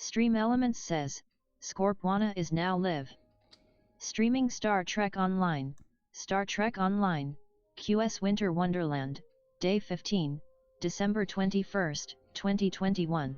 Stream Elements says, Scorpwana is now live. Streaming Star Trek Online, QS Winter Wonderland, Day 15, December 21st, 2021.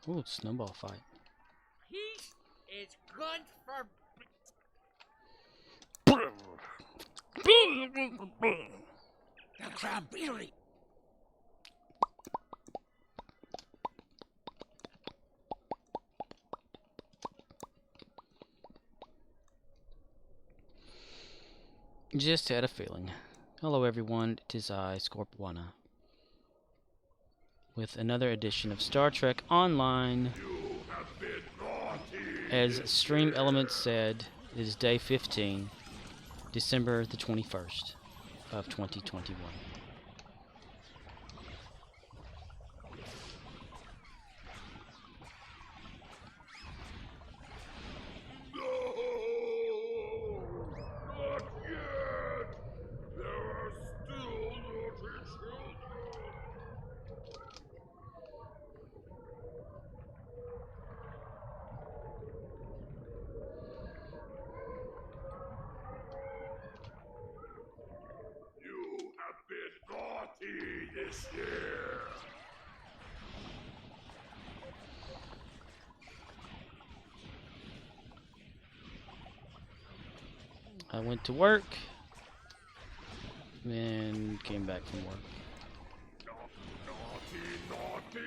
Ooh, snowball fight. Peace is good for... The crab really... Just had a feeling. Hello everyone, it is I, Scorpwana, with another edition of Star Trek Online. As Stream Elements said, it is day 15, December the 21st of 2021. This year. I went to work, then came back from work. Naughty, naughty!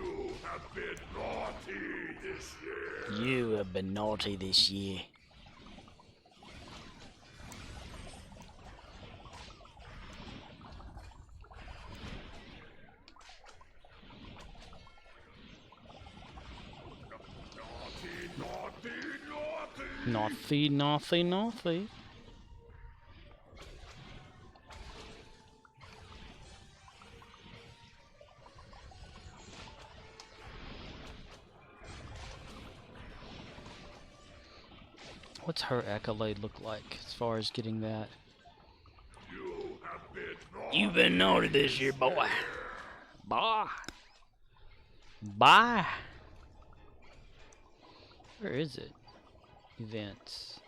You have been naughty this year. You have been naughty this year. Naughty, naughty, naughty. What's her accolade look like as far as getting that? You've been naughty this year, boy. Bye. Bye. Where is it? Events.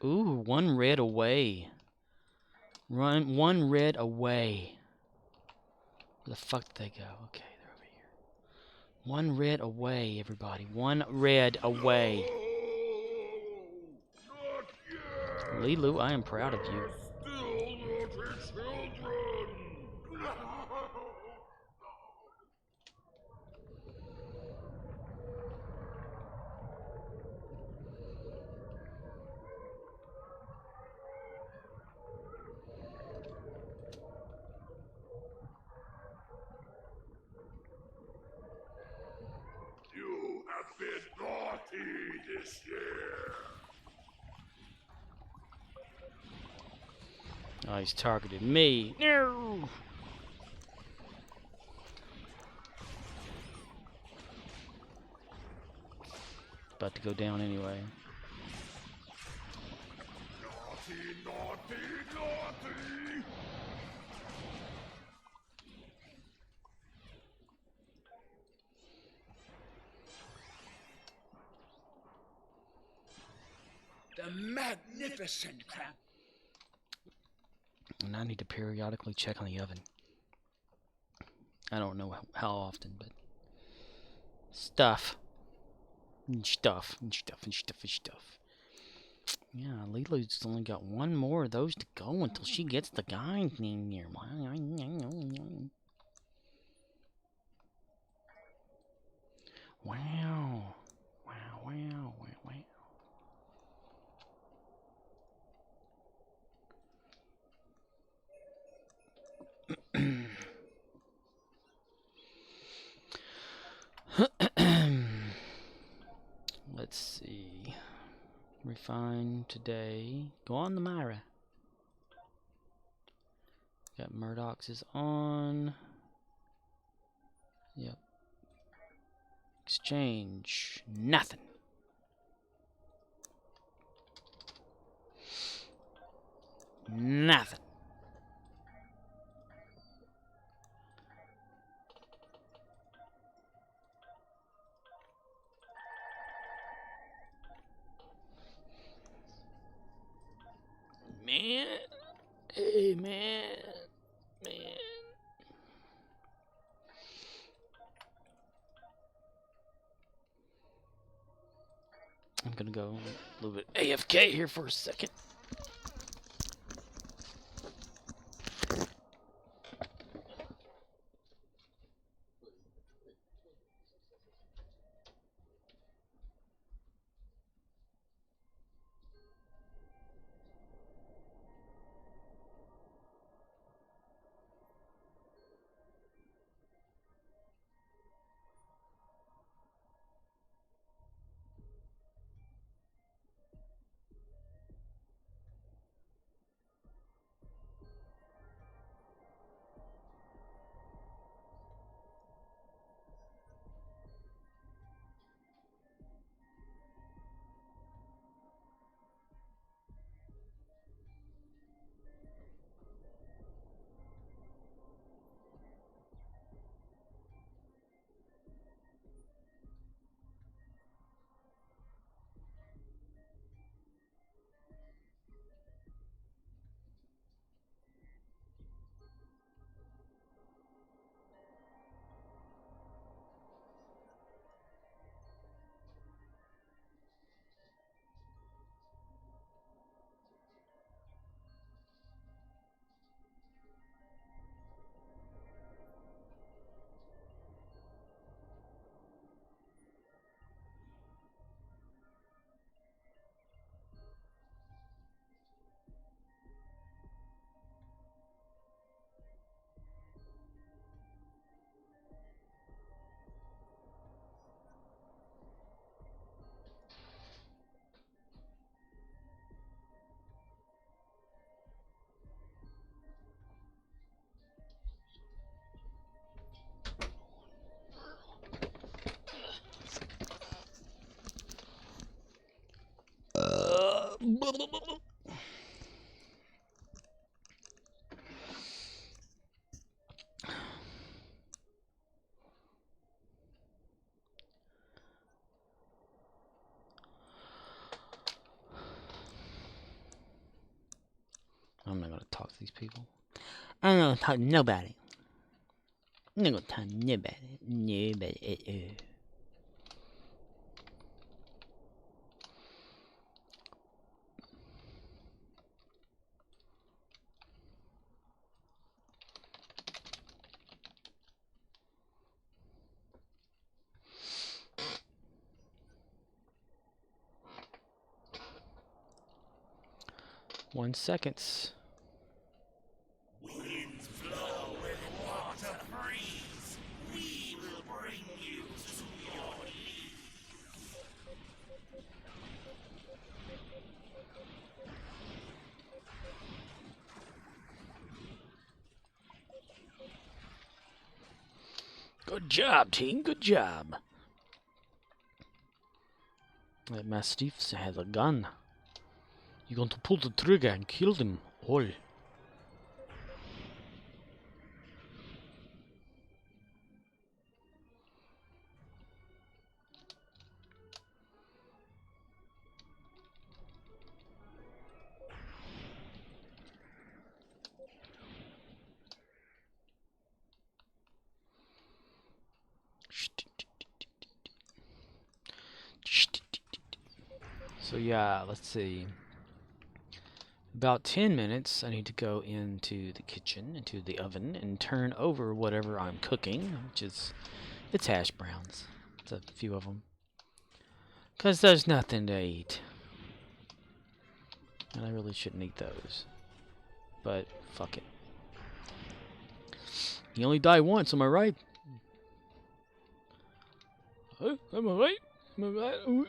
Ooh, one red away. One red away. Where the fuck did they go? Okay, they're over here. One red away, everybody. One red away. Lilu, I am proud of you. You have been naughty this year. Oh, he's targeted me. No. About to go down anyway. Naughty, naughty, naughty! The magnificent crab. And I need to periodically check on the oven. I don't know how often, but stuff. And stuff, and stuff, and stuff, and stuff. Yeah, Lilu's only got one more of those to go until she gets the guy thing here. Wow. Wow, wow, wow, wow. Let's see. Refine today. Go on the Myra. Got Murdox is on. Yep. Exchange. Nothing. Nothing. Man. Hey, man. Man. I'm gonna go a little bit AFK here for a second. I'm not gonna talk to these people. I'm not gonna talk to nobody. I'm not gonna talk to nobody. Nobody. 1 second. Winds blow and water freeze. We will bring you to your knees. Good job, team. Good job. That Mastiff has a gun. You're going to pull the trigger and kill them all. So So yeah, let's see. About 10 minutes, I need to go into the kitchen, into the oven, and turn over whatever I'm cooking, which is, it's hash browns. It's a few of them. Because there's nothing to eat. And I really shouldn't eat those. But, fuck it. You only die once, am I right? Huh? Am I right? Am I right?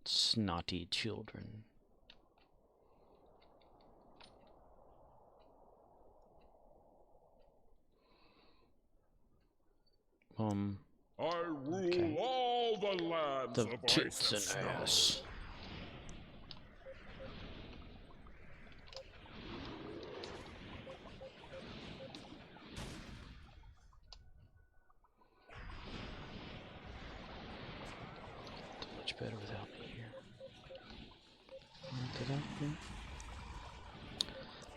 Snotty children. I rule Okay. all the lands The of tits ice and and snow. ass. Much better without me here.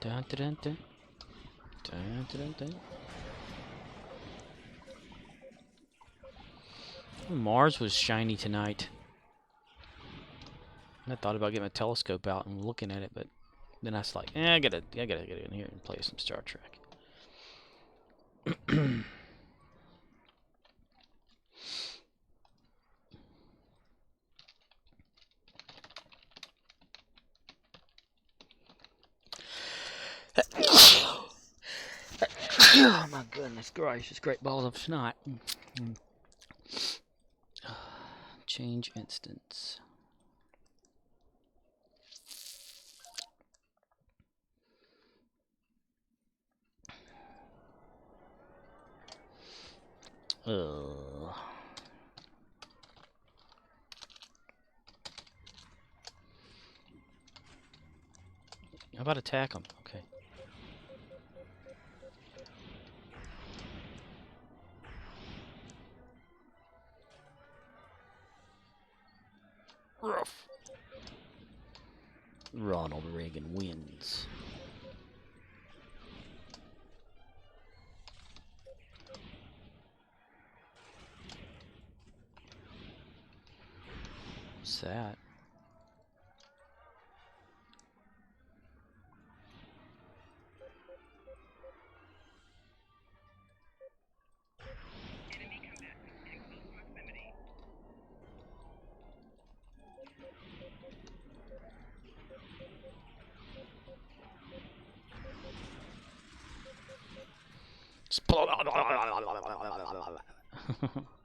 Dun, dun, dun, dun. Dun, dun, dun, dun. Mars was shiny tonight. I thought about getting a telescope out and looking at it, but then I was like, I gotta get in here and play some Star Trek. Oh my goodness gracious, great balls of snot. Change instance. How about attack them? Okay. Rough. Ronald Reagan wins. What's that?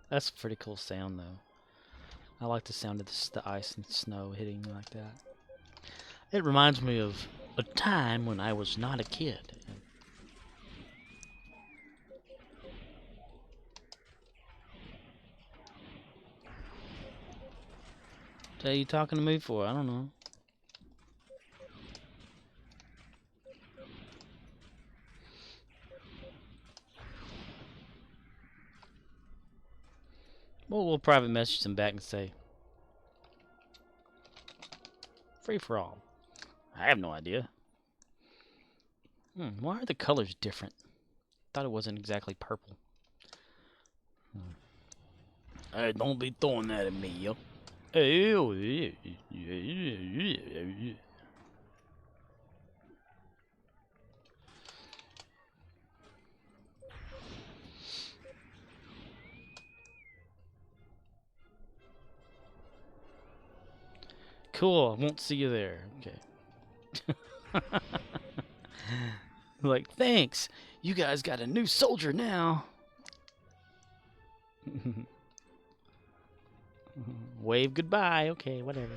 That's a pretty cool sound, though. I like the sound of the ice and snow hitting me like that. It reminds me of a time when I was not a kid. What are you talking to me for? I don't know. Well, we'll private message them back and say, free for all. I have no idea. Why are the colors different? Thought it wasn't exactly purple. Hey, don't be throwing that at me, yo. Cool, I won't see you there. Okay. Like, thanks. You guys got a new soldier now. Wave goodbye. Okay, whatever.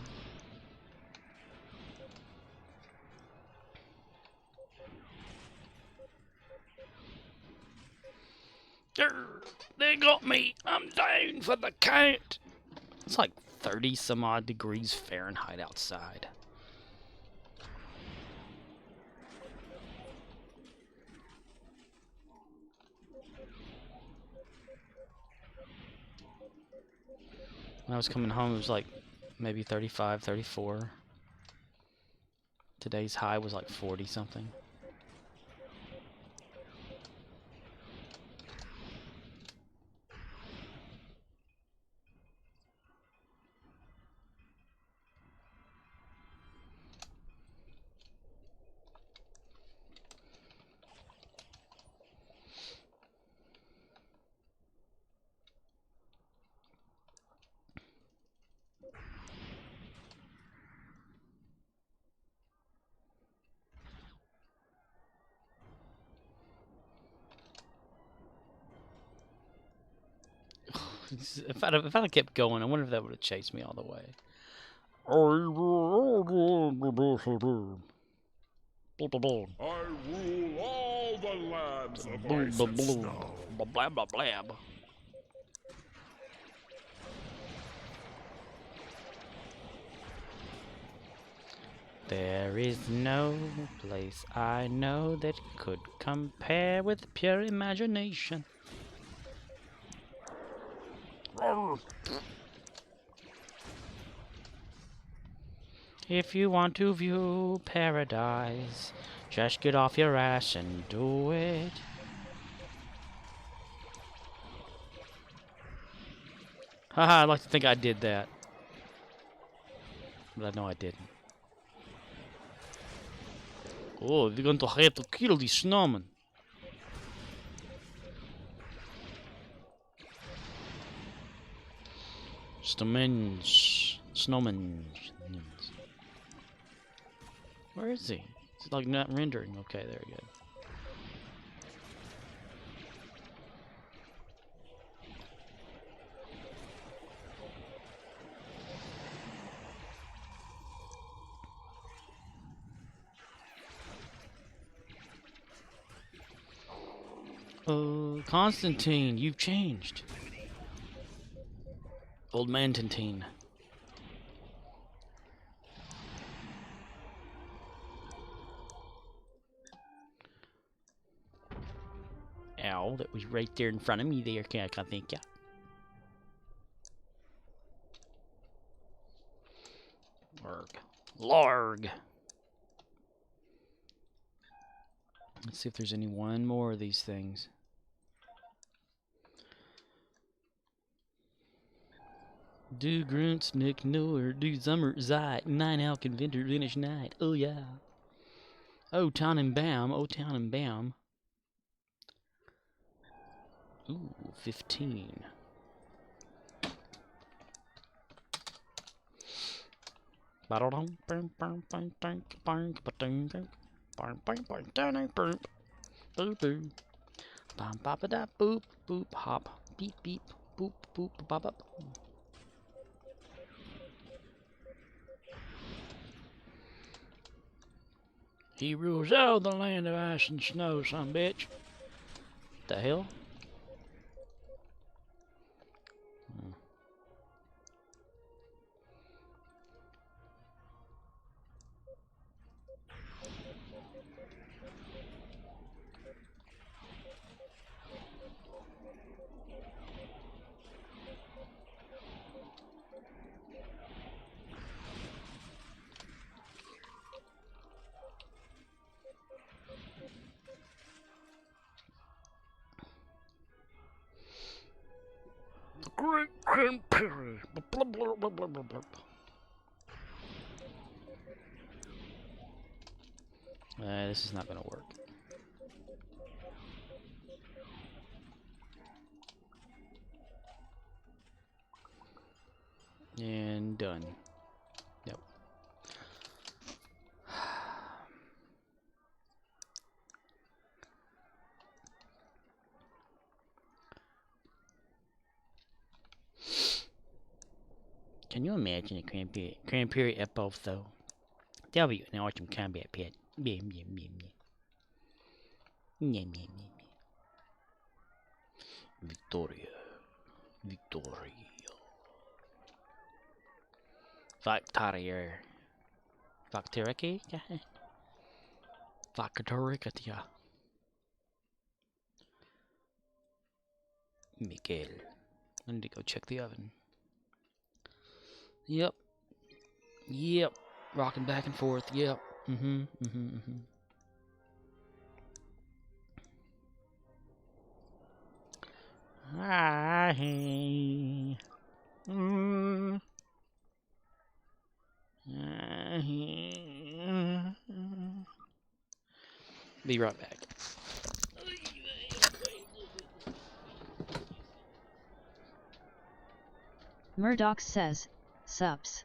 They got me. I'm down for the count. It's like 30 some odd degrees Fahrenheit outside. When I was coming home, it was like maybe 35, 34. Today's high was like 40 something. If I'd kept going, I wonder if that would have chased me all the way. I rule all the lands of ice and snow. Blab, blab, blab. There is no place I know that could compare with pure imagination. If you want to view paradise, just get off your ass and do it. Haha, I'd like to think I did that. But I know I didn't. Oh, we're going to have to kill the snowman. Snowman. Where is he? It's like not rendering. Okay, there we go. Constantine, you've changed. Old man Tintine. Ow, that was right there in front of me there, I can't think ya. Larg. Let's see if there's any one more of these things. Du grunts nick noor, du zummer zeit, nine halken winter finish night. Oh yeah. Oh Tannenbaum, oh Tannenbaum. Ooh, 15. Boop boop hop beep beep boop boop bop bop. He rules out the land of ice and snow, son bitch. The hell? Great Grandparent. This is not gonna work. And done. Yep. Can you imagine a cranberry epo though? W, now watch him combat pet. Victoria. Victoria. Victoria. Victoria. Miguel. I need to go check the oven. Yep. Yep. Rocking back and forth. Yep. Be right back. Murdox says, sups.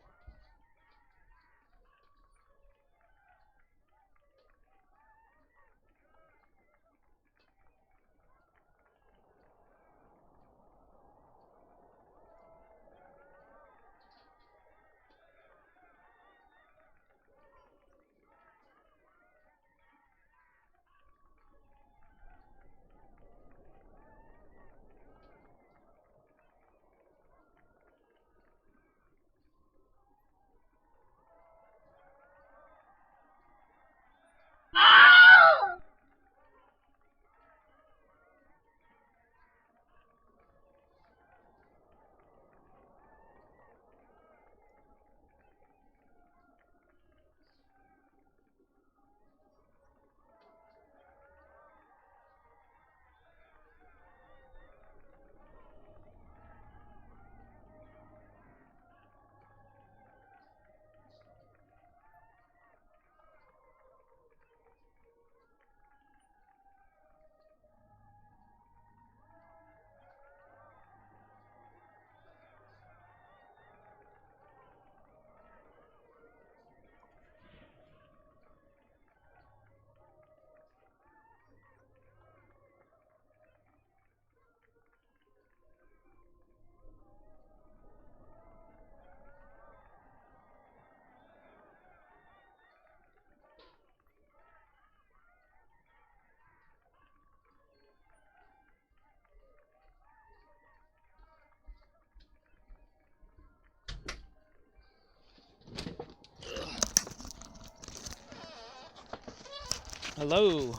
Hello.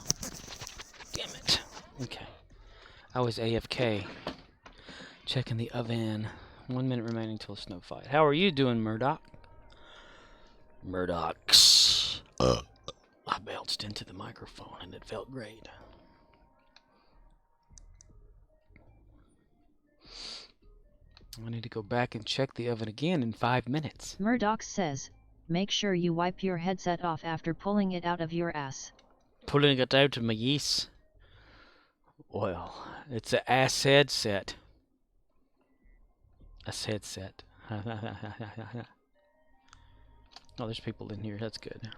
Damn it. Okay. I was AFK. Checking the oven. 1 minute remaining till a snow fight. How are you doing, Murdoch? Murdox. I bounced into the microphone and it felt great. I need to go back and check the oven again in 5 minutes. Murdox says, make sure you wipe your headset off after pulling it out of your ass. Pulling it out of my yes. Well, it's an ass headset. A headset. Oh, there's people in here. That's good.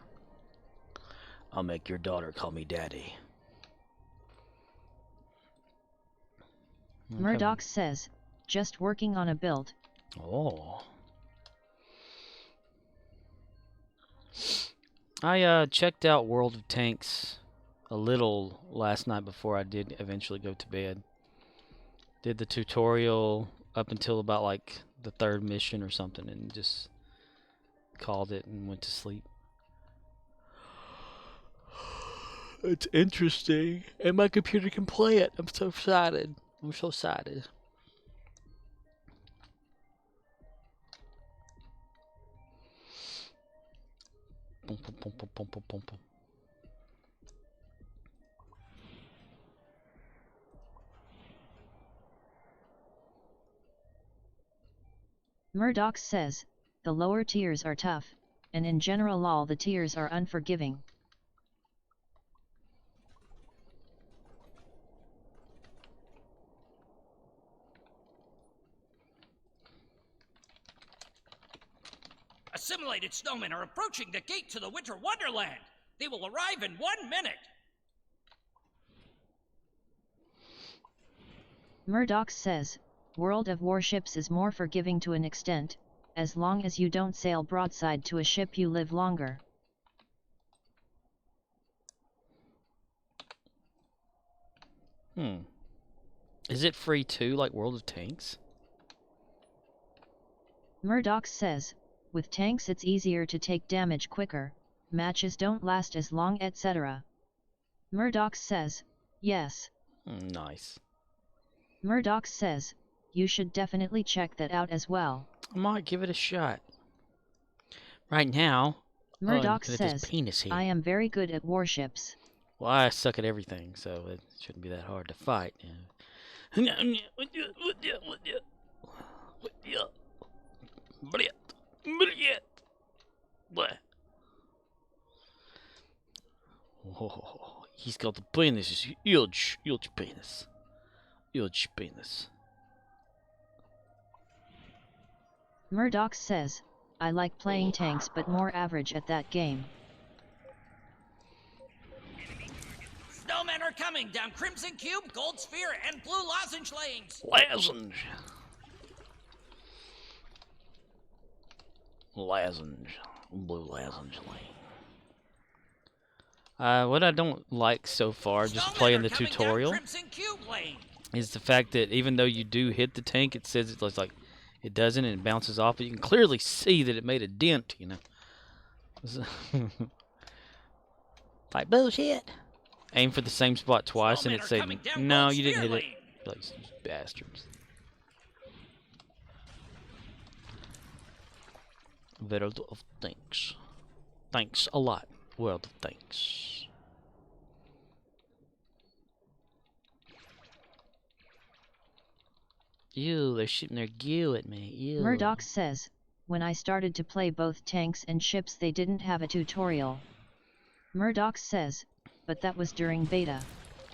I'll make your daughter call me daddy. Murdox says, just working on a build. Oh. I checked out World of Tanks a little last night before I did eventually go to bed. Did the tutorial up until about like the 3rd mission or something and just called it and went to sleep. It's interesting, and my computer can play it. I'm so excited. I'm so excited. Boom, boom, boom, boom, boom, boom, boom, boom. Murdox says, the lower tiers are tough, and in general all the tiers are unforgiving. Assimilated snowmen are approaching the gate to the Winter Wonderland. They will arrive in 1 minute. Murdox says, World of Warships is more forgiving to an extent, as long as you don't sail broadside to a ship you live longer. Is it free too, like World of Tanks? Murdox says, with tanks it's easier to take damage quicker, matches don't last as long, etc. Murdox says, yes. Nice. Murdox says, you should definitely check that out as well. I might give it a shot. Right now, Murdox look at this says, penis here. I am very good at warships. Well, I suck at everything, so it shouldn't be that hard to fight. Oh, he's got the penis, huge, huge penis. Huge penis. Murdox says, I like playing tanks but more average at that game. Snowmen are coming down Crimson Cube, Gold Sphere, and Blue Lozenge lanes. Lozenge. Lozenge. Blue lozenge lane. What I don't like so far, just playing the tutorial, is the fact that even though you do hit the tank, it says it's like it doesn't and it bounces off, but you can clearly see that it made a dent, you know. Like, bullshit. Aim for the same spot twice and it say, no, you didn't hit it. Like, you bastards. World of Tanks. Thanks a lot, World of Tanks. Ew, they're shooting their goo at me. Ew. Murdox says, when I started to play both tanks and ships they didn't have a tutorial. Murdox says, but that was during beta.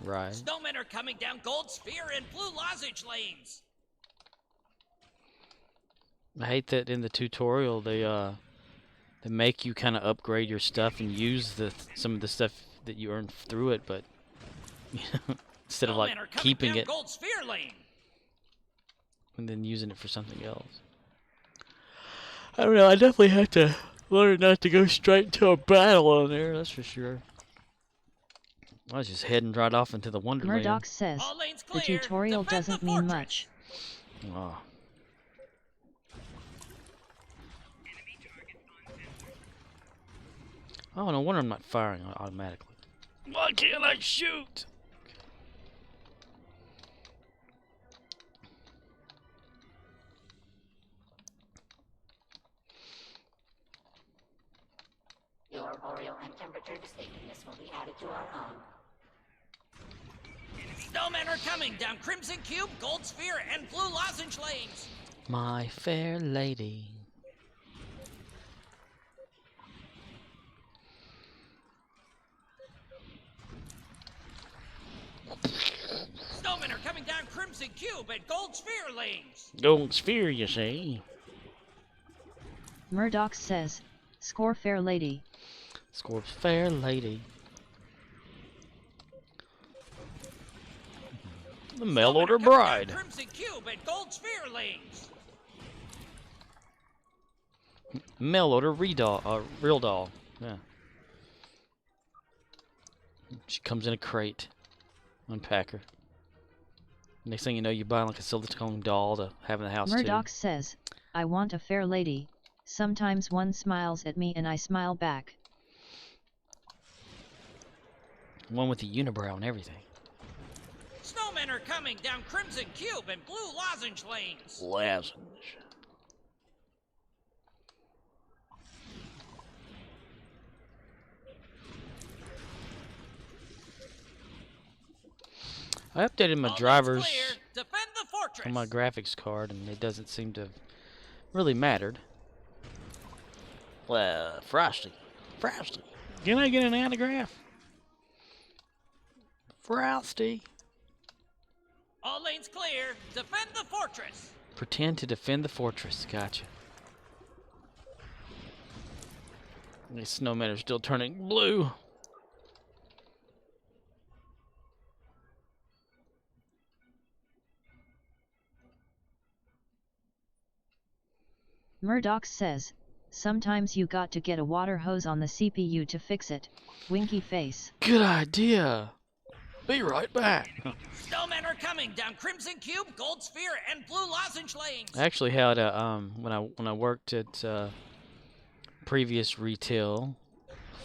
Right. Snowmen are coming down Gold Sphere and Blue Lozenge lanes. I hate that in the tutorial they make you kind of upgrade your stuff and use some of the stuff that you earned through it, but instead of like keeping it Gold Sphere lane. And then using it for something else. I don't know. I definitely have to learn not to go straight into a battle on there. That's for sure. I was just heading right off into the Wonderland. Murdox says, the tutorial doesn't mean much. Oh. Oh, no wonder I'm not firing automatically. Why can't I shoot? Your Oreo and temperature distinctiveness will be added to our own. Snowmen are coming down Crimson Cube, Gold Sphere, and Blue Lozenge lanes. My fair lady. Snowmen are coming down Crimson Cube and Gold Sphere lanes. Gold sphere, you see. Murdox says, score fair lady. Score fair lady. The mail Snowmen order are coming down bride. Crimson Cube and Gold Sphere lanes. Mail order real doll. Yeah. She comes in a crate. Unpack her. Next thing you know, you're buying like a silicone doll to have in the house Murdox too. says, I want a fair lady. Sometimes one smiles at me and I smile back. One with the unibrow and everything. Snowmen are coming down Crimson Cube and Blue Lozenge lanes. Lozenge. I updated my All drivers lanes clear. Defend the fortress. on my graphics card, and it doesn't seem to have really mattered. Well, Frosty. Frosty. Can I get an autograph? Frosty. All lanes clear. Defend the fortress. Pretend to defend the fortress. Gotcha. These snowmen are still turning blue. Murdox says, sometimes you got to get a water hose on the CPU to fix it. Winky face. Good idea. Be right back. Snowmen are coming down Crimson Cube, Gold Sphere, and Blue Lozenge lanes. I actually had a when I worked at previous retail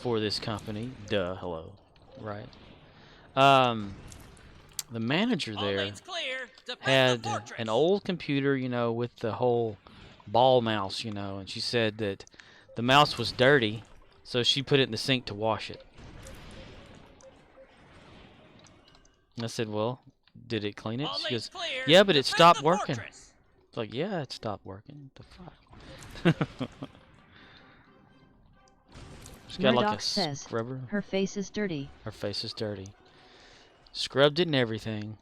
for this company. Hello, right? The manager All there lanes clear. Defend had the fortress. an old computer, you know, with the whole ball mouse, you know, and she said that the mouse was dirty, so she put it in the sink to wash it. And I said, well, did it clean it? All She lanes goes, clear. yeah, but it Defend stopped the working. fortress. It's like, yeah, it stopped working. What the fuck? She's got like a Murdox says, scrubber. her face is dirty. Her face is dirty. Scrubbed it and everything.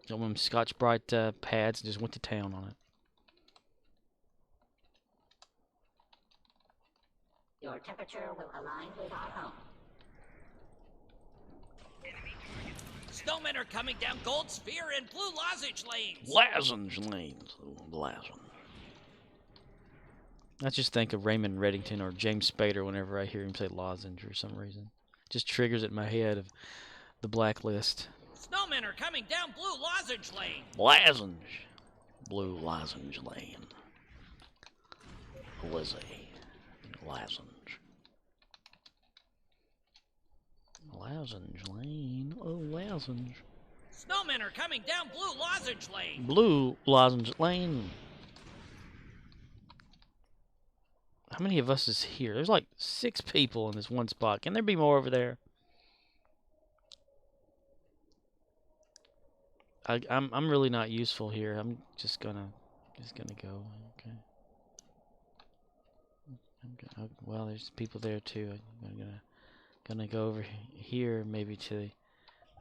Got one of them Scotch-Brite pads and just went to town on it. Your temperature will align with our home. Snowmen are coming down Gold Sphere and Blue Lozenge lanes. Lozenge lanes. Lozenge. I just think of Raymond Reddington or James Spader whenever I hear him say lozenge for some reason. Just triggers it in my head of the Blacklist. Snowmen are coming down Blue Lozenge lane. Lozenge. Blue lozenge lane. Lizzie. Lozenge. Lozenge lane. Oh, lozenge. Snowmen are coming down Blue Lozenge lane. Blue lozenge lane. How many of us is here? There's like 6 people in this one spot. Can there be more over there? I'm really not useful here. I'm just gonna go. Okay. Well, there's people there too. I'm gonna go over here maybe to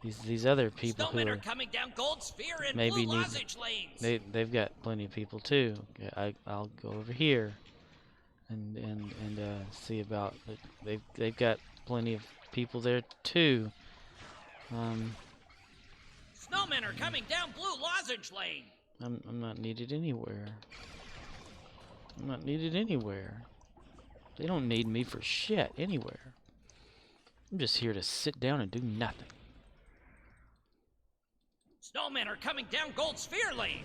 these other people Snowmen who are coming down Gold Sphere and maybe Blue need. Lozenge lanes. They've got plenty of people too. Okay, I'll go over here and see about it. They've got plenty of people there too. Snowmen are coming down Blue Lozenge lane. I'm not needed anywhere. I'm not needed anywhere. They don't need me for shit anywhere. I'm just here to sit down and do nothing. Snowmen are coming down Gold Sphere lane.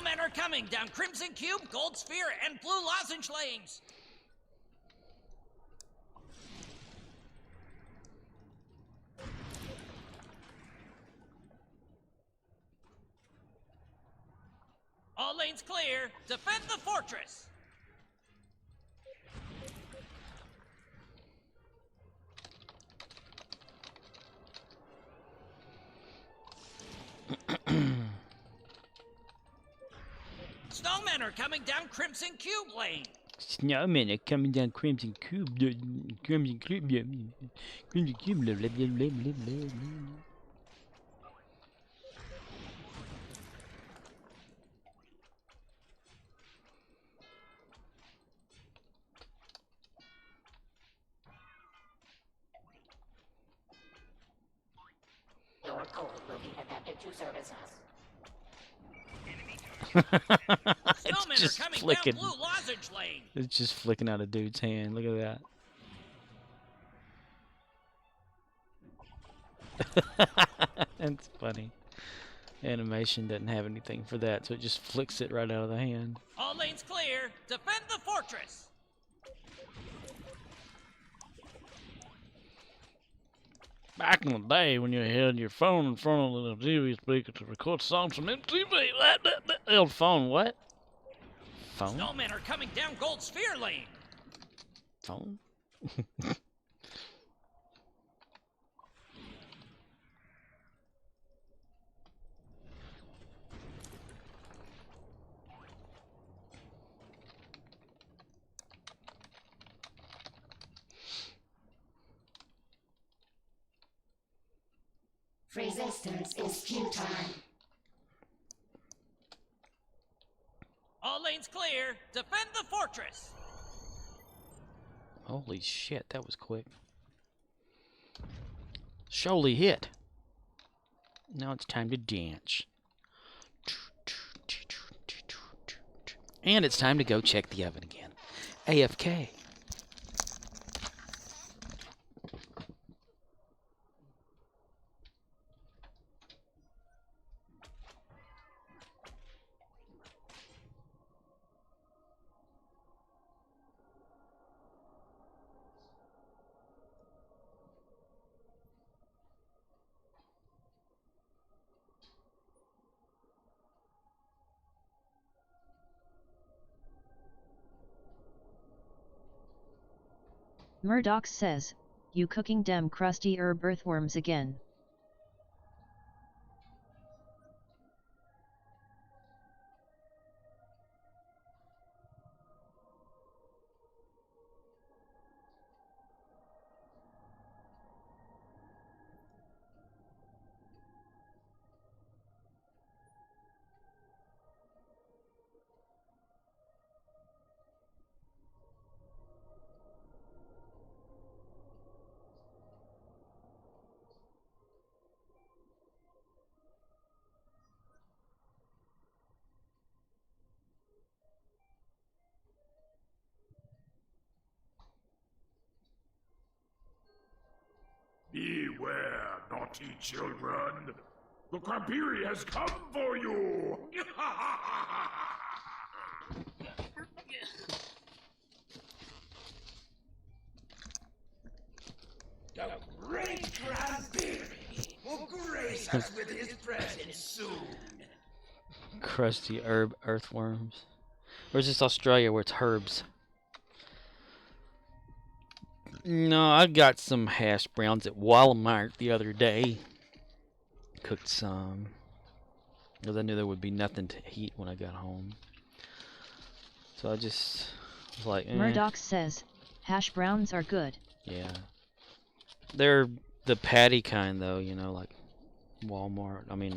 Snowmen are coming down Crimson Cube, Gold Sphere, and Blue Lozenge lanes. All lanes clear. Defend the fortress. Snowmen are coming down Crimson Cube lane. Snowmen are coming down Crimson Cube. Crimson Cube. Crimson Cube. Blah, blah, blah, blah, blah, blah. Your code will be adapted to service us. It's Snowmen just are coming flicking. down Blue Lozenge lane. It's just flicking out a dude's hand. Look at that. It's funny. Animation doesn't have anything for that, so it just flicks it right out of the hand. All lanes clear. Defend the fortress. Back in the day when you held your phone in front of the TV speaker to record songs from MTV, the old phone, what? Phone? Snowmen are coming down Gold Sphere lane. Phone? Resistance is futile. All lanes clear. Defend the fortress. Holy shit, that was quick. Surely hit. Now it's time to dance. And it's time to go check the oven again. AFK. Murdox says, you cooking dem crusty herb earthworms again. Beware, naughty children. The Crampiri has come for you. The great Crampiri will grace us with his presence soon. Crusty herb earthworms. Where's this Australia where it's herbs? No, I got some hash browns at Walmart the other day. Cooked some. Because I knew there would be nothing to eat when I got home. So I just was like, Murdox says, hash browns are good. Yeah. They're the patty kind though, you know, like Walmart. I mean,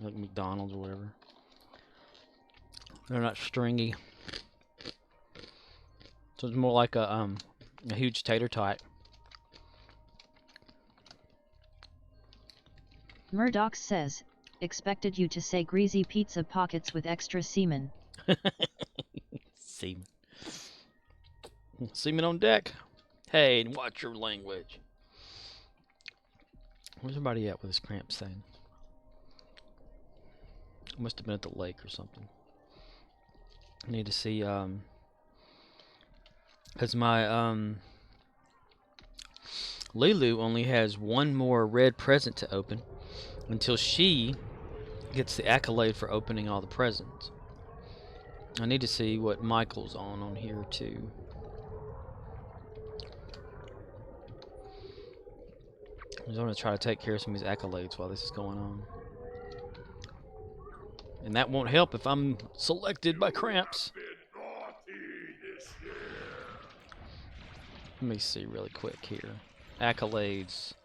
like McDonald's or whatever. They're not stringy. So it's more like a huge tater tot. Murdox says, expected you to say greasy pizza pockets with extra semen. Semen. Semen on deck. Hey, watch your language. Where's everybody at with this cramps thing? Must have been at the lake or something. I need to see, because my, Lulu only has one more red present to open until she gets the accolade for opening all the presents. I need to see what Michael's on here too. I'm going to try to take care of some of these accolades while this is going on. And that won't help if I'm selected by cramps. Let me see really quick here. Accolades.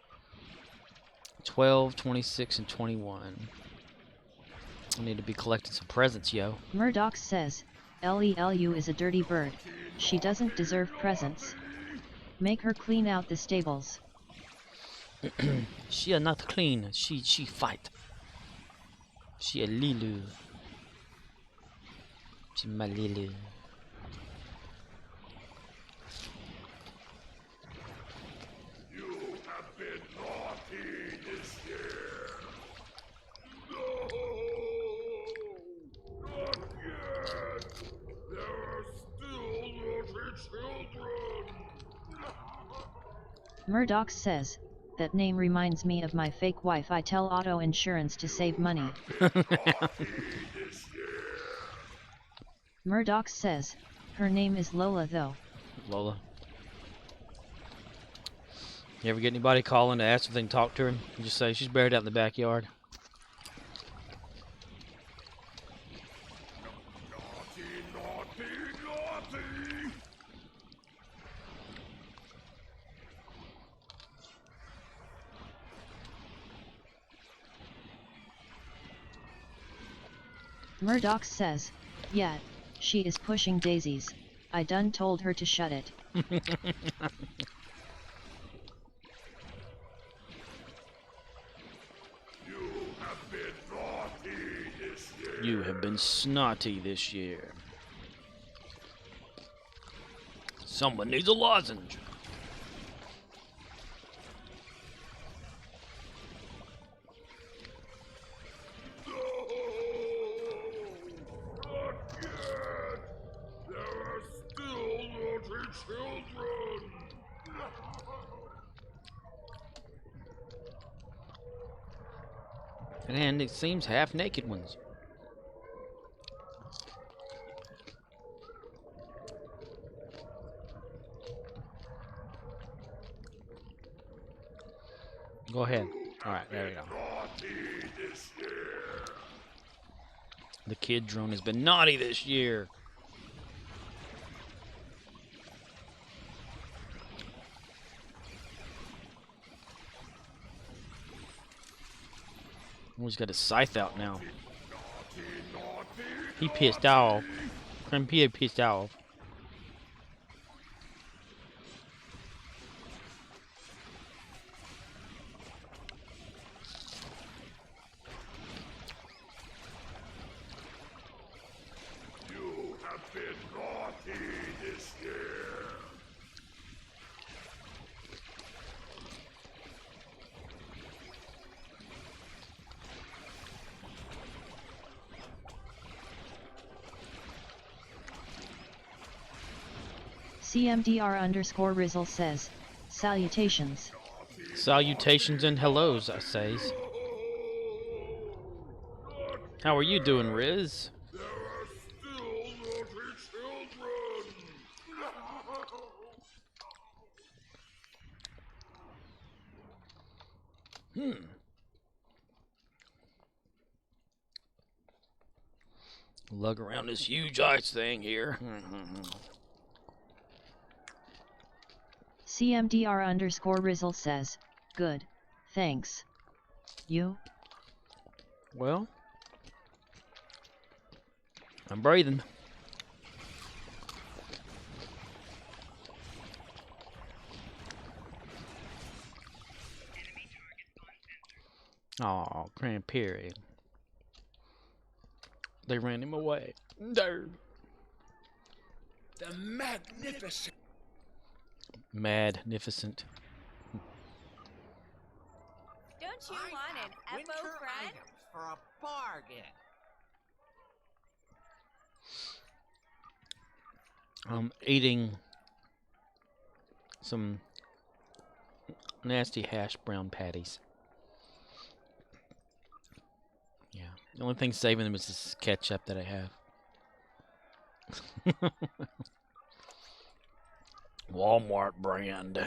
12, 26, and 21. I need to be collecting some presents, yo. Murdox says, Lelu is a dirty bird. She doesn't deserve presents. Make her clean out the stables. She are not clean. She fight. She a Lilu. She my Lilu. You have been naughty this year. No, not yet. There are still naughty children. Murdox says, that name reminds me of my fake wife. I tell auto insurance to save money. Murdox says, her name is Lola though. Lola. You ever get anybody calling to ask if they can talk to her? You just say she's buried out in the backyard. Naughty. Murdox says, yeah, she is pushing daisies. I done told her to shut it. You have been snotty this year. Someone needs a lozenge. And it seems half-naked ones. Go ahead. Alright, there we go. The kid drone has been naughty this year. Oh, he's got his scythe out now. He pissed off. Crampia pissed off. You have been naughty this year. CMDR_Rizzle says, salutations. Salutations and hellos, I says. How are you doing, Riz? There are still naughty children. Lug around this huge ice thing here. CMDR_Rizzle says, good, thanks. You? Well, I'm breathing. Oh, Cranberry. They ran him away. There. The magnificent. Magnificent. Don't you want an Epo friend? For a bargain. Eating some nasty hash brown patties. Yeah. The only thing saving them is this ketchup that I have. Walmart brand.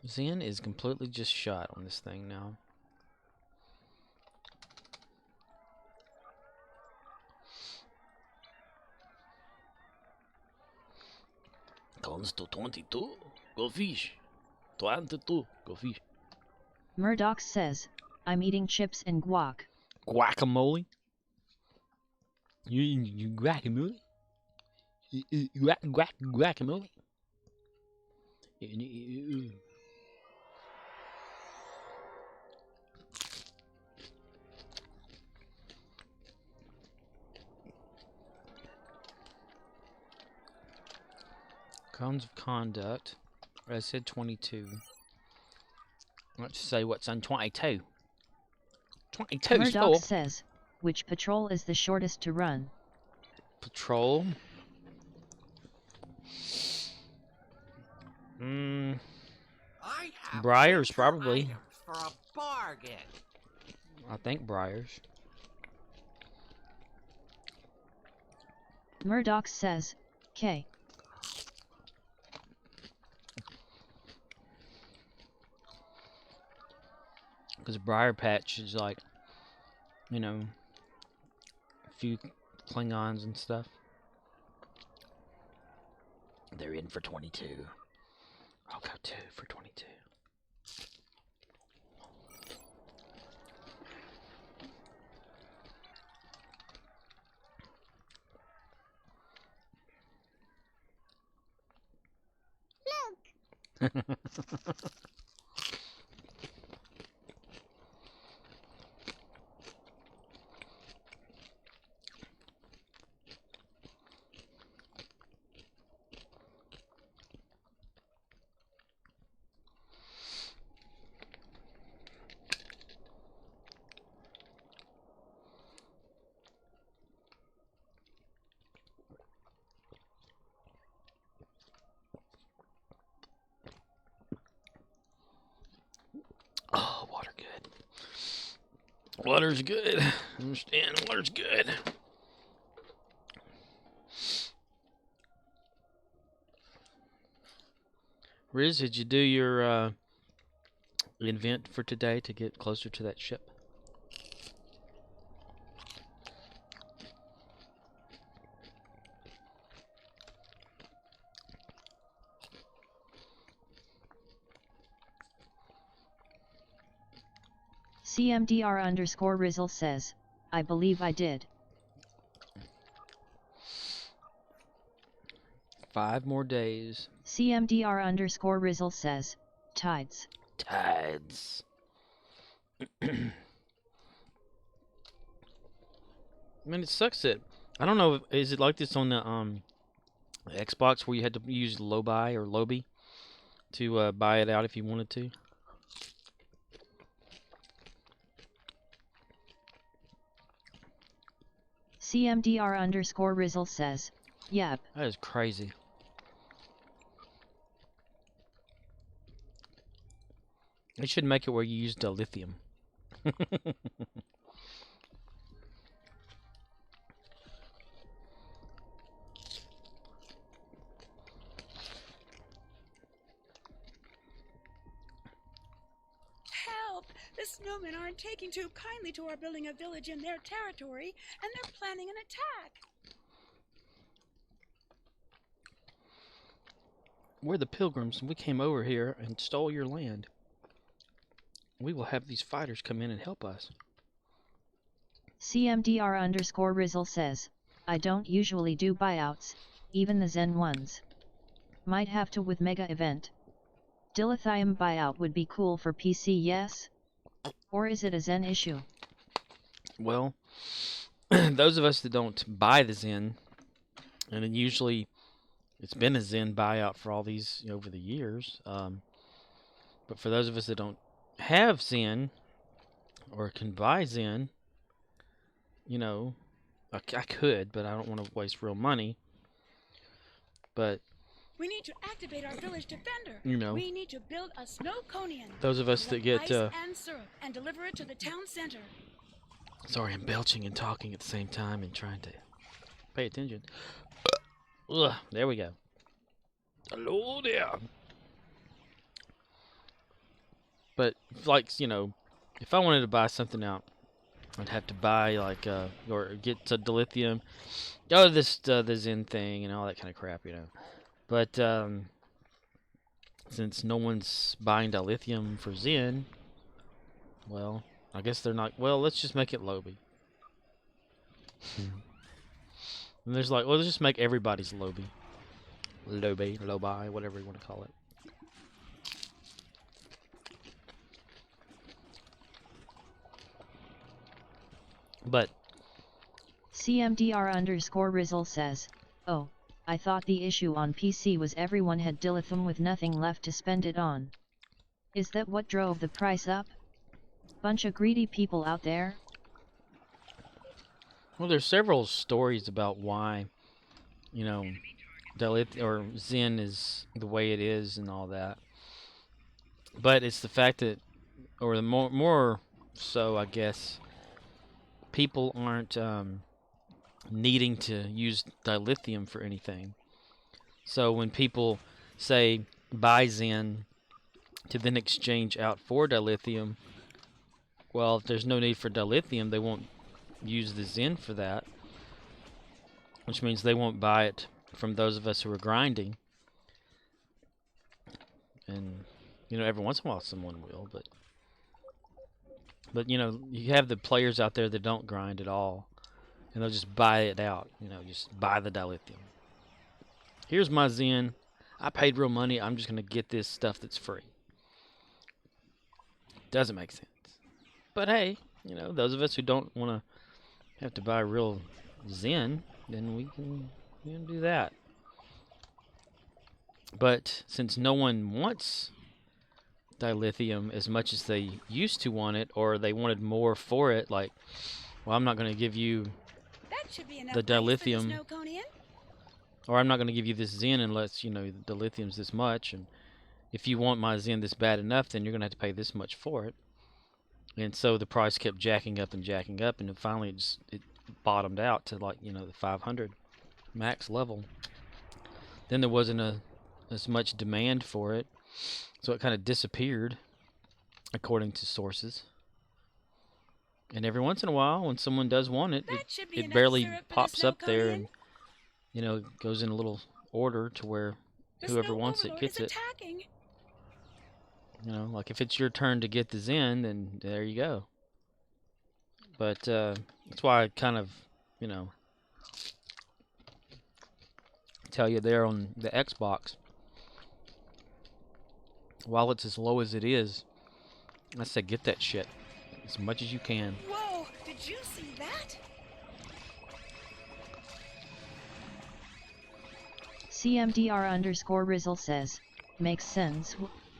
Zen is completely just shot on this thing now. Comes to 22. Go fish. 22. Go fish. Murdox says, I'm eating chips and guac. Guacamole? You guacamole? Guacamole? Codes of conduct. I said 22. Let's say what's on 22. 22 Murdox says, which patrol is the shortest to run? Patrol? I have Briars, winter probably. items for a bargain. I think Briars. Murdox says, K. Because Briar Patch is like, you know, a few Klingons and stuff. They're in for 22. I'll go 2 for 22. Look. Oh, water good. Water's good. Understand, water's good. Riz, did you do your invent for today to get closer to that ship? CMDR_Rizzle says, I believe I did. 5 more days. CMDR_Rizzle says, tides. Tides. I mean, it sucks that I don't know. Is it like this on the Xbox where you had to use Lobi or Lobi to buy it out if you wanted to? CMDR_Rizzle says, yep. That is crazy. They should make it where you use lithium. Help! The snowmen aren't taking too kindly to our building a village in their territory, and they're planning an attack. We're the pilgrims, and we came over here and stole your land. We will have these fighters come in and help us. CMDR_Rizzle says, I don't usually do buyouts, even the Zen ones. Might have to with mega event. Dilithium buyout would be cool for PC, yes? Or is it a Zen issue? Well, those of us that don't buy the Zen, and then usually it's been a Zen buyout for all these over the years, but for those of us that don't have Zen or can buy Zen, you know, I could, but I don't want to waste real money. But We need to activate our village defender. you know, We need to build a snowconian. those of us that get ice and syrup and deliver it to the town center. sorry, I'm belching and talking at the same time and trying to pay attention. Ugh, there we go. Hello there. But like, you know, if I wanted to buy something out, I'd have to buy like or get to dilithium, go to this the Zen thing and all that kind of crap, you know. But since no one's buying dilithium for Zen, well, I guess they're not. Well, let's just make it Lobby. And there's like, well, let's just make everybody's Lobby. Lobi, whatever you want to call it. But CMDR_Rizzle says, oh, I thought the issue on PC was everyone had dilithium with nothing left to spend it on. Is that what drove the price up? Bunch of greedy people out there? well, there's several stories about why, you know, or Zen is the way it is and all that. But it's the fact that, or the more so, I guess, people aren't needing to use dilithium for anything. So when people say buy Zen to then exchange out for dilithium, well, if there's no need for dilithium, they won't use the Zen for that, which means they won't buy it from those of us who are grinding. And you know, every once in a while someone will, but you know, you have the players out there that don't grind at all, and they'll just buy it out, you know, just buy the dilithium. Here's my Zen, I paid real money, I'm just going to get this stuff that's free. Doesn't make sense. But hey, you know, those of us who don't want to have to buy real Zen, then we can do that. But since no one wants dilithium as much as they used to want it, or they wanted more for it, like, well, I'm not going to give you That should be enough the ice for dilithium, the snowconian. or I'm not going to give you this Zen unless, you know, the dilithium's this much, and if you want my Zen this bad enough, then you're going to have to pay this much for it. And so the price kept jacking up, and then finally it bottomed out to, like, you know, the 500 max level. Then there wasn't as much demand for it, so it kind of disappeared, according to sources. And every once in a while, when someone does want it, it barely pops up there, and, you know, goes in a little order to where whoever wants it gets it. You know, like if it's your turn to get the Zen, then there you go. But that's why I kind of, you know, tell you there on the Xbox, while it's as low as it is, I said get that shit as much as you can. Whoa, did you see that? CMDR_Rizzle says, makes sense.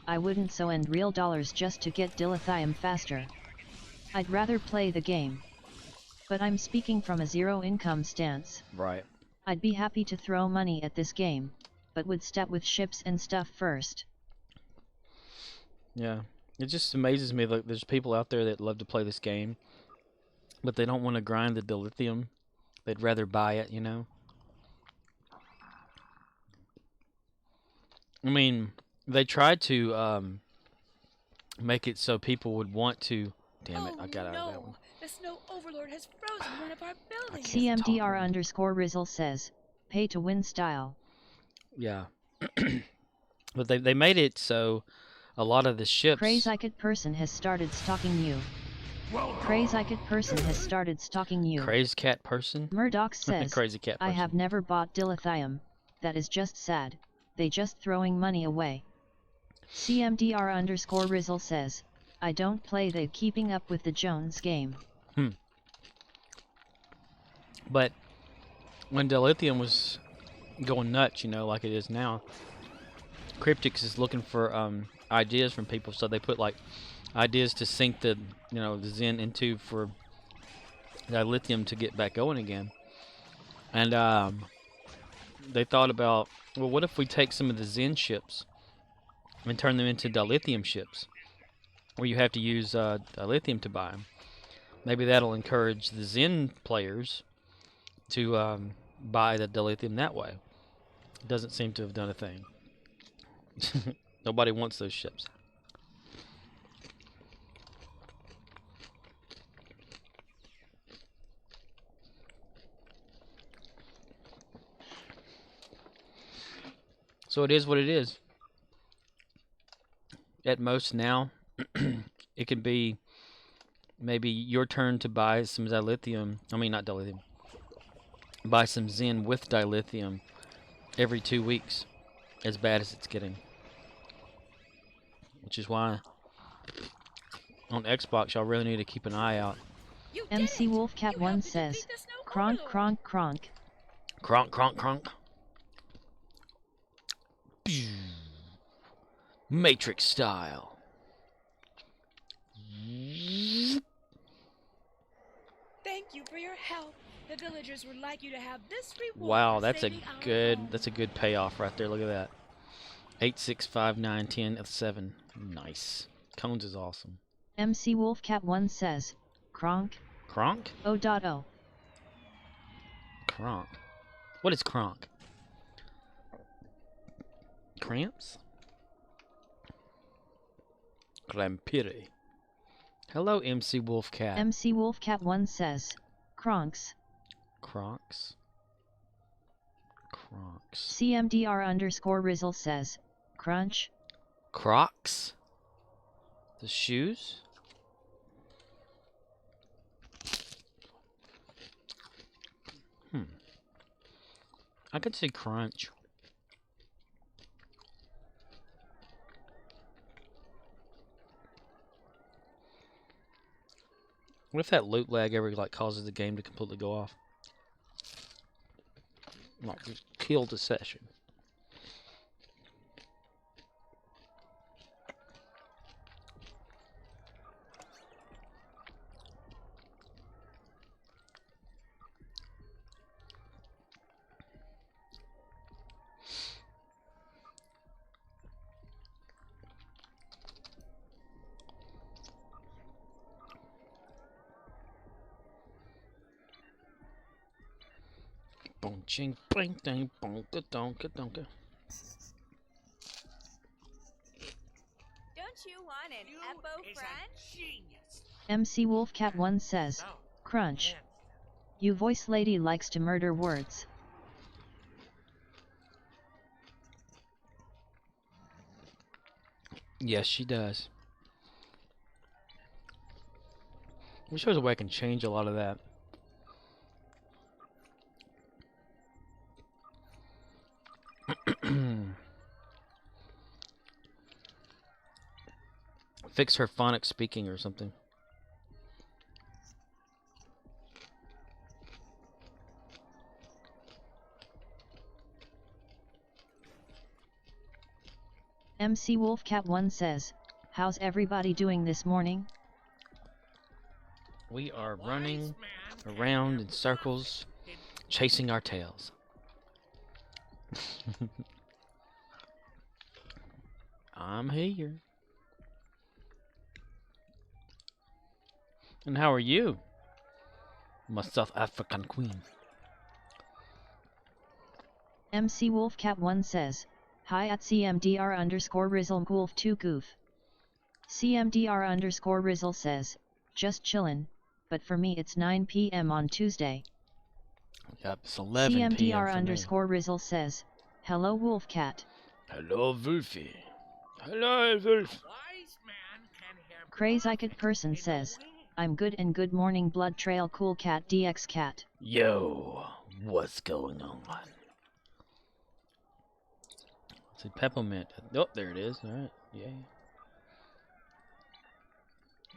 I wouldn't so end real dollars just to get dilithium faster. I'd rather play the game. But I'm speaking from a zero income stance. Right. I'd be happy to throw money at this game, but would start with ships and stuff first. Yeah. It just amazes me that there's people out there that love to play this game, but they don't want to grind the dilithium. They'd rather buy it, you know? I mean, they tried to make it so people would want to... Damn it, I got out of that one. The snow overlord has frozen one of our buildings. CMDR_Rizzle says, pay to win style. Yeah. But they made it so a lot of the ships... Crazy person has started stalking you. Crazy person has started stalking you. Crazy cat person? Murddox says, Crazy cat person. I have never bought dilithium. That is just sad. They just throwing money away. CMDR_Rizzle says, I don't play the Keeping Up with the Jones game. But when dilithium was going nuts, you know, like it is now, Cryptix is looking for ideas from people, so they put like ideas to sink the, you know, the Zen into for dilithium to get back going again. And they thought about, well, what if we take some of the Zen ships and turn them into dilithium ships, where you have to use dilithium to buy them. Maybe that'll encourage the Zen players to buy the dilithium that way. It doesn't seem to have done a thing. Nobody wants those ships. So it is what it is. At most now, it could be maybe your turn to buy some dilithium. I mean, not dilithium. Buy some Zen with dilithium every 2 weeks, as bad as it's getting. Which is why on Xbox y'all really need to keep an eye out. You did MC it! Wolfcat You 1 helped me says, defeat the Snow Kronk, Overlord." kronk, kronk. Kronk, kronk, kronk. Matrix style. Thank you for your help. The villagers would like you to have this reward. Wow, for that's a saving our good home. payoff right there. Look at that. 8, 6, 5, 9, 10, 7. Nice. Cones is awesome. MC Wolfcat 1 says, Kronk, Kronk? O.O. Kronk. What is Kronk? Cramps? Clampiri. Hello, MC Wolfcat. MC Wolfcat 1 says, Kronks. Crocs. Crocs. CMDR underscore Rizzle says, Crunch. Crocs? The shoes? I could say crunch. What if that loot lag ever like causes the game to completely go off? Like just kill the session. Boom, ching, bling, ding, bonka, donka, donka. Don't you want an Eppo friend? Genius. MC Wolfcat 1 says, Crunch. You voice lady likes to murder words. Yes, she does. Wish there was a way I can change a lot of that. Fix her phonic speaking or something. MC Wolfcat 1 says, how's everybody doing this morning? We are running around in circles, chasing our tails. I'm here. And how are you, my South African queen? MC Wolfcat 1 says, hi at CMDR underscore Rizzle Golf 2 Goof. CMDR underscore Rizzle says, just chillin', but for me it's 9 p.m. on Tuesday. Yep, it's 11 p.m. CMDR for me. underscore Rizzle says, hello Wolfcat. Hello, Wolfie. Hello, Wolf. Wise man can have Crazy-eyed person says, I'm good and good morning Blood Trail Cool Cat DX Cat. Yo, what's going on? It's a peppermint. Oh, there it is. All right, yay.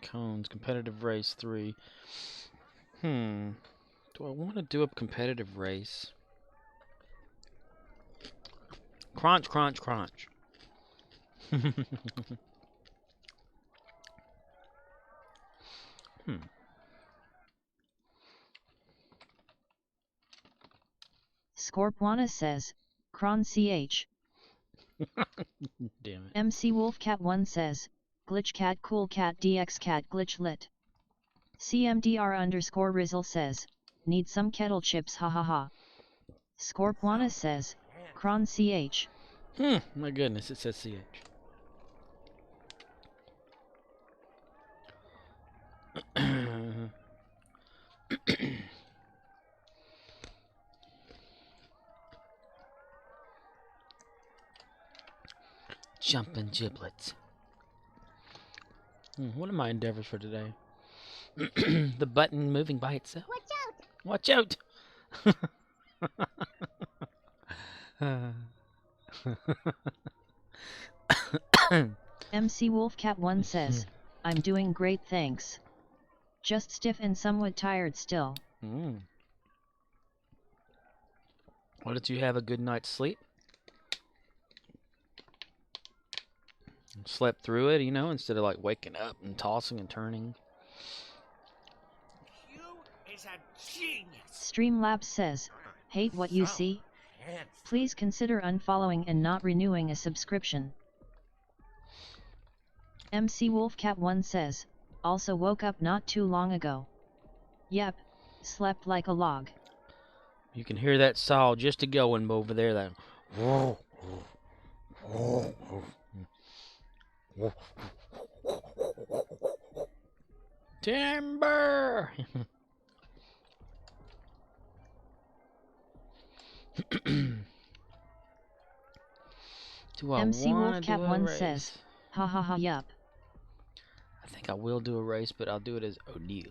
Cones, competitive race 3. Do I want to do a competitive race? Crunch, crunch, crunch. Scorpwana says, Kron CH. Damn it. MC Wolfcat1 says, Glitch Cat Cool Cat DX Cat Glitch Lit. CMDR_Rizzle says, need some kettle chips hahaha. Scorpwana says, Kron CH. My goodness, it says CH. Jumping giblets. What are my endeavors for today? The button moving by itself. Watch out! Watch out! MC Wolfcat1 says, I'm doing great thanks. Just stiff and somewhat tired still. Well, did you have a good night's sleep? Slept through it, you know, instead of like waking up and tossing and turning. You is a genius. Streamlabs says, hate what you see? Please consider unfollowing and not renewing a subscription. MC Wolfcat1 says, also woke up not too long ago. Yep, slept like a log. You can hear that saw just a going over there. That. Timber. Do I MC wanna do a Wolfcat1 race? says, ha ha ha yup. I think I will do a race, but I'll do it as O'Neill.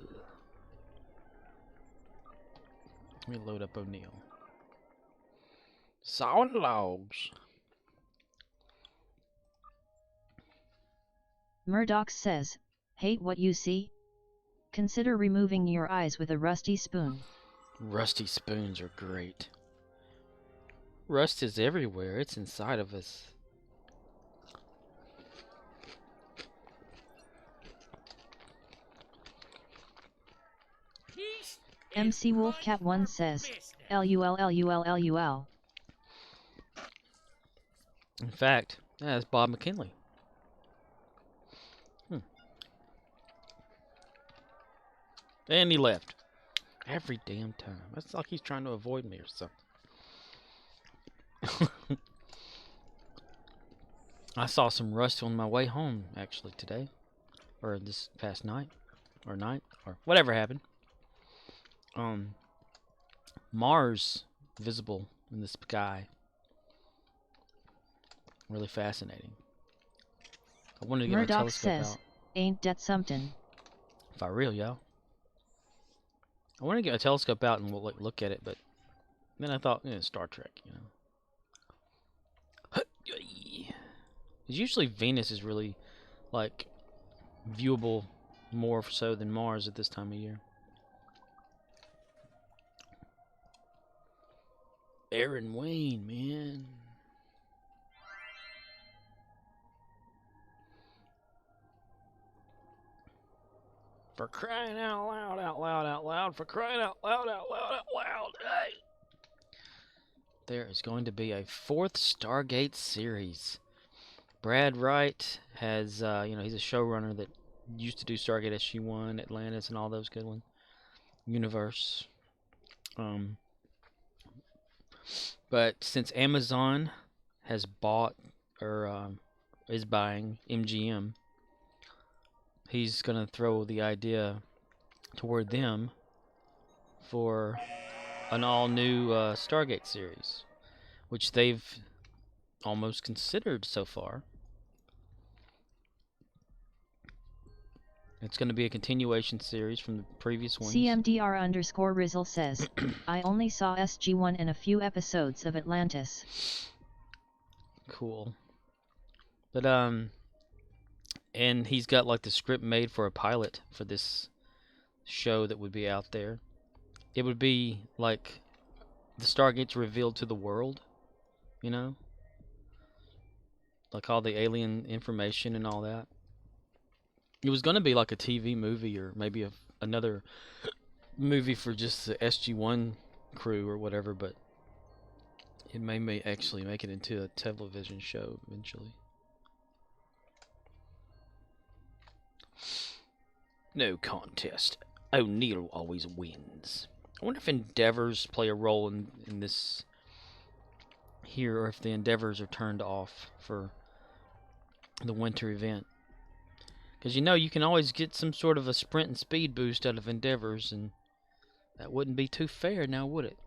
Let me load up O'Neill. Sawing logs. Murdox says, hate what you see? Consider removing your eyes with a rusty spoon. Rusty spoons are great. Rust is everywhere. It's inside of us. MC Wolfcat1 says, LUL. In fact, that's Bob McKinley. And he left. Every damn time. That's like he's trying to avoid me or something. I saw some rust on my way home, actually, today. Or this past night. Or whatever happened. Mars visible in the sky. Really fascinating. I wanted to get my Murdox telescope says, out. ain't that something? For real, y'all. I wanted to get a telescope out and look at it, but then I thought, Star Trek, you know. Because usually Venus is really, like, viewable more so than Mars at this time of year. Aaron Wayne, man. For crying out loud, out loud, out loud. For crying out loud, out loud, out loud. Hey. There is going to be a 4th Stargate series. Brad Wright has, he's a showrunner that used to do Stargate SG-1, Atlantis, and all those good ones. Universe. But since Amazon has bought, or is buying MGM, he's going to throw the idea toward them for an all-new Stargate series, which they've almost considered so far. It's going to be a continuation series from the previous ones. CMDR_Rizzle says, I only saw SG-1 and a few episodes of Atlantis. Cool. But, and he's got like the script made for a pilot for this show that would be out there. It would be like the Stargates revealed to the world, you know? Like all the alien information and all that. It was going to be like a TV movie or maybe another movie for just the SG-1 crew or whatever, but It may actually make it into a television show eventually. No contest. O'Neill always wins. I wonder if endeavors play a role in this here, or if the endeavors are turned off for the winter event. Because you can always get some sort of a sprint and speed boost out of endeavors, and that wouldn't be too fair now, would it?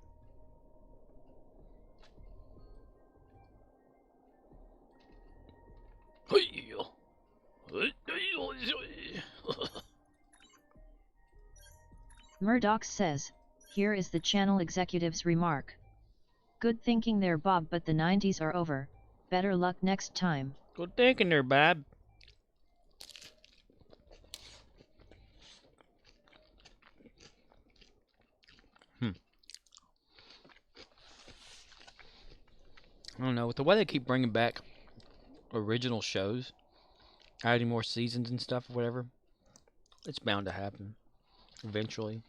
Murdox says, here is the channel executive's remark. Good thinking there, Bob, but the 90s are over. Better luck next time. Good thinking there, Bob. I don't know, with the way they keep bringing back original shows, adding more seasons and stuff or whatever, it's bound to happen eventually.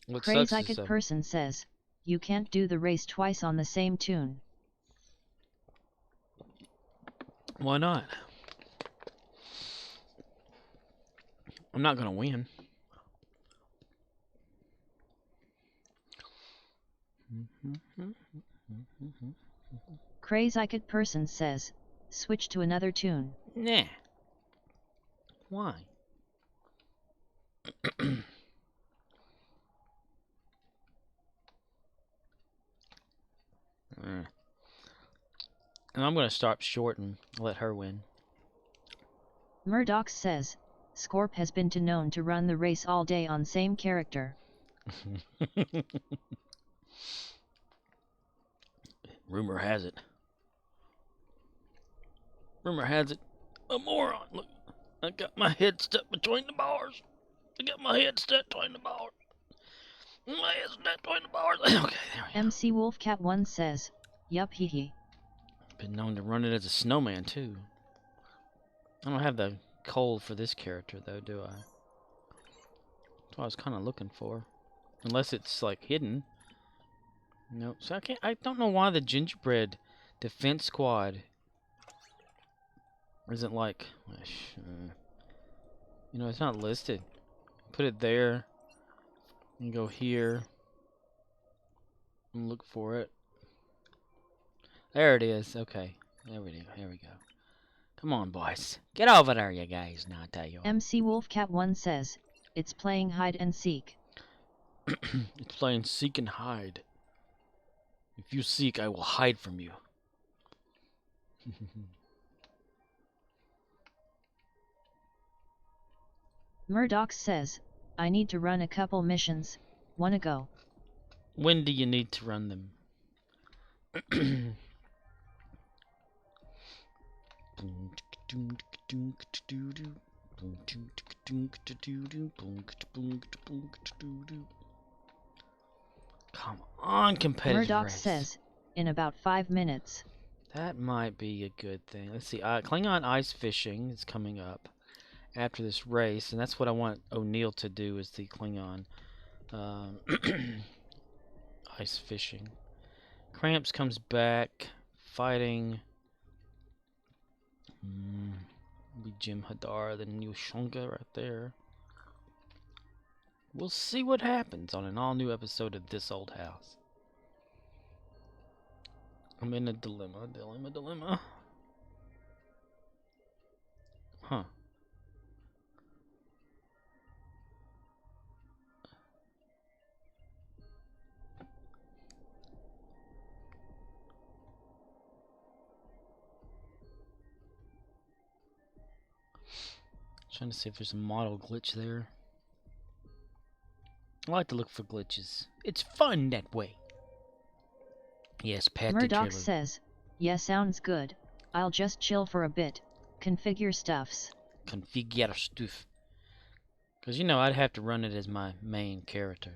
What sucks Crazy is, person says, you can't do the race twice on the same tune. why not? I'm not gonna win. Crazy person says, switch to another tune. Nah. Why? And I'm gonna start short and let her win. Murdox says, Scorp has been known to run the race all day on same character. Rumor has it. Rumor has it. A moron. Look, I got my head stuck between the bars. My head stuck between the bars. Okay, there we go. MC Wolfcat 1 says, yup hee hee. Been known to run it as a snowman too. I don't have the cold for this character though, do I? That's what I was kind of looking for. Unless it's like hidden. Nope. So I don't know why the gingerbread defense squad isn't like, it's not listed. Put it there. And go here. And look for it. There it is. Okay. There we go. Here we go. Come on, boys. Get over there, you guys. Now I tell you. MC Wolfcat 1 says, it's playing hide and seek. It's playing seek and hide. If you seek, I will hide from you. Murdox says, I need to run a couple missions. Wanna go? When do you need to run them? Come on, competitive Murdox race. says, in about 5 minutes. That might be a good thing. Let's see. Klingon ice fishing is coming up after this race, and that's what I want O'Neill to do, is the Klingon ice fishing. Cramps comes back fighting be Jim Hadar, the new Shunga right there. We'll see what happens on an all-new episode of This Old House. I'm in a dilemma. Huh. Trying to see if there's a model glitch there. I like to look for glitches. It's fun that way. Yes, Pat the Murdoch Driller. says, yeah, sounds good. I'll just chill for a bit. Configure stuffs. Configure stuff. Because, I'd have to run it as my main character.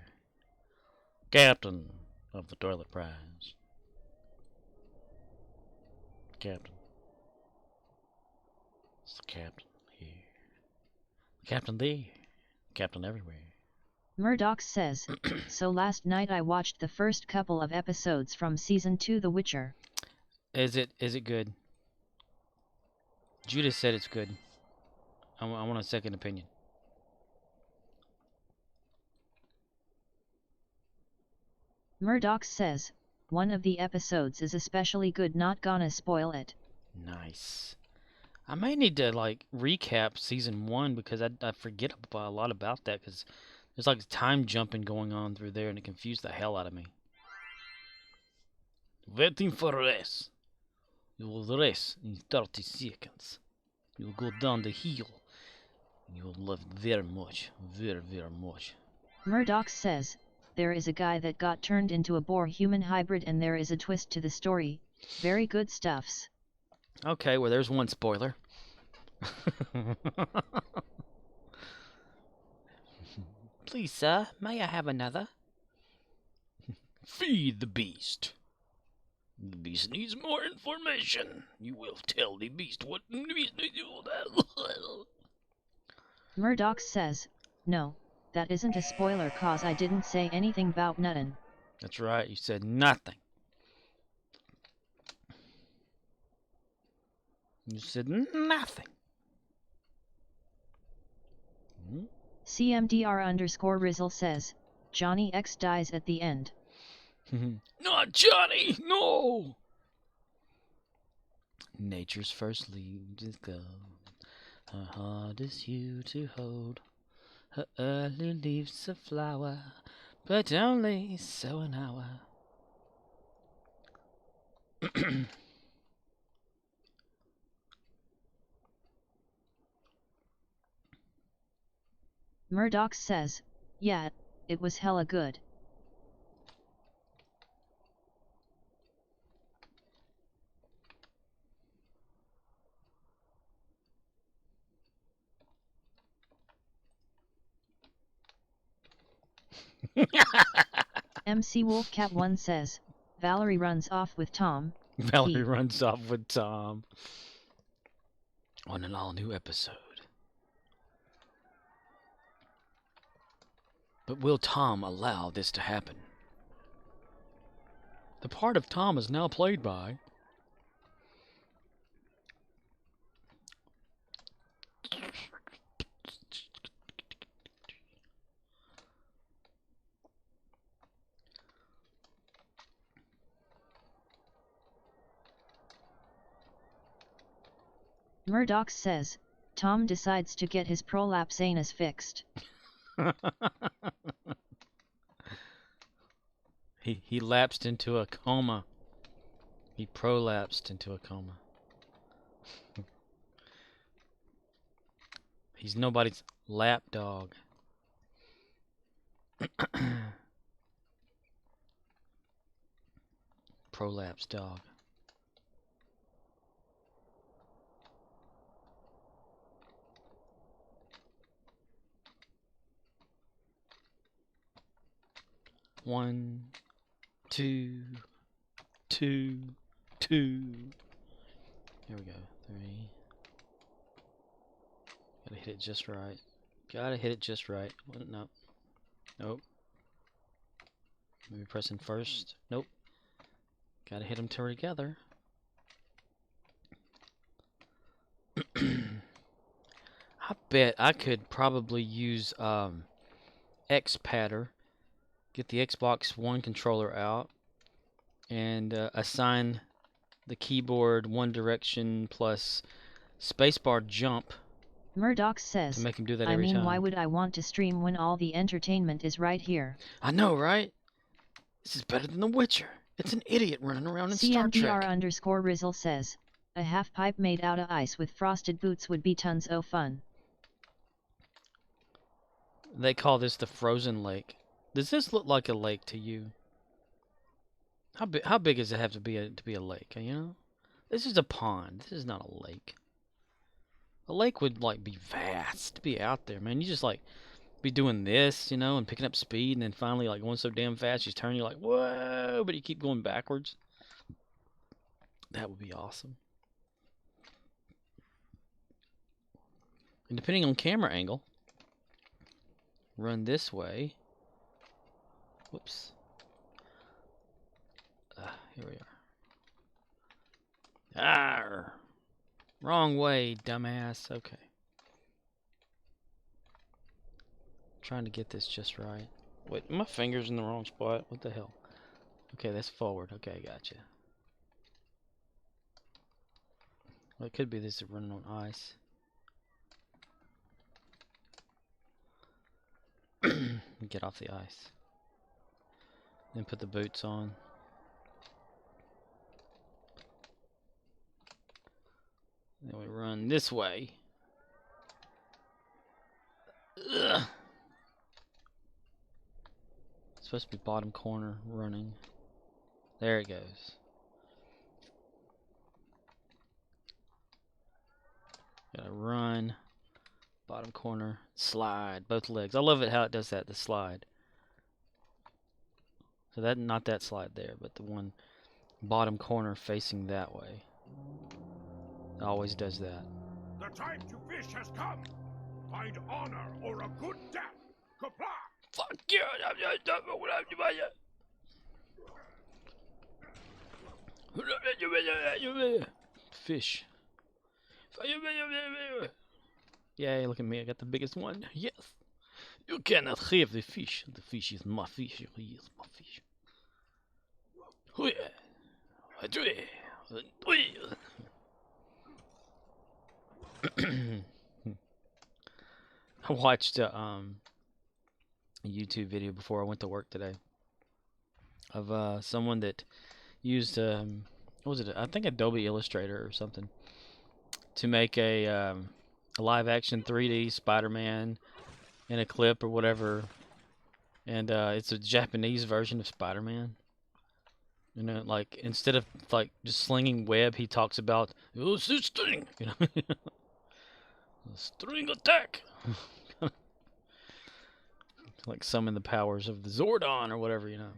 Captain of the Toilet Prize. Captain. It's the captain here. Captain there. Captain everywhere. Murdox says, so last night I watched the first couple of episodes from Season 2 The Witcher. Is it good? Judas said it's good. I want a second opinion. Murdox says, one of the episodes is especially good, not gonna spoil it. Nice. I may need to like recap Season 1 because I forget a lot about that because there's like time jumping going on through there and it confused the hell out of me. Waiting for rest. You will rest in 30 seconds. You will go down the hill. And you will love it very much. Very, very much. Murdox says, there is a guy that got turned into a boar-human hybrid and there is a twist to the story. Very good stuffs. Okay, well there's one spoiler. Please, sir, may I have another? Feed the beast. The beast needs more information. You will tell the beast what the beast needs. Murdox says, no, that isn't a spoiler cause I didn't say anything about nuttin'. That's right, you said nothing. You said nothing. CMDR_Rizzle says, Johnny X dies at the end. Not Johnny! No! Nature's first leaves is gone. Her heart is you to hold. Her early leaves a flower, but only so an hour. Murdox says, yeah, it was hella good. MC Wolfcat1 says, Valerie runs off with Tom. Valerie runs off with Tom on an all-new episode. But will Tom allow this to happen? The part of Tom is now played by Murdox says, Tom decides to get his prolapse anus fixed. He lapsed into a coma. He prolapsed into a coma. He's nobody's lap dog. Prolapse dog. One, two. Here we go. 3. Gotta hit it just right. Gotta hit it just right. No. Nope. Maybe pressing first. Nope. Gotta hit them together. I bet I could probably use X-Patter. Get the Xbox One controller out and assign the keyboard One Direction plus spacebar jump. Murdox says, to make him do that every time. Why would I want to stream when all the entertainment is right here? I know, right? This is better than The Witcher. It's an idiot running around in Star Trek. CMDR_Rizzle says, a half pipe made out of ice with frosted boots would be tons of fun. They call this the frozen lake. Does this look like a lake to you? How big does it have to be a lake? You know, this is a pond. This is not a lake. A lake would like be vast, be out there, man. You just like be doing this, you know, and picking up speed, and then finally like going so damn fast, you turn, you're like, whoa, but you keep going backwards. That would be awesome. And depending on camera angle, run this way. Whoops. Here we are. Arr! Wrong way, dumbass. Okay. Trying to get this just right. Wait, my finger's in the wrong spot. What the hell? Okay, that's forward. Okay, gotcha. Well, it could be this is running on ice. Get off the ice. Then put the boots on. Then we run this way. Ugh. It's supposed to be bottom corner running. There it goes. Gotta run. Bottom corner. Slide. Both legs. I love it how it does that, the slide. So that, not that slide there, but the one bottom corner facing that way. It always does that. The time to fish has come. Find honor or a good death. Comply. Fuck you! Fish. Yay, look at me, I got the biggest one. Yes! You cannot have the fish. The fish is my fish. He is my fish. I watched a YouTube video before I went to work today of someone that used what was it? I think Adobe Illustrator or something to make a live action 3D Spider-Man in a clip or whatever, and it's a Japanese version of Spider-Man. You know, like instead of like just slinging web, he talks about string, you know, string attack. Like summon the powers of the Zordon or whatever, you know.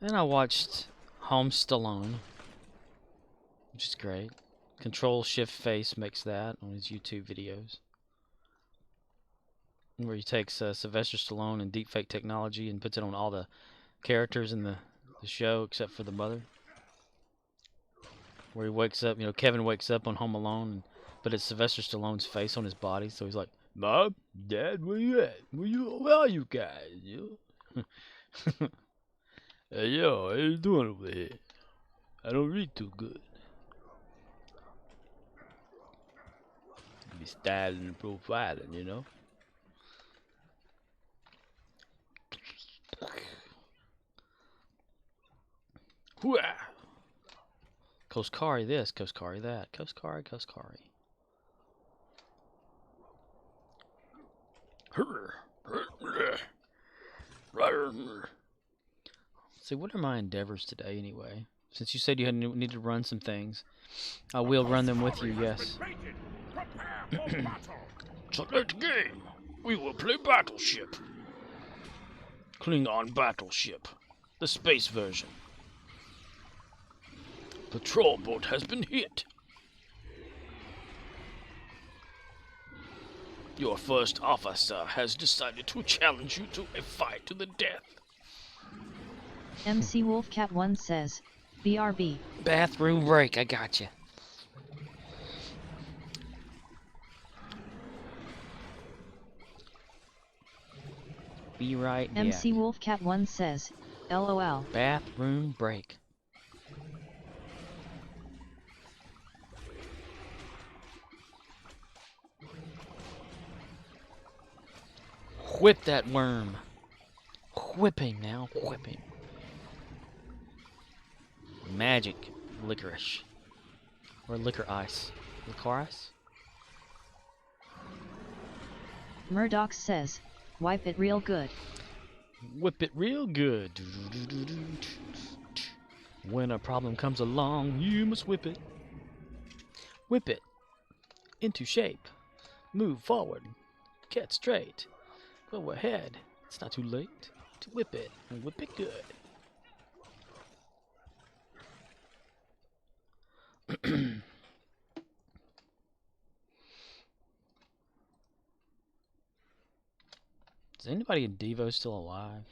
And I watched Home Stallone, which is great. Control Shift Face makes that on his YouTube videos, where he takes Sylvester Stallone and deepfake technology and puts it on all the characters in the show except for the mother. Where he wakes up, you know, Kevin wakes up on Home Alone, but it's Sylvester Stallone's face on his body, so he's like, Mom, Dad, where you at? Where are you guys? You? Hey, yo, how you doing over here? I don't read too good. Be styling and profiling, you know? Hooah! Koskari this, Koskari that. Koskari, Koskari. See, what are my endeavors today anyway? Since you said you need to run some things, I will run them with you, yes. Select game. We will play Battleship. Klingon Battleship. The space version. Patrol boat has been hit. Your first officer has decided to challenge you to a fight to the death. MC Wolfcat1 says, BRB. Bathroom break, I gotcha. Be right back. MC Wolfcat1 says, LOL. Bathroom break. Whip that worm. Whip him now. Whip him. Magic licorice. Or liquor ice. Licorice? Murdox says, wipe it real good. Whip it real good. When a problem comes along, you must whip it. Whip it into shape. Move forward. Get straight. Go ahead. It's not too late to whip it, and whip it good. Is anybody in Devo still alive?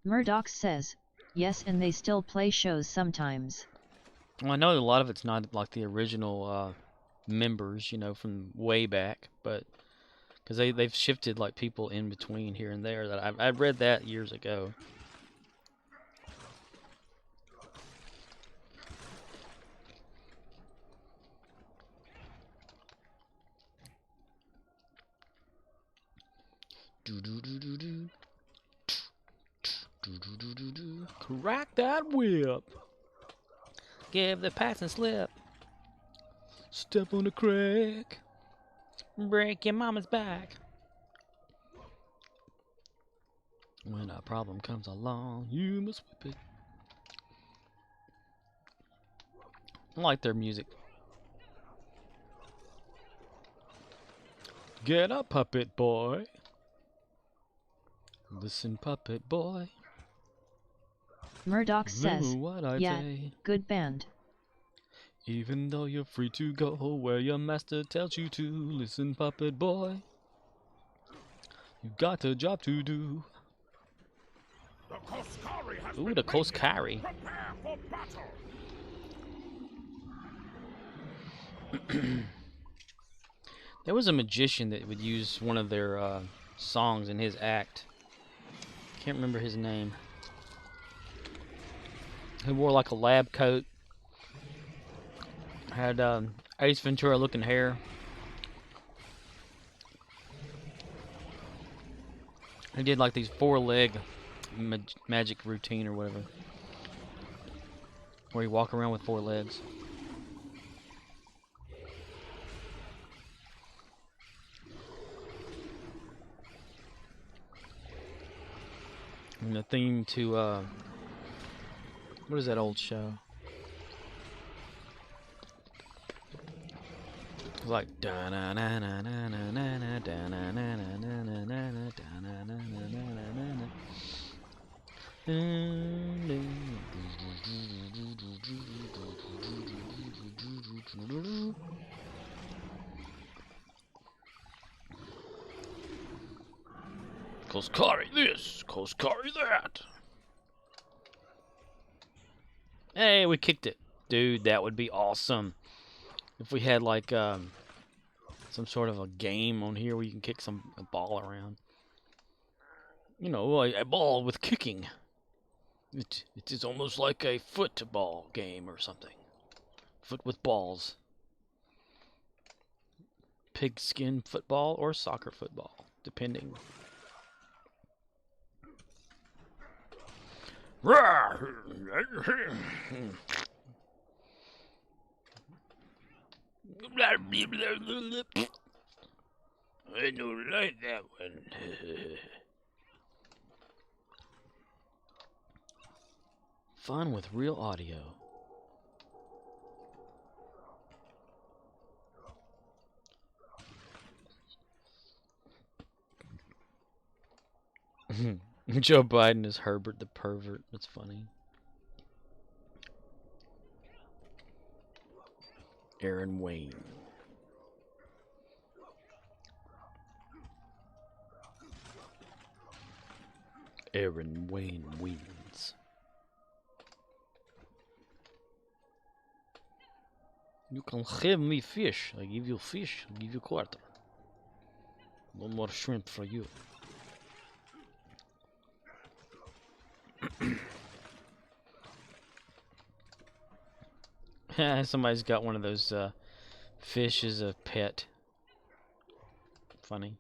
Murdox says, yes, and they still play shows sometimes. Well, I know a lot of it's not like the original members, you know, from way back, but because they've shifted like people in between here and there. That I read that years ago. Crack that whip. Give the passing slip. Step on the crack. Break your mama's back. When a problem comes along, you must whip it. I like their music. Get up, puppet boy. Listen, puppet boy. Murdoch says, what I yeah, say. good band. Even though you're free to go where your master tells you to, listen, puppet boy. You got a job to do. Ooh, the Koskari. Prepare for battle. There was a magician that would use one of their songs in his act. Can't remember his name. He wore like a lab coat. Had Ace Ventura looking hair. He did like these 4-leg magic routine or whatever. Where he walk around with 4 legs. And the theme to what is that old show? It's like Koskari this, Koskari that. Hey, we kicked it. Dude, that would be awesome. If we had like some sort of a game on here where you can kick a ball around. You know, a ball with kicking. It is almost like a football game or something. Foot with balls. Pigskin football or soccer football, depending. I don't like that one. Fun with real audio. Joe Biden is Herbert the pervert. That's funny. Aaron Wayne. Aaron Wayne wins. You can have me fish. I give you fish. I give you quarter. No more shrimp for you. Somebody's got one of those fish as a pet. Funny.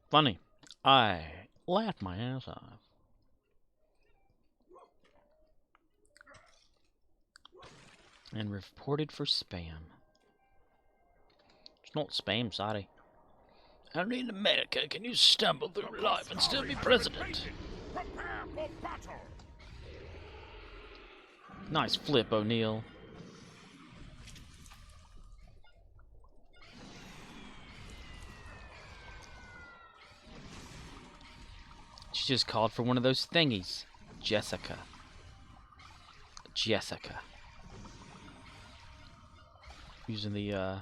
Funny. I laughed my ass off. And reported for spam. It's not spam, sorry. And in America, can you stumble through life and still be president? Prepare for battle. Nice flip, O'Neill. She just called for one of those thingies. Jessica. Jessica. Using the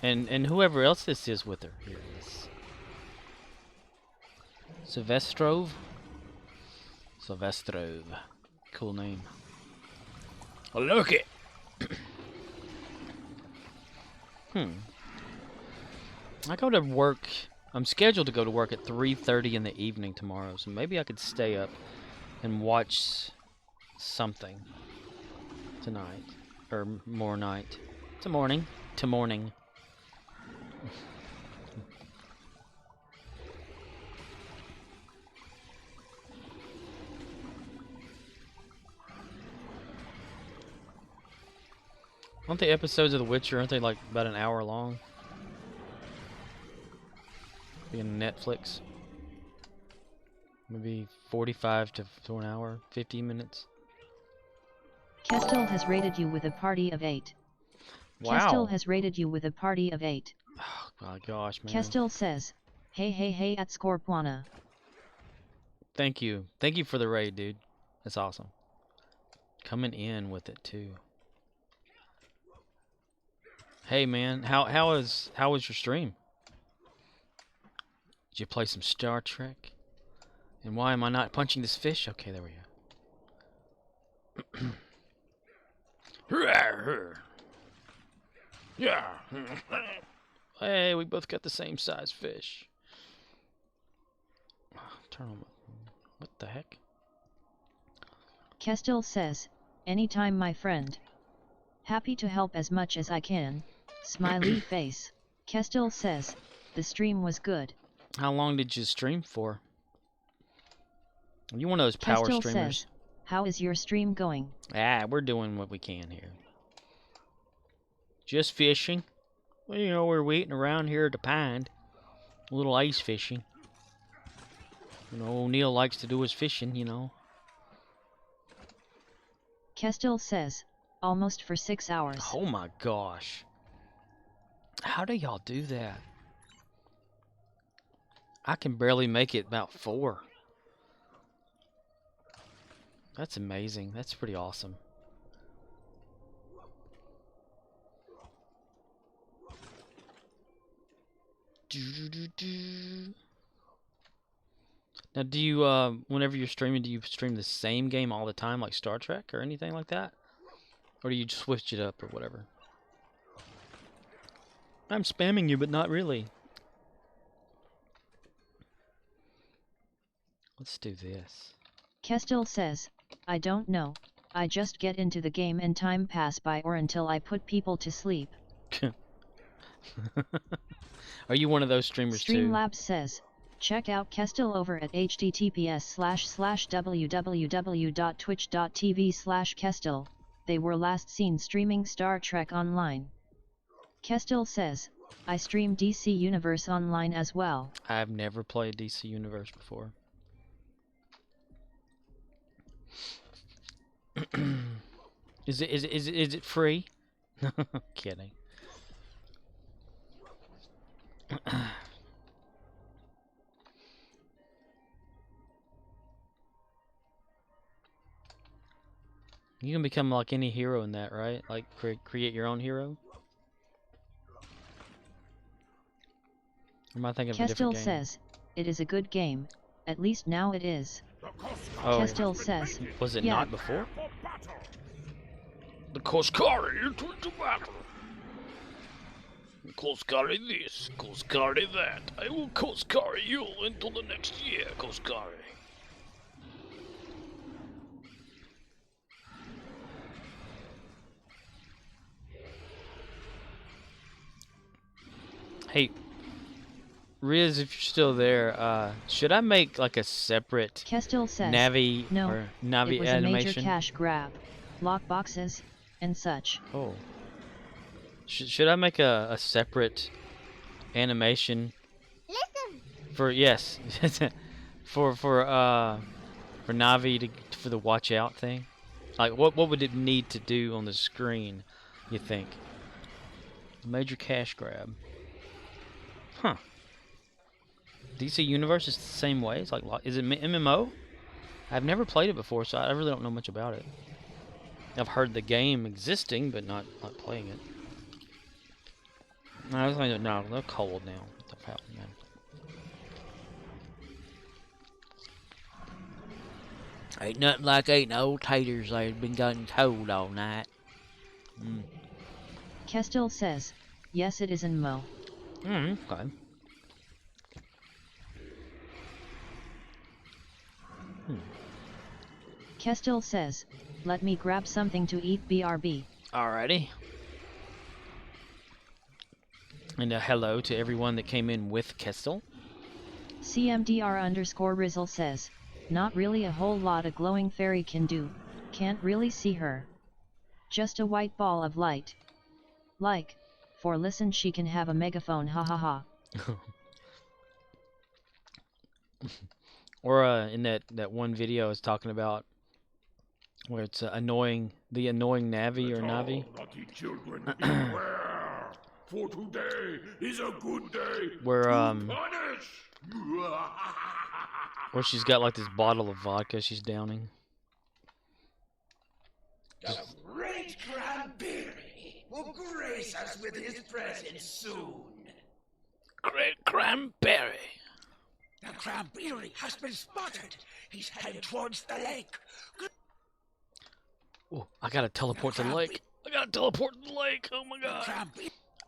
and whoever else this is with her. Here it is. Silvestrov. Silvestrov. Cool name. Look it. I go to work. I'm scheduled to go to work at 3:30 in the evening tomorrow, so maybe I could stay up and watch something tonight or more night. To morning. Aren't the episodes of The Witcher, aren't they like about an hour long? Being Netflix. Maybe 45 to an hour, 50 minutes. Kestel has rated you with a party of 8. Wow. Kestel has rated you with a party of 8. Oh my gosh, man. Kestel says, hey at Scorpuana. Thank you. Thank you for the raid, dude. That's awesome. Coming in with it too. Hey man, how was your stream? Did you play some Star Trek? And why am I not punching this fish? Okay, there we go. Yeah. Hey, we both got the same size fish. Turn on. What the heck? Kestel says, anytime my friend. Happy to help as much as I can. Smiley face. Kestel says, the stream was good. How long did you stream for? Are you one of those power Kestel streamers? says, how is your stream going? We're doing what we can here. Just fishing. Well, you know, we're waiting around here at the pond. A little ice fishing. You know, O'Neill likes to do his fishing, you know. Kestel says, almost for 6 hours. Oh my gosh. How do y'all do that? I can barely make it about 4. That's amazing. That's pretty awesome. Now, do you, whenever you're streaming, do you stream the same game all the time, like Star Trek or anything like that? Or do you just switch it up or whatever? I'm spamming you, but not really. Let's do this. Kestel says, I don't know. I just get into the game and time pass by or until I put people to sleep. Are you one of those streamers too? Streamlabs says, check out Kestel over at https://www.twitch.tv/Kestel. They were last seen streaming Star Trek Online. Kestel says, I stream DC Universe Online as well. I've never played DC Universe before. Is it free? Kidding. You can become like any hero in that, right? Like create your own hero? Or am I thinking of a different Kestel game? says, it is a good game, at least now it is. Oh, Kestel says, was it yeah. not before? The Koskari into battle. Koskari this, Koskari that. I will Koskari you until the next year, Koskari. Hey, Riz, if you're still there, should I make like a separate Kestel says, Navi no, or Navi it was animation? a major cash grab, lock boxes, and such. Oh. Should I make a separate animation? Listen. For yes, for Navi for the watch out thing? Like what would it need to do on the screen? You think? Major cash grab. Huh. DC Universe is the same way. It's like, is it MMO? I've never played it before, so I really don't know much about it. I've heard the game existing, but not playing it. No, they're cold now. What the hell, man? Ain't nothing like eating old taters that been gotten cold all night. Kestil says, yes it is in Mo. Okay. Kestil says, let me grab something to eat BRB. Alrighty. And a hello to everyone that came in with Kestil. CMDR_Rizzle says, not really a whole lot a glowing fairy can do, can't really see her. Just a white ball of light. Like, for listen she can have a megaphone ha ha ha. Or in that one video I was talking about, where it's the annoying Navi or Navi. Naughty children, beware, for today is a good day Where to punish. where she's got like this bottle of vodka she's downing. The great Cranberry will grace us with his presence soon. Great Cranberry. The Cranberry has been spotted. He's headed towards the lake. Oh, I gotta teleport to the lake. I gotta teleport to the lake. Oh my god. I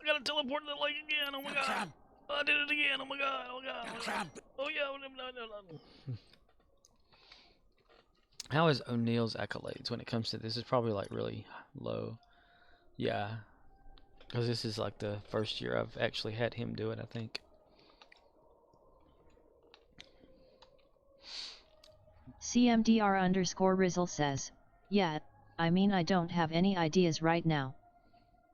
gotta teleport to the lake again. Oh my god. I did it again. Oh my god. Oh god. Oh yeah. No. How is O'Neill's accolades when it comes to this? Is probably like really low. Yeah. Because this is like the first year I've actually had him do it, I think. CMDR_Rizzle says, yeah, I mean I don't have any ideas right now.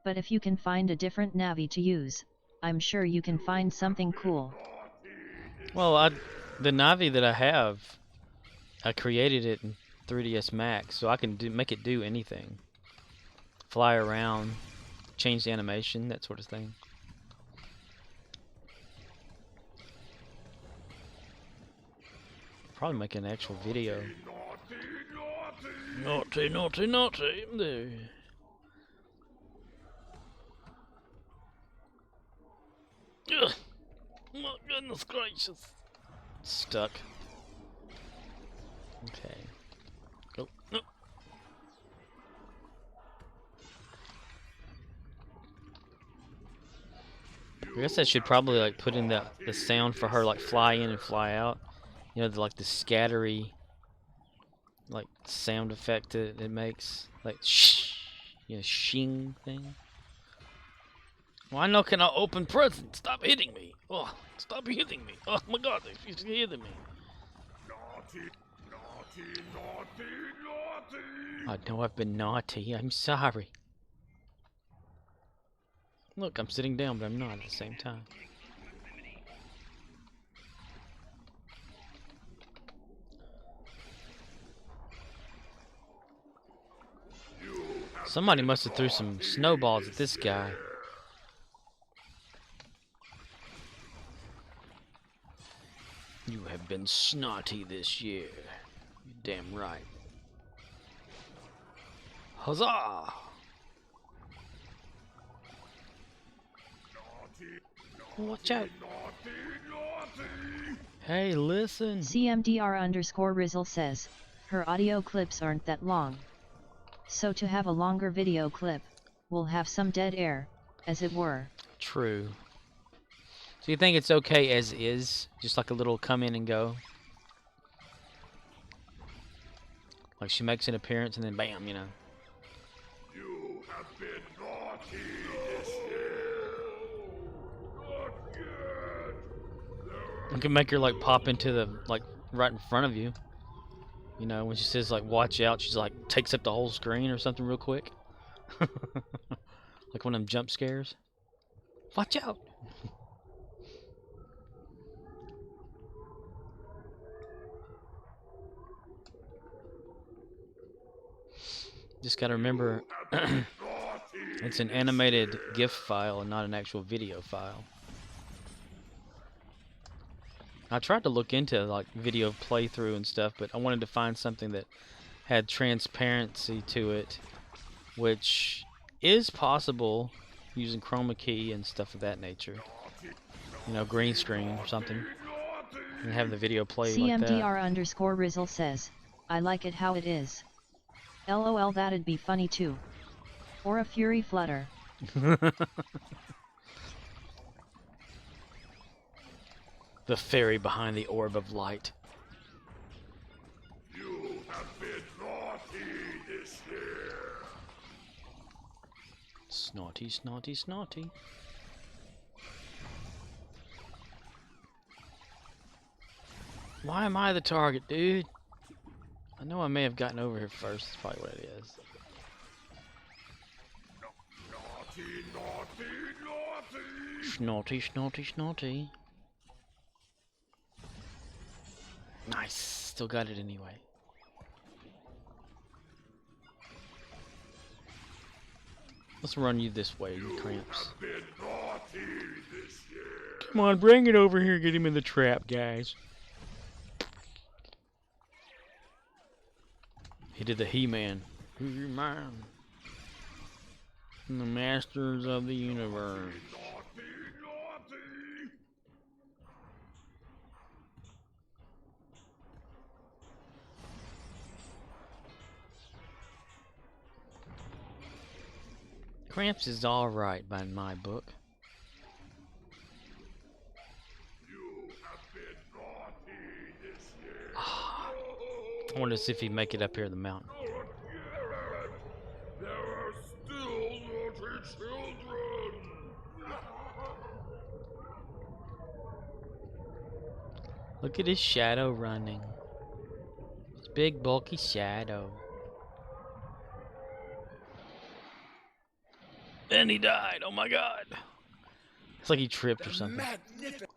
But if you can find a different Navi to use, I'm sure you can find something cool. Well, the Navi that I have, I created it in 3ds Max, so I can make it do anything. Fly around, change the animation, that sort of thing. Probably make an actual video. Naughty. There. Ugh. My goodness gracious. Stuck. Okay. Go. No. I guess I should probably like put in the sound for her like fly in and fly out. You know, like the scattery like sound effect that it makes, like shh, you know, shing thing. Why no can I open presents? Stop hitting me! Oh, stop hitting me! Oh my God, she's hitting me! Naughty. I know I've been naughty. I'm sorry. Look, I'm sitting down, but I'm not at the same time. Somebody must have threw some snowballs at this guy. You have been snotty this year. You're damn right. Huzzah! Watch out! Hey, listen! CMDR_Rizzle says, her audio clips aren't that long. So to have a longer video clip, we'll have some dead air, as it were. True. So you think it's okay as is? Just like a little come in and go? Like she makes an appearance and then bam, you know. You have been naughty this year. Not yet. You can make her like pop into the, like, right in front of you. You know, when she says like watch out, she's like takes up the whole screen or something real quick. Like one of them jump scares. Watch out! Just gotta remember, it's an animated GIF file and not an actual video file. I tried to look into like video playthrough and stuff, but I wanted to find something that had transparency to it, which is possible using chroma key and stuff of that nature. You know, green screen or something, and have the video play like that. CMDR_Rizzle says, I like it how it is. LOL, that'd be funny too. Or a Fury Flutter. The fairy behind the orb of light. You have been naughty this year. Snotty, snotty, snotty. Why am I the target, dude? I know I may have gotten over here first. That's probably what it is. Naughty, naughty, naughty. Snotty, snotty, snotty. Nice. Still got it anyway. Let's run you this way, you cramps. Been naughty this year. Come on, bring it over here. Get him in the trap, guys. He did the He-Man. He-Man. The Masters of the Universe. Naughty, naughty. Cramps is alright by my book. You have been naughty this year. I wonder if he'd make it up here the mountain. There are still naughty children. Look at his shadow running. His big bulky shadow. And he died. Oh my god. It's like he tripped or something. Magnificent.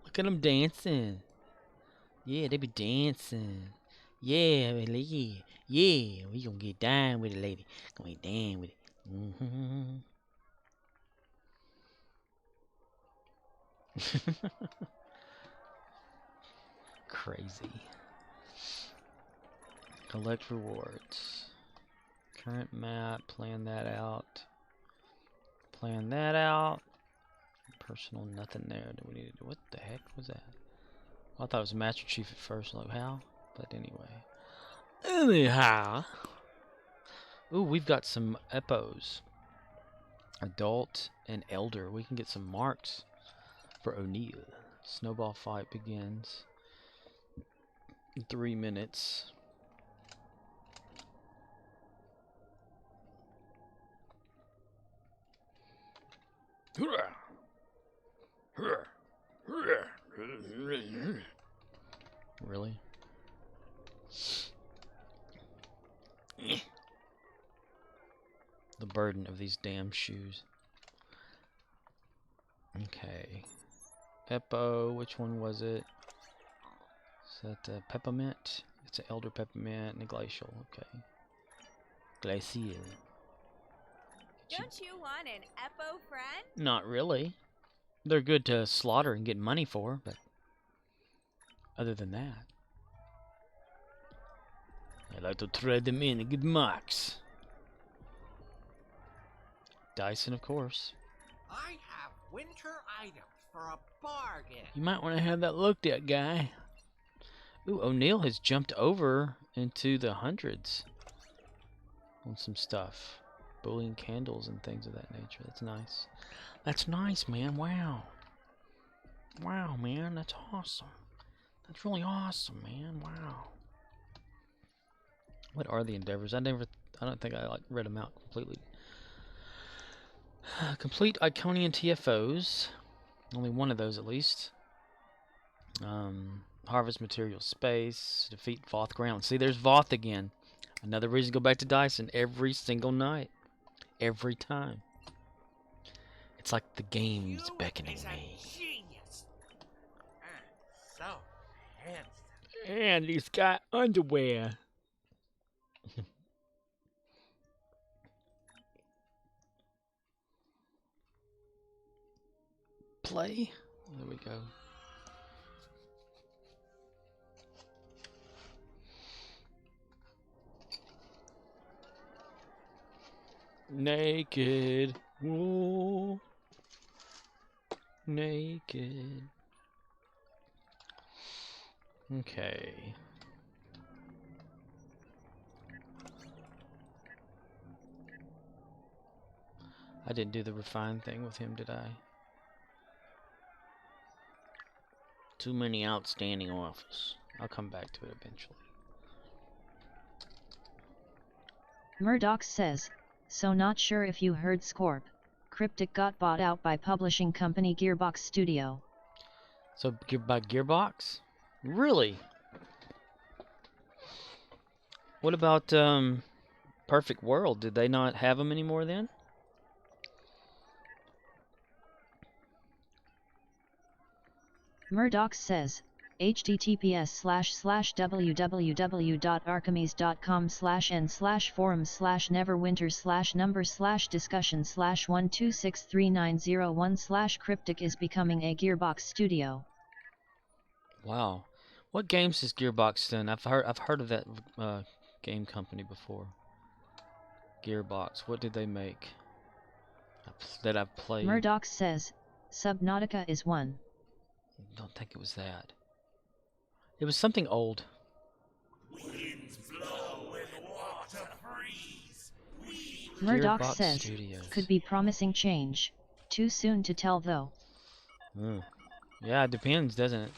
Look at them dancing. Yeah, they be dancing. Yeah, yeah, yeah. We gonna get down with it, lady. Gonna get down with it. Crazy. Collect rewards. Current map. Plan that out. Plan that out. Personal, nothing there. Do we need to do? What the heck was that? I thought it was Master Chief at first. Like how? But anyway. Anyhow. Ooh, we've got some epos. Adult and elder. We can get some marks for O'Neill. Snowball fight begins in 3 minutes. Really? The burden of these damn shoes. Okay. Eppo, which one was it? Is that peppermint? It's an elder peppermint and a glacial. Okay. Glacial. Don't you want an Eppo friend? Not really. They're good to slaughter and get money for, but other than that, I like to trade them in and get marks. Dyson, of course. I have winter items for a bargain. You might want to have that looked at, guy. Ooh, O'Neill has jumped over into the hundreds on some stuff. Boolean candles and things of that nature. That's nice. That's nice, man. Wow. Wow, man. That's awesome. That's really awesome, man. Wow. What are the endeavors? I don't think I read them out completely. Complete Iconian TFOs. Only one of those at least. Harvest material space. Defeat Voth ground. See, there's Voth again. Another reason to go back to Dyson every single night. Every time. It's like the game's beckoning me. Genius. So handsome. And he's got underwear. play. There we go. Naked. Whoa. Naked. Okay. I didn't do the refine thing with him, did I? Too many outstanding offers. I'll come back to it eventually. Murdox says, so not sure if you heard Scorp. Cryptic got bought out by publishing company Gearbox Studio. So by Gearbox? Really? What about Perfect World? Did they not have them anymore then? Murdox says, https://www.archimes.com/n/forums/neverwinter/number/discussion/1263901/ cryptic is becoming a Gearbox studio. What games has Gearbox done? I've heard of that game company before. Gearbox. What did they make that I've played? Murdox says, Subnautica is one. Don't think it was that. It was something old. Winds blow and water freeze. We Murdox Gearbox says, Studios. could be promising change. Too soon to tell though. Yeah, it depends, doesn't it?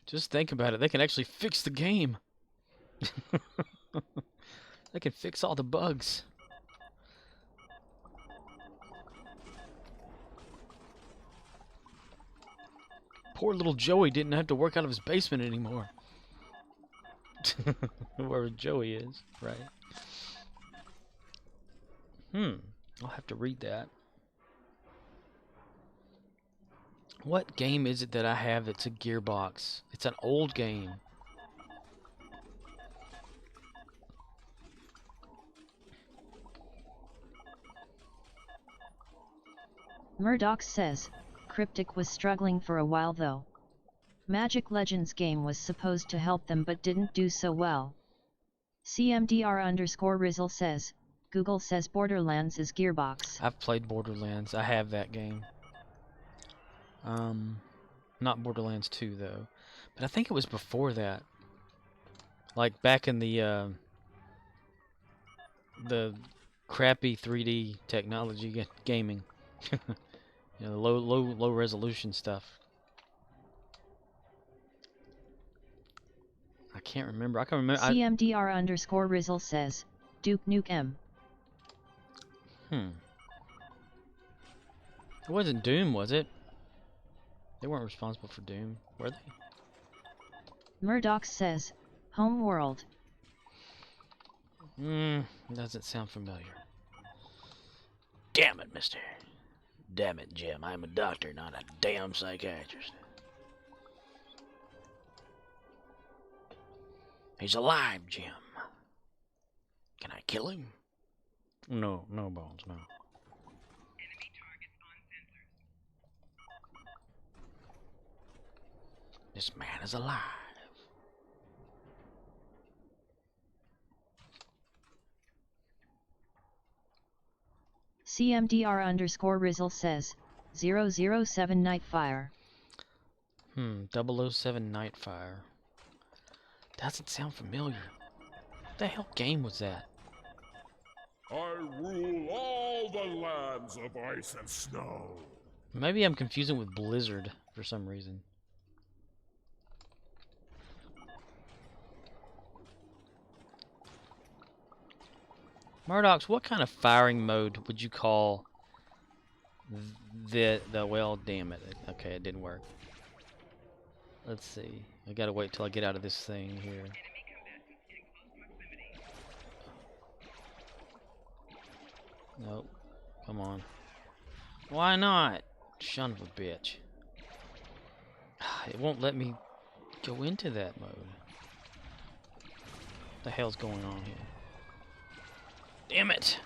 Just think about it. They can actually fix the game. They can fix all the bugs. Poor little Joey didn't have to work out of his basement anymore. Wherever Joey is, right? I'll have to read that. What game is it that I have that's a Gearbox? It's an old game. Murdox says, Cryptic was struggling for a while though. Magic Legends game was supposed to help them but didn't do so well. CMDR_Rizzle says, Google says Borderlands is Gearbox. I've played Borderlands. I have that game. Not Borderlands 2 though. But I think it was before that. Like back in the crappy 3D technology gaming. You know, low resolution stuff. I can't remember. I can remember. CMDR_Rizzle says, Duke Nukem. It wasn't Doom, was it? They weren't responsible for Doom, were they? Murdox says, Homeworld. Doesn't sound familiar. Damn it, mister. Damn it, Jim. I'm a doctor, not a damn psychiatrist. He's alive, Jim. Can I kill him? No, Bones, no. Enemy targets on sensors. This man is alive. CMDR_Rizzle says, 007 Nightfire. 007 Nightfire. Doesn't sound familiar. What the hell game was that? I rule all the lands of ice and snow. Maybe I'm confusing with Blizzard for some reason. Murdox, what kind of firing mode would you call the well, damn it. Okay, it didn't work. Let's see. I gotta wait till I get out of this thing here. Nope. Come on. Why not? Son of a bitch. It won't let me go into that mode. What the hell's going on here? Damn it!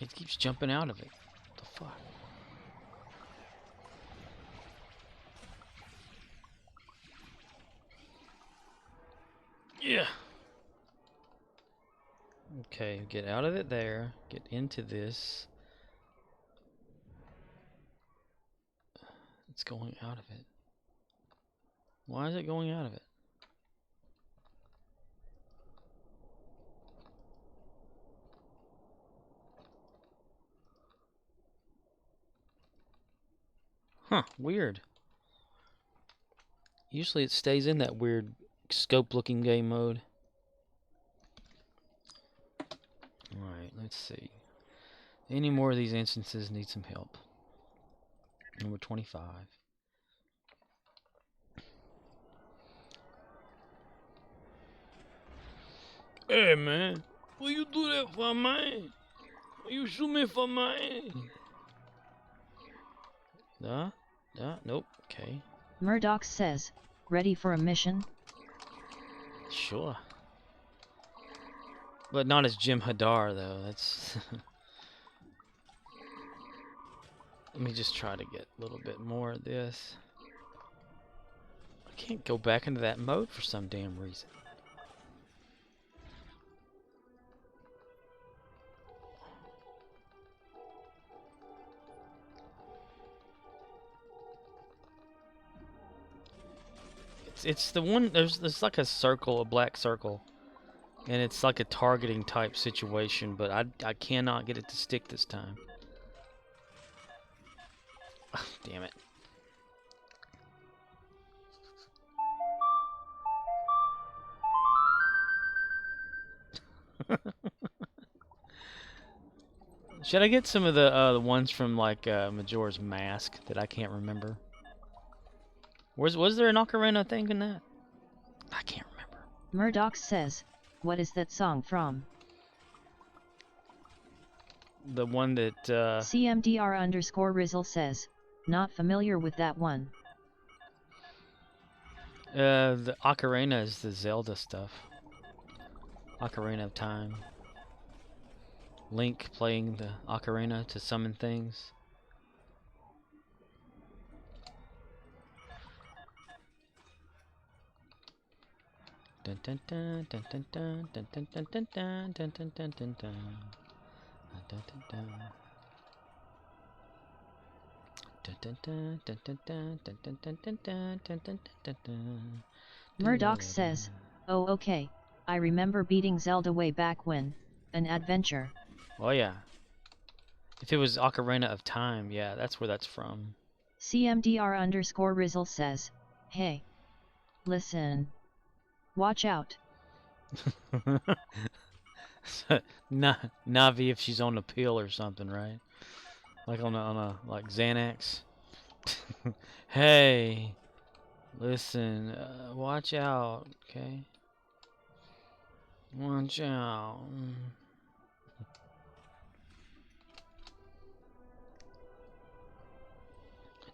It keeps jumping out of it. What the fuck? Yeah. Okay, get out of it there. Get into this. It's going out of it. Why is it going out of it? Huh, weird. Usually it stays in that weird scope-looking game mode. Alright, let's see. Any more of these instances need some help. Number 25. Hey man, will you do that for me? Will you shoot me for me? Nope, okay. Murdox says, ready for a mission? Sure. But not as Jim Hadar, though. That's... Let me just try to get a little bit more of this. I can't go back into that mode for some damn reason. It's the one, there's like a circle, a black circle. And it's like a targeting type situation, but I cannot get it to stick this time. Oh, damn it. Should I get some of the ones from like Majora's Mask that I can't remember? Was there an ocarina thing in that? I can't remember. Murdox says, what is that song from? The one that CMDR_Rizzle says, not familiar with that one. the ocarina is the Zelda stuff. Ocarina of Time. Link playing the ocarina to summon things. Dun dun dun dun dun dun dun dun dun dun dun dun dun dun dun dun. Dun dun dun. Dun dun dun dun dun dun dun dun dun dun dun dun dun dun dun. Murdox says, oh okay, I remember beating Zelda way back when, an adventure. Oh yeah. If it was Ocarina of Time, yeah, that's where that's from. CMDR_Rizzle says, hey, listen, watch out. Navi if she's on a pill or something, right? Like on a like Xanax. Hey, listen, watch out, okay? Watch out.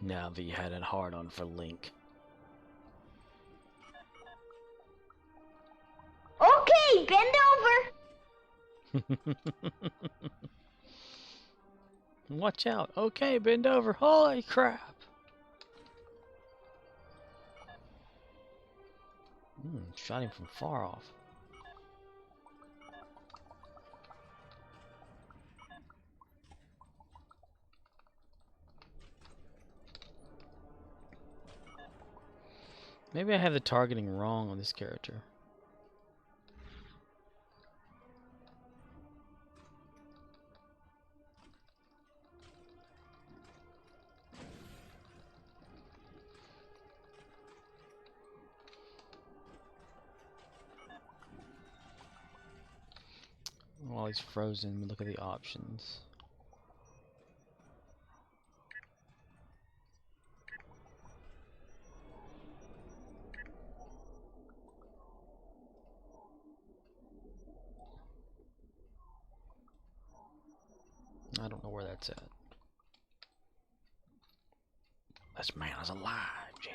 Navi had it hard on for Link. Okay, bend over. Watch out. Okay, bend over. Holy crap. Shot him from far off. Maybe I have the targeting wrong on this character. While he's frozen, look at the options. I don't know where that's at. This man is alive, Jim.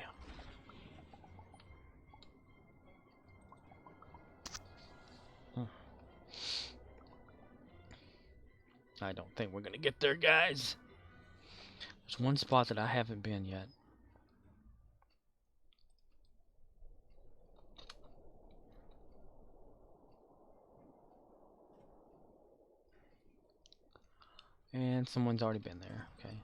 I don't think we're gonna get there, guys. There's one spot that I haven't been yet. And someone's already been there. Okay.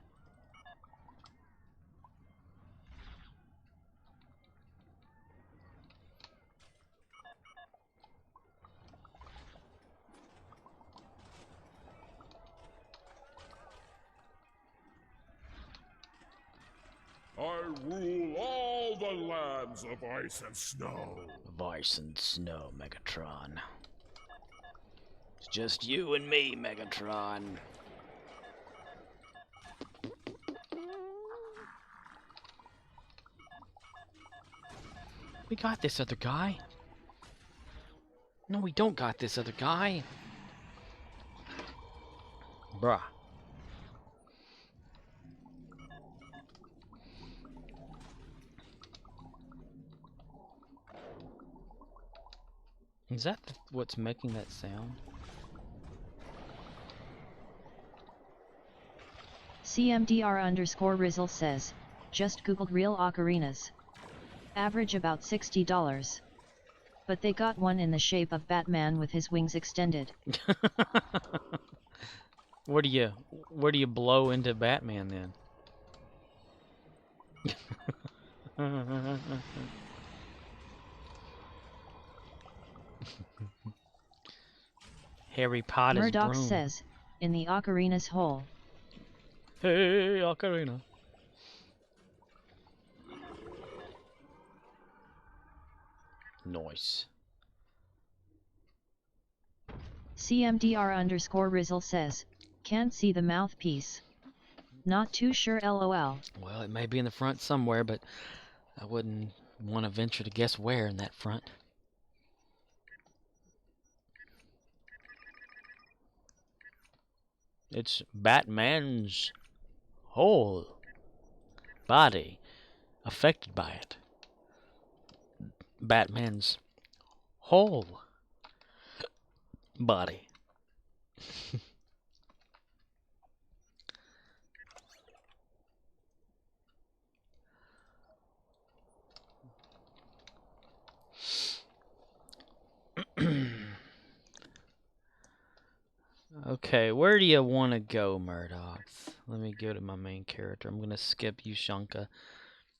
I rule all the lands of ice and snow. Of ice and snow, Megatron. It's just you and me, Megatron. We got this other guy. No, we don't got this other guy. Bruh. Is that what's making that sound? CMDR_Rizzle says, just googled real ocarinas. Average about $60. But they got one in the shape of Batman with his wings extended. Where do you blow into Batman then? Harry Potter's Murddox broom. says, in the ocarina's hole. Hey, ocarina. Nice. CMDR_Rizzle says, can't see the mouthpiece. Not too sure lol. Well, it may be in the front somewhere, but I wouldn't want to venture to guess where in that front. It's Batman's whole body affected by it. Batman's whole body. Okay, where do you want to go, Murddox? Let me go to my main character. I'm going to skip you, Shanka,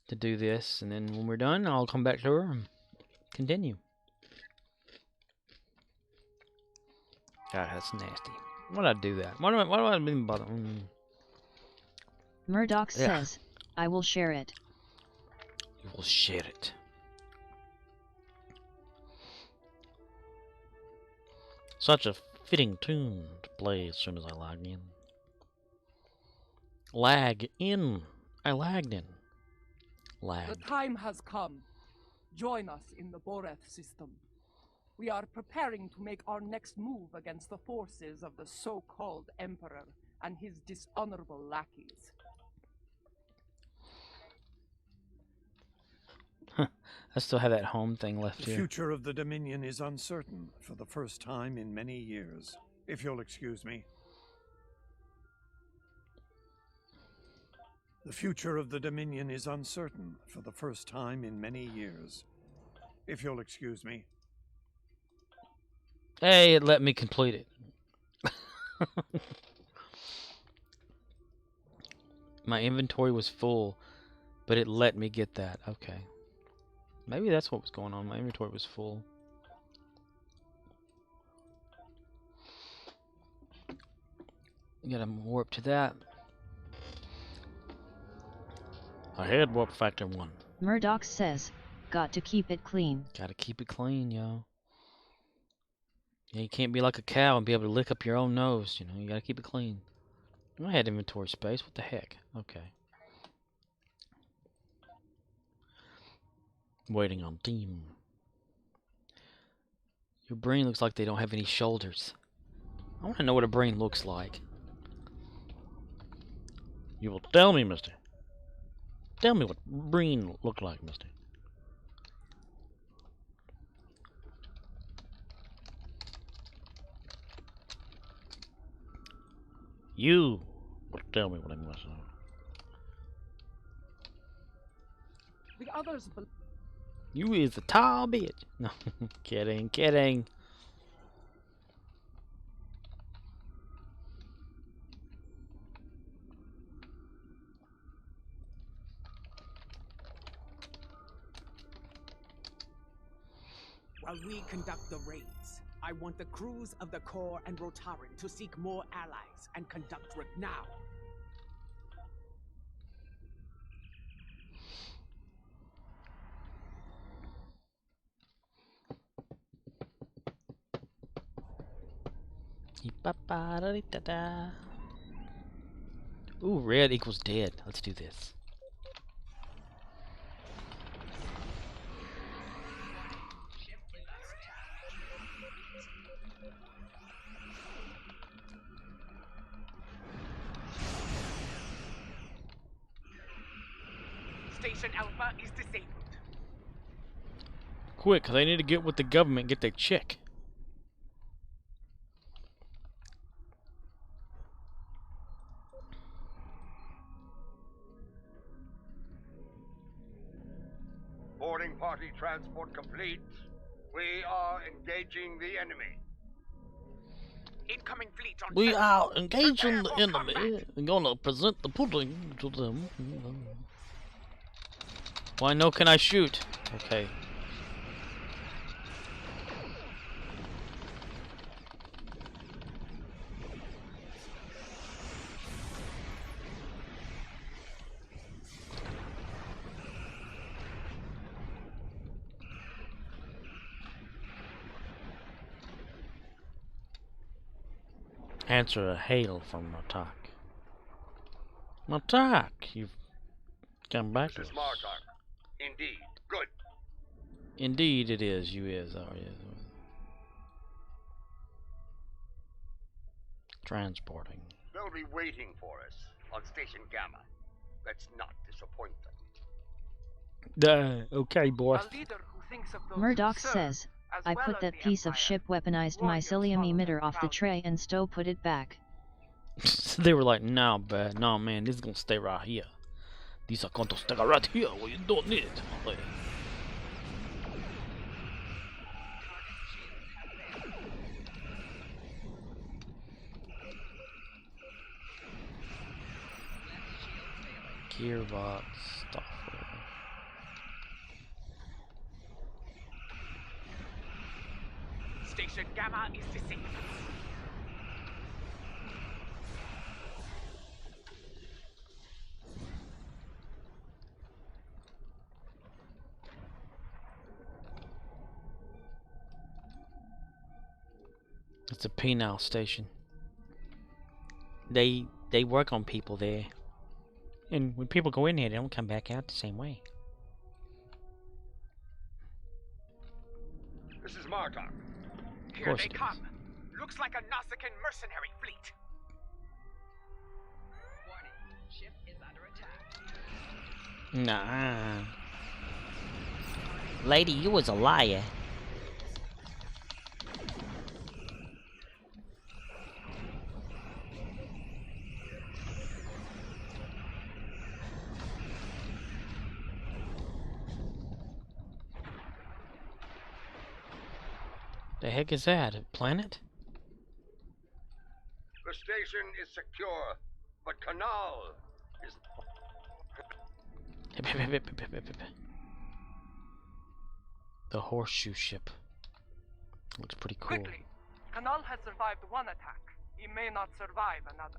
to do this, and then when we're done, I'll come back to her and continue. God, that's nasty. Why did I do that? Why do I even bother? Murddox says, I will share it. You will share it. Such a fitting tune to play as soon as I log in. Lag in. I lagged in. Lag. The time has come. Join us in the Boreth system. We are preparing to make our next move against the forces of the so-called Emperor and his dishonorable lackeys. I still have that home thing left The here. future of the Dominion is uncertain for the first time in many years. If you'll excuse me. The future of the Dominion is uncertain for the first time in many years. If you'll excuse me. Hey, it let me complete it. My inventory was full, but it let me get that. Okay. Maybe that's what was going on. My inventory was full. Gotta warp to that. I had warp factor 1. Murdox says, got to keep it clean. Gotta keep it clean, yo. Yeah, you can't be like a cow and be able to lick up your own nose, you know. You gotta keep it clean. I had inventory space. What the heck? Okay. Waiting on team. Your brain looks like they don't have any shoulders. I want to know what a brain looks like. You will tell me, mister. Tell me what brain look like, mister. You will tell me what I must know. The others. You is a tall bitch. No, kidding, kidding. While we conduct the raids, I want the crews of the Core and Rotaran to seek more allies and conduct work now. Ooh, red equals dead. Let's do this. Station Alpha is disabled. Quick, cause I need to get with the government and get their check. Boarding party transport complete. We are engaging the enemy. Incoming fleet on We set. are engaging Prepare the for enemy combat. and gonna present the pudding to them. Why no can I shoot? Okay. Answer a hail from Murddox. Murddox, you've come back to This is us. Marduk. Indeed. Good. Indeed it is, you is, oh yes. Transporting. They'll be waiting for us on Station Gamma. Let's not disappoint them. Okay, boy. A leader who thinks of those who Murdoch serve, says, as I well put as that the piece of Empire. ship weaponized Warriors mycelium follow them emitter off the proudly. tray and Stowe put it back. They were like, nah, bad. Nah, man, this is gonna stay right here. These are going to stay right here where you don't need it. Like, gearbox stuff. Station Gamma is disabled. It's a penal station. They work on people there. And when people go in here, they don't come back out the same way. This is Marduk. Here they come. Looks like a Nausicaan mercenary fleet. Warning. Ship is under attack. Nah. Lady, you was a liar. The heck is that? A planet? The station is secure, but Canal is... The horseshoe ship. Looks pretty cool. Quickly, Kanal has survived one attack. He may not survive another.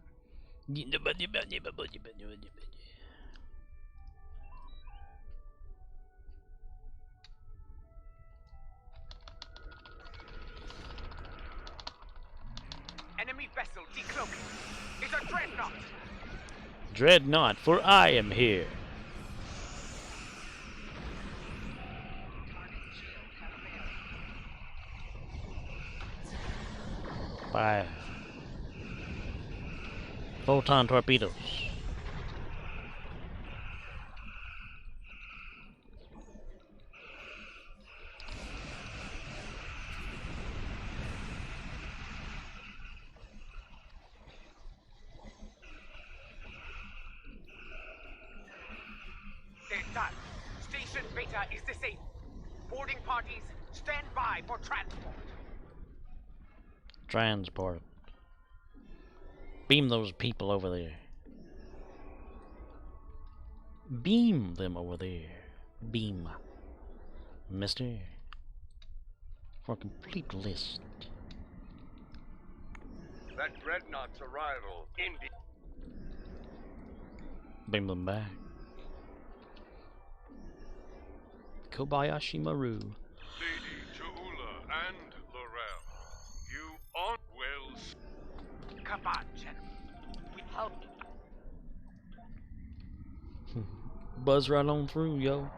Enemy vessel decloaking. It's a dreadnought. Dread not, for I am here. Fire. Photon torpedoes. done. Station Beta is disabled. Boarding parties, stand by for transport. Transport. Beam those people over there. Beam them over there. Beam. Mister. For a complete list. That dreadnought's arrival. Indeed. Beam them back. Kobayashi Maru. Lady Juula and Laurel, you are well. Come on, General. We help. Buzz right on through, yo.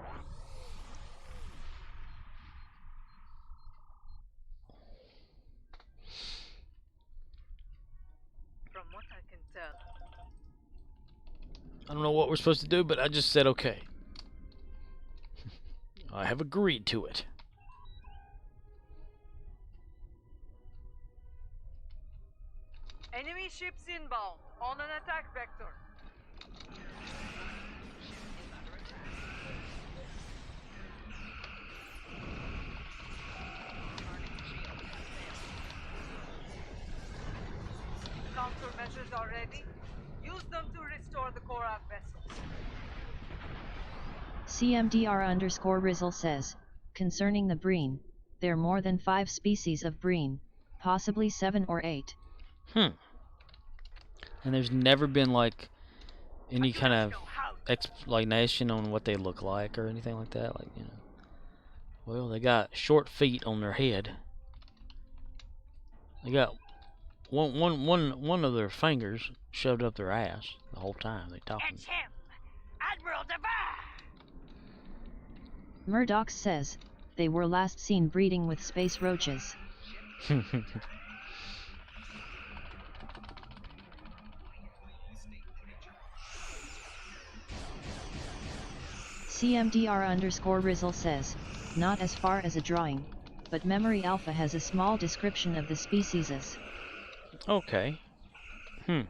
From what I can tell. I don't know what we're supposed to do, but I just said okay. I have agreed to it. Enemy ships inbound on an attack vector. Countermeasures are ready. Use them to restore the Korath vessels. CMDR_Rizzle says, concerning the Breen, there are more than 5 species of Breen, possibly 7 or 8. And there's never been like any kind of explanation on what they look like or anything like that. Like, you know, well, they got short feet on their head. They got one of their fingers shoved up their ass the whole time they talking. It's him, Admiral Devar. Murdox says, they were last seen breeding with space roaches. CMDR_Rizzle says, not as far as a drawing, but Memory Alpha has a small description of the species. Okay. I'd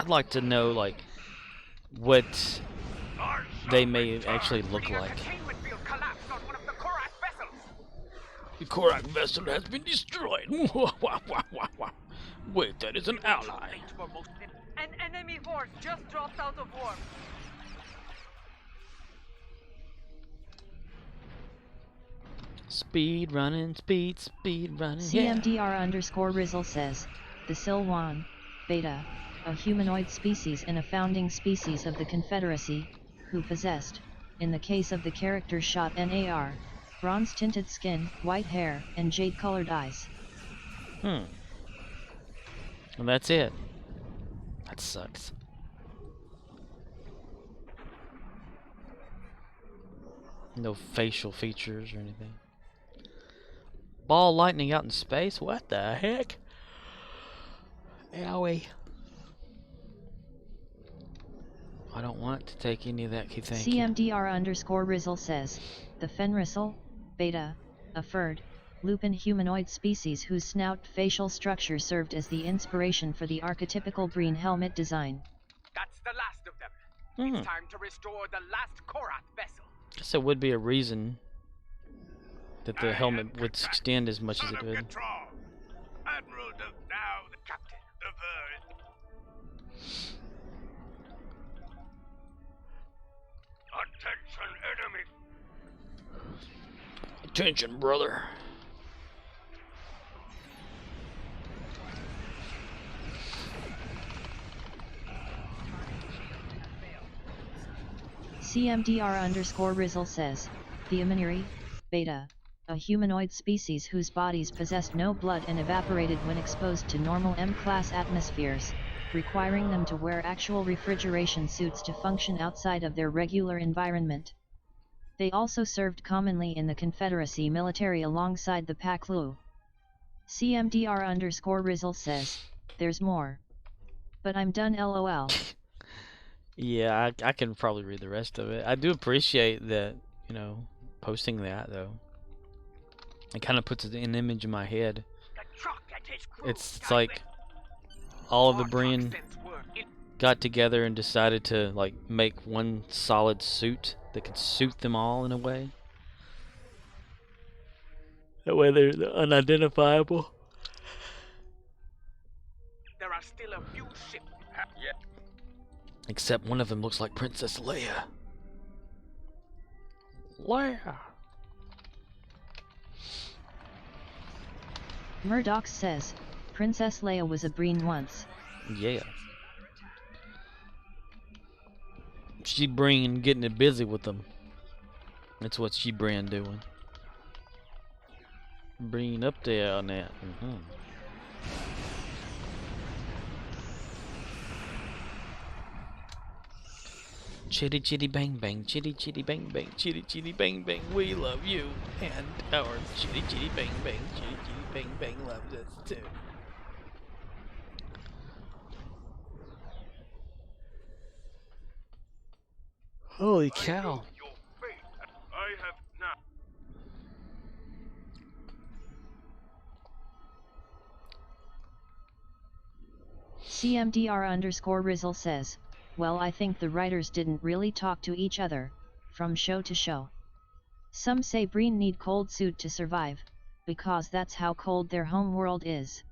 like to know, like, what they may actually look like. The Korath vessel has been destroyed. Wait, that is an ally. An enemy force just dropped out of warp. Speed running, speed running. CMDR_Rizzle says, the Silwan, Beta, a humanoid species and a founding species of the Confederacy, who possessed, in the case of the character shot NAR, bronze-tinted skin, white hair, and jade-colored eyes. And that's it. That sucks. No facial features or anything. Ball lightning out in space? What the heck? Owie. I don't want to take any of that, thank you. CMDR_Rizzle says, the Fenrisal, Beta, a furred, lupin humanoid species whose snout facial structure served as the inspiration for the archetypical Breen helmet design. That's the last of them. It's time to restore the last Korath vessel. I guess there would be a reason that the helmet would extend as much as it did. Admiral now the captain. Attention, enemy. Attention, brother. CMDR_Rizzle says, the Amaniri, Beta, a humanoid species whose bodies possessed no blood and evaporated when exposed to normal M-class atmospheres, requiring them to wear actual refrigeration suits to function outside of their regular environment. They also served commonly in the Confederacy military alongside the Paklu. CMDR_Rizzle says, there's more. But I'm done, LOL. Yeah, I can probably read the rest of it. I do appreciate that, you know, posting that, though. It kind of puts an image in my head. It's like all of the Breen got together and decided to like make one solid suit that could suit them all in a way. That way they're unidentifiable. There are still a few ships. Yet. Except one of them looks like Princess Leia. Leia. Murdox says, Princess Leia was a Breen once. Yeah. She Breen getting it busy with them. That's what she Breen doing. Breen up there on that. Chitty chitty bang bang, chitty chitty bang bang, chitty chitty bang bang, we love you, and our chitty chitty bang bang, chitty chitty bang bang loves us too. Holy cow. I have not. CMDR_Rizzle says, well, I think the writers didn't really talk to each other, from show to show. Some say Breen need cold suit to survive, because that's how cold their home world is.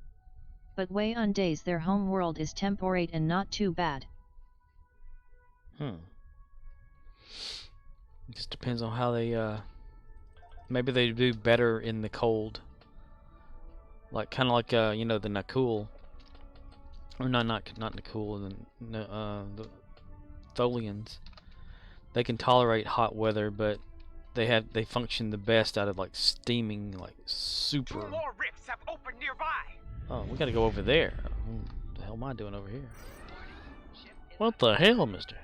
But way on days their home world is temperate and not too bad. Just depends on how they, maybe they do better in the cold. Like, kind of like, you know, the Nakul. Or not Nakul, the Tholians. They can tolerate hot weather, but they function the best out of like steaming, like super. 2 more rifts have opened nearby. Oh, we gotta go over there. What the hell am I doing over here? What the hell, mister?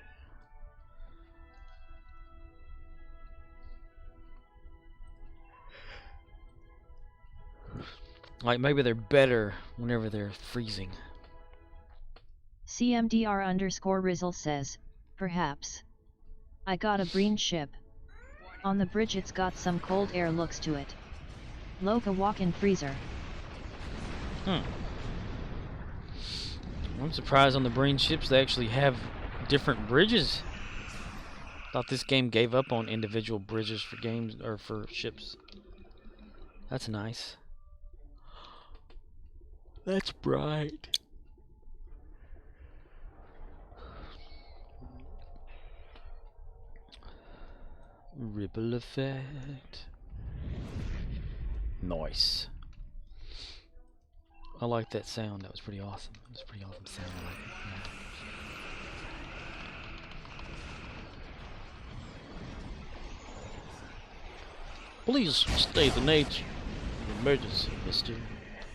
Like, maybe they're better whenever they're freezing. CMDR_Rizzle says, perhaps. I got a Breen ship. On the bridge it's got some cold air looks to it. Loka walk-in freezer. I'm surprised on the Breen ships they actually have different bridges. Thought this game gave up on individual bridges for games or for ships. That's nice. That's bright. Ripple effect. Nice. I like that sound. That was pretty awesome. It was a pretty awesome sound. I like it. Yeah. Please state the nature of the emergency, mister.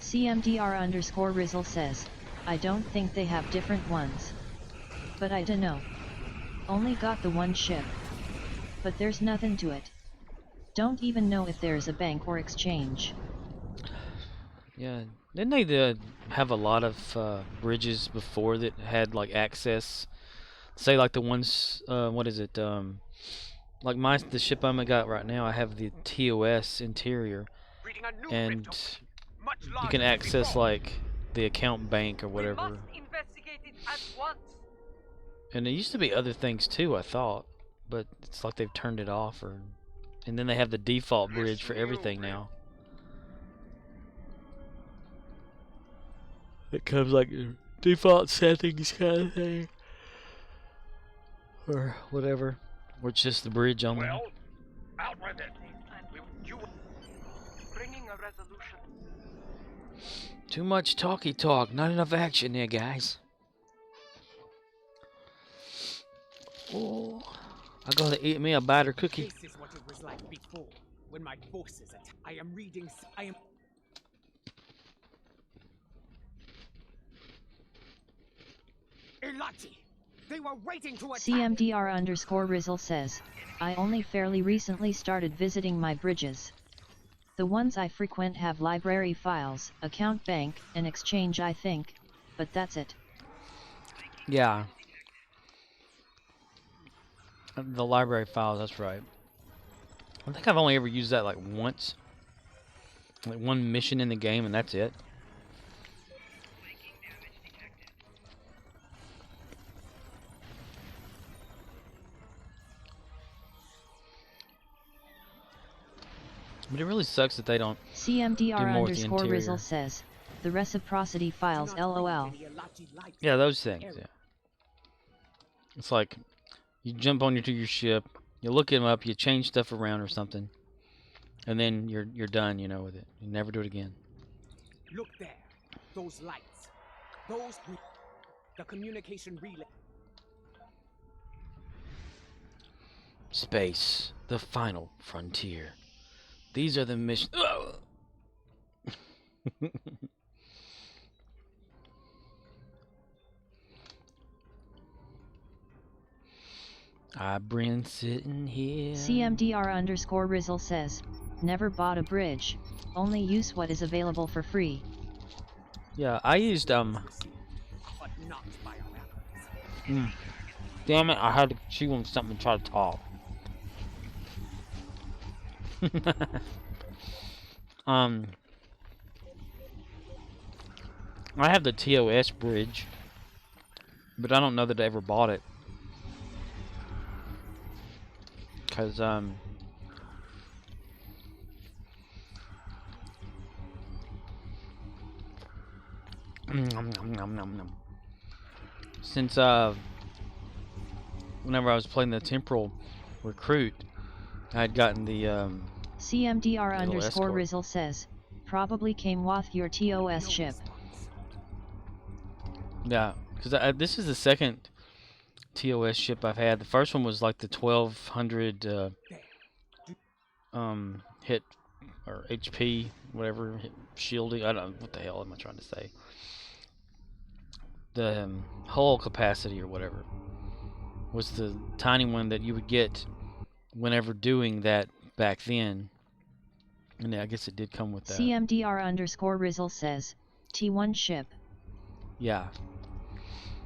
CMDR_Rizzle says, I don't think they have different ones. But I dunno. Only got the one ship. But there's nothing to it. Don't even know if there's a bank or exchange. Yeah, didn't they have a lot of bridges before that had like access? Say like the ones, what is it? Like the ship I'm got right now, I have the TOS interior, and you can access like the account bank or whatever. Investigate it at once. And there used to be other things too, I thought, but it's like they've turned it off, and then they have the default bridge for everything now. It comes like default settings kind of thing, or whatever. Or it's just the bridge on there. Well, out with it. Bringing a resolution. Too much talky talk, not enough action there, guys. Oh, I gotta eat me a batter cookie. This is what it was like before, when my forces attacked. I am reading. Elati! They were waiting to attack! CMDR_Rizzle says, I only fairly recently started visiting my bridges. The ones I frequent have library files, account bank, and exchange I think, but that's it. Yeah. The library files, that's right. I think I've only ever used that like once. Like one mission in the game and that's it. But it really sucks that they don't CMDR do more with the underscore interior. Rizzle says, the reciprocity files LOL. Yeah, those things, yeah. It's like, you jump onto your ship, you look them up, you change stuff around or something, and then you're done, you know, with it. You never do it again. Look there. Those lights. Those... The communication relay. Space, the final frontier. These are the missions. I've been sitting here. CMDR underscore Rizzle says, never bought a bridge, only use what is available for free. Yeah, I used Damn it, I had to chew on something and try to talk. I have the TOS bridge, but I don't know that I ever bought it. Cause since whenever I was playing the temporal recruit, I had gotten the CMDR underscore escort. Rizzle says, probably came with your TOS ship. Yeah, because this is the second TOS ship I've had. The first one was like the 1200 hit or HP, whatever, shielding. I don't know what the hell am I trying to say. The hull capacity or whatever was the tiny one that you would get whenever doing that back then. And I guess it did come with that. CMDR underscore Rizzle says, T1 ship. Yeah.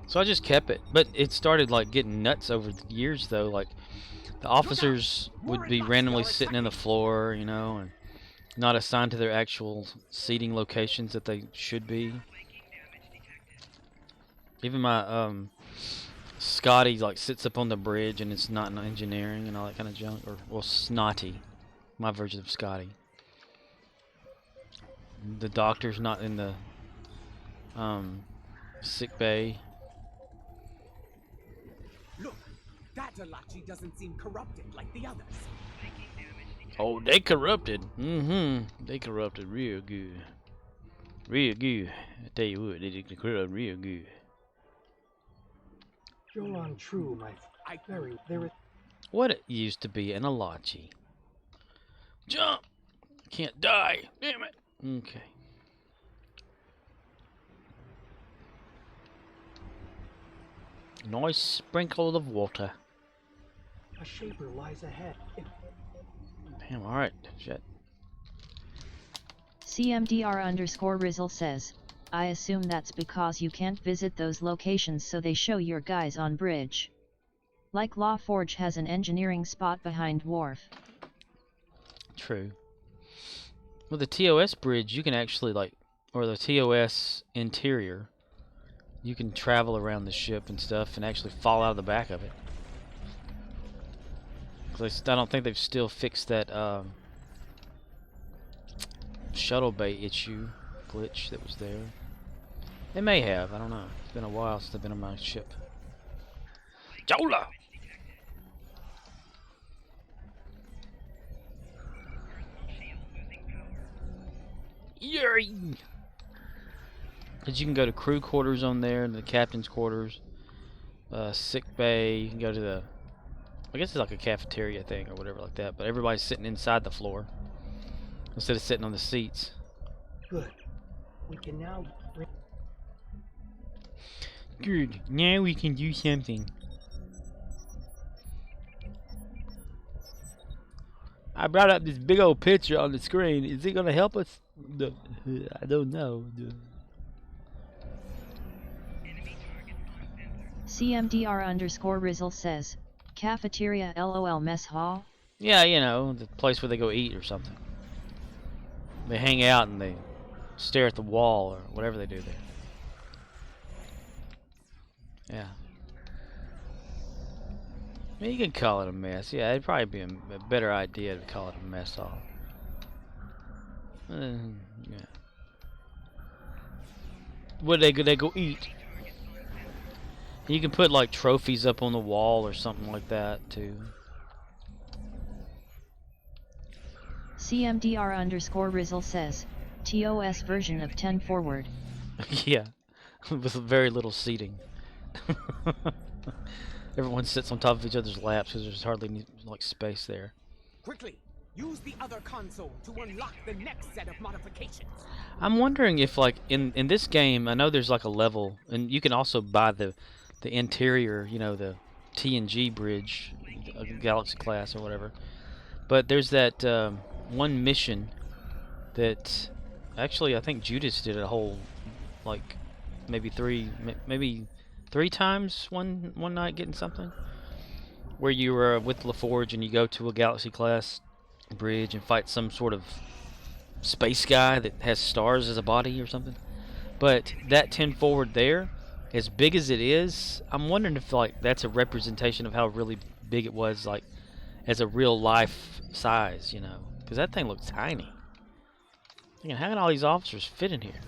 So I just kept it, but it started like getting nuts over the years though. Like the officers would be randomly sitting in the floor, you know, and not assigned to their actual seating locations that they should be. Even my Scotty like sits up on the bridge and it's not in engineering and all that kind of junk, or well, Snotty, my version of Scotty. The doctor's not in the sick bay. Look, that Alachi doesn't seem corrupted like the others. Oh, they corrupted. They corrupted real good. Real good. I tell you what, they did corrupt real good. You're untrue, my very there is. What it used to be an Alachi. Jump! Can't die. Damn it. Okay. Nice sprinkle of water. A shaper lies ahead. Damn, alright. Shit. CMDR underscore Rizzle says, I assume that's because you can't visit those locations, so they show your guys on bridge. Like LawForge has an engineering spot behind wharf. True. With the TOS bridge, you can actually or the TOS interior, you can travel around the ship and stuff and actually fall out of the back of it. Cause I don't think they've still fixed that shuttle bay issue glitch that was there. They may have, I don't know. It's been a while since I've been on my ship. Jola! Yuri! Because you can go to crew quarters on there, and the captain's quarters, sick bay. You can go to the, I guess it's like a cafeteria thing or whatever like that. But everybody's sitting inside the floor instead of sitting on the seats. Good. We can now. Good. Now we can do something. I brought up this big old picture on the screen. Is it gonna help us? I don't know. CMDR underscore Rizzle says, cafeteria LOL mess hall? Yeah, you know, the place where they go eat or something. They hang out and they stare at the wall or whatever they do there. Yeah. I mean, you can call it a mess. Yeah, it'd probably be a better idea to call it a mess hall. Yeah. What they go eat? You can put like trophies up on the wall or something like that too. CMDR_Rizzle says, TOS version of 10 forward. Yeah, with very little seating. Everyone sits on top of each other's laps because there's hardly any, like, space there. Quickly, use the other console to unlock the next set of modifications. I'm wondering if, like, in this game, I know there's like a level, and you can also buy the interior, you know, the TNG bridge, Galaxy class or whatever. But there's that one mission that actually I think Judas did a whole, like, maybe three times one night getting something, where you were with LaForge and you go to a Galaxy class bridge and fight some sort of space guy that has stars as a body or something. But that 10 forward there, as big as it is, I'm wondering if, like, that's a representation of how really big it was, like, as a real life size, you know, because that thing looks tiny. Thinking, how can all these officers fit in here?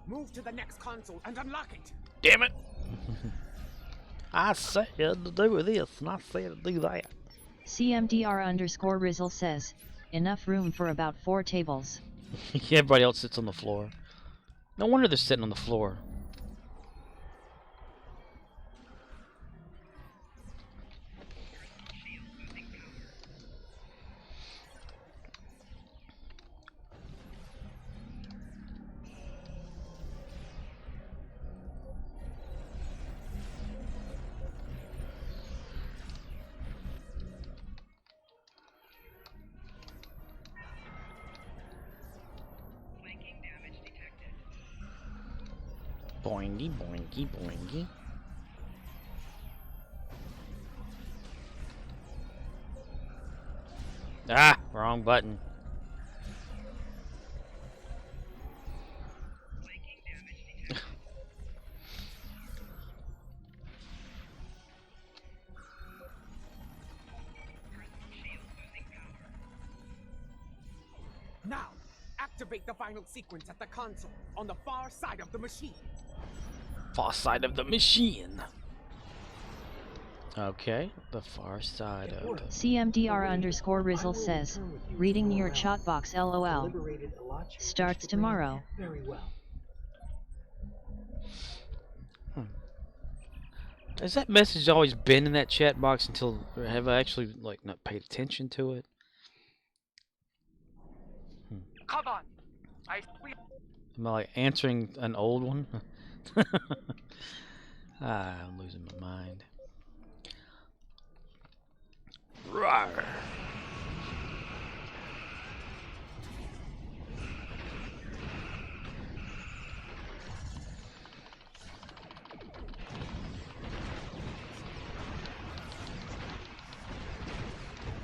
Move to the next console and unlock it. Damn it! I said to do this, and I said to do that. CMDR_Rizzle says, enough room for about 4 tables. Yeah, everybody else sits on the floor. No wonder they're sitting on the floor. Boingy, boingy, boingy. Ah, wrong button. Now, activate the final sequence at the console on the far side of the machine. Far side of the machine. Okay, the far side of the... CMDR_Rizzle says, reading your chat box LOL. Starts tomorrow. Very well. Has that message always been in that chat box until... Or have I actually, like, not paid attention to it? Come on. Am I, like, answering an old one? I'm losing my mind. Rawr.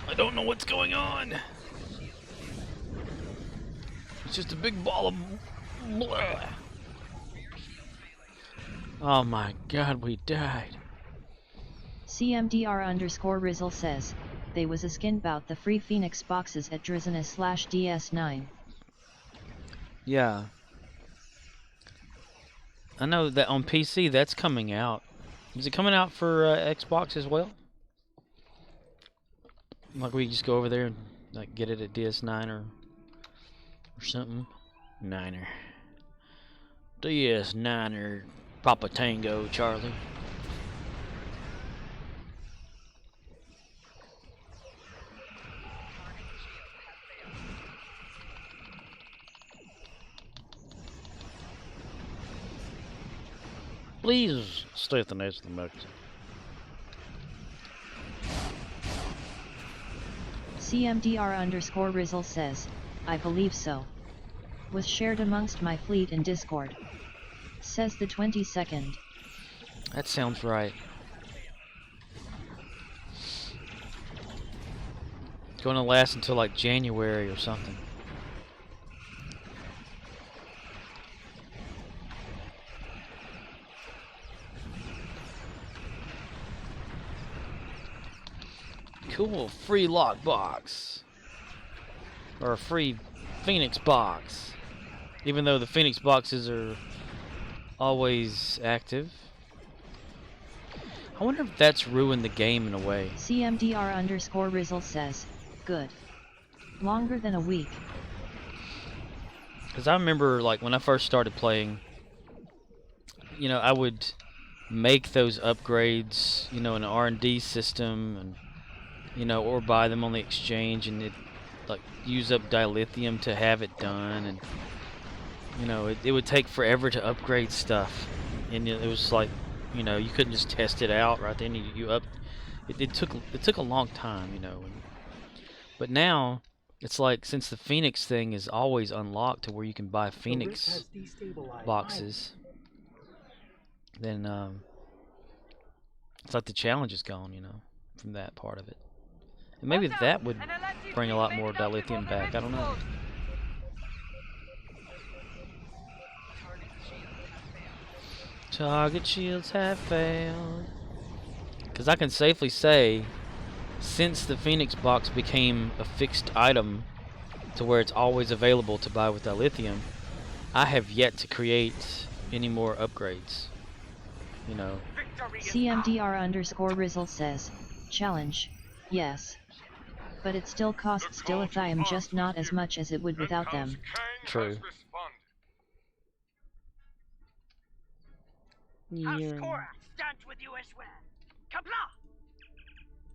I don't know what's going on. It's just a big ball of blah. Oh my god, we died. CMDR_Rizzle says, they was a skin bout the free Phoenix boxes at Drizzinus/DS9. Yeah. I know that on PC that's coming out. Is it coming out for Xbox as well? Like we just go over there and like get it at DS9 or something? Niner. DS9er Papa Tango Charlie. Please stay at the edge of the mix. CMDR_Rizzle says, I believe so. Was shared amongst my fleet in Discord. Says the 22nd. That sounds right. It's going to last until like January or something. Cool, free lockbox. Or a free Phoenix box. Even though the Phoenix boxes are always active. I wonder if that's ruined the game in a way. CMDR_Rizzle says, good. Longer than a week. Because I remember, like, when I first started playing, you know, I would make those upgrades, you know, in an R&D system, and, you know, or buy them on the exchange, and it, like, use up dilithium to have it done, and, you know, it would take forever to upgrade stuff, and it was like, you know, you couldn't just test it out right then. It took a long time, you know. But now it's like, since the Phoenix thing is always unlocked to where you can buy Phoenix boxes, then it's like the challenge is gone, you know, from that part of it. And maybe that would bring a lot more dilithium back. I don't know. Target shields have failed. Because I can safely say, since the Phoenix box became a fixed item to where it's always available to buy with dilithium, I have yet to create any more upgrades. You know. CMDR_Rizzle says, challenge, yes. But it still costs dilithium, just not as much as it would without them. True.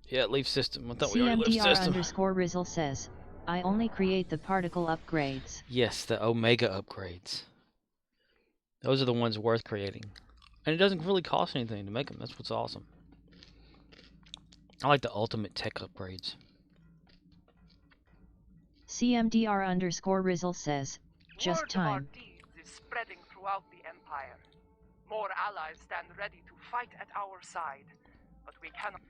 Yeah, leaf system. I thought we already leaf system. CMDR_Rizzle says, I only create the particle upgrades. Yes, the Omega upgrades. Those are the ones worth creating. And it doesn't really cost anything to make them. That's what's awesome. I like the ultimate tech upgrades. CMDR_Rizzle says, just time. Is spreading throughout the Empire. More allies stand ready to fight at our side, but we cannot.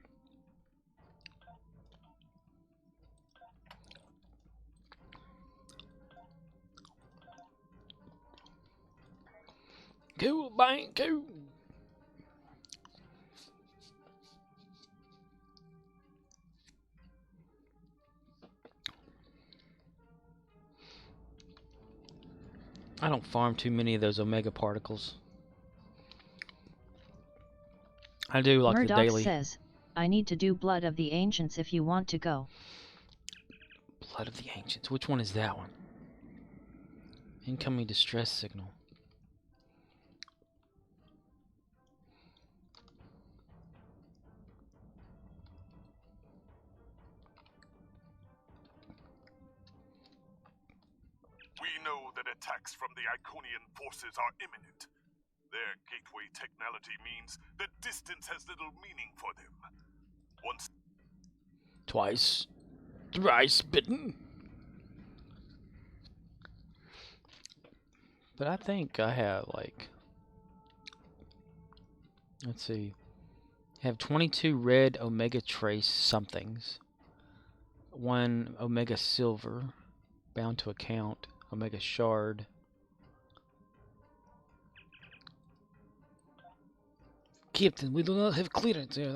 Cool, bang, cool. I don't farm too many of those Omega particles. I do like Murddox the daily. Says, I need to do Blood of the Ancients if you want to go. Blood of the Ancients. Which one is that one? Incoming distress signal. We know that attacks from the Iconian forces are imminent. Their gateway technology means that distance has little meaning for them. Once... Twice. Thrice bitten. But I think I have, like... Let's see. I have 22 red Omega Trace somethings. 1 Omega Silver. Bound to account. Omega Shard. Captain, we do not have clearance here.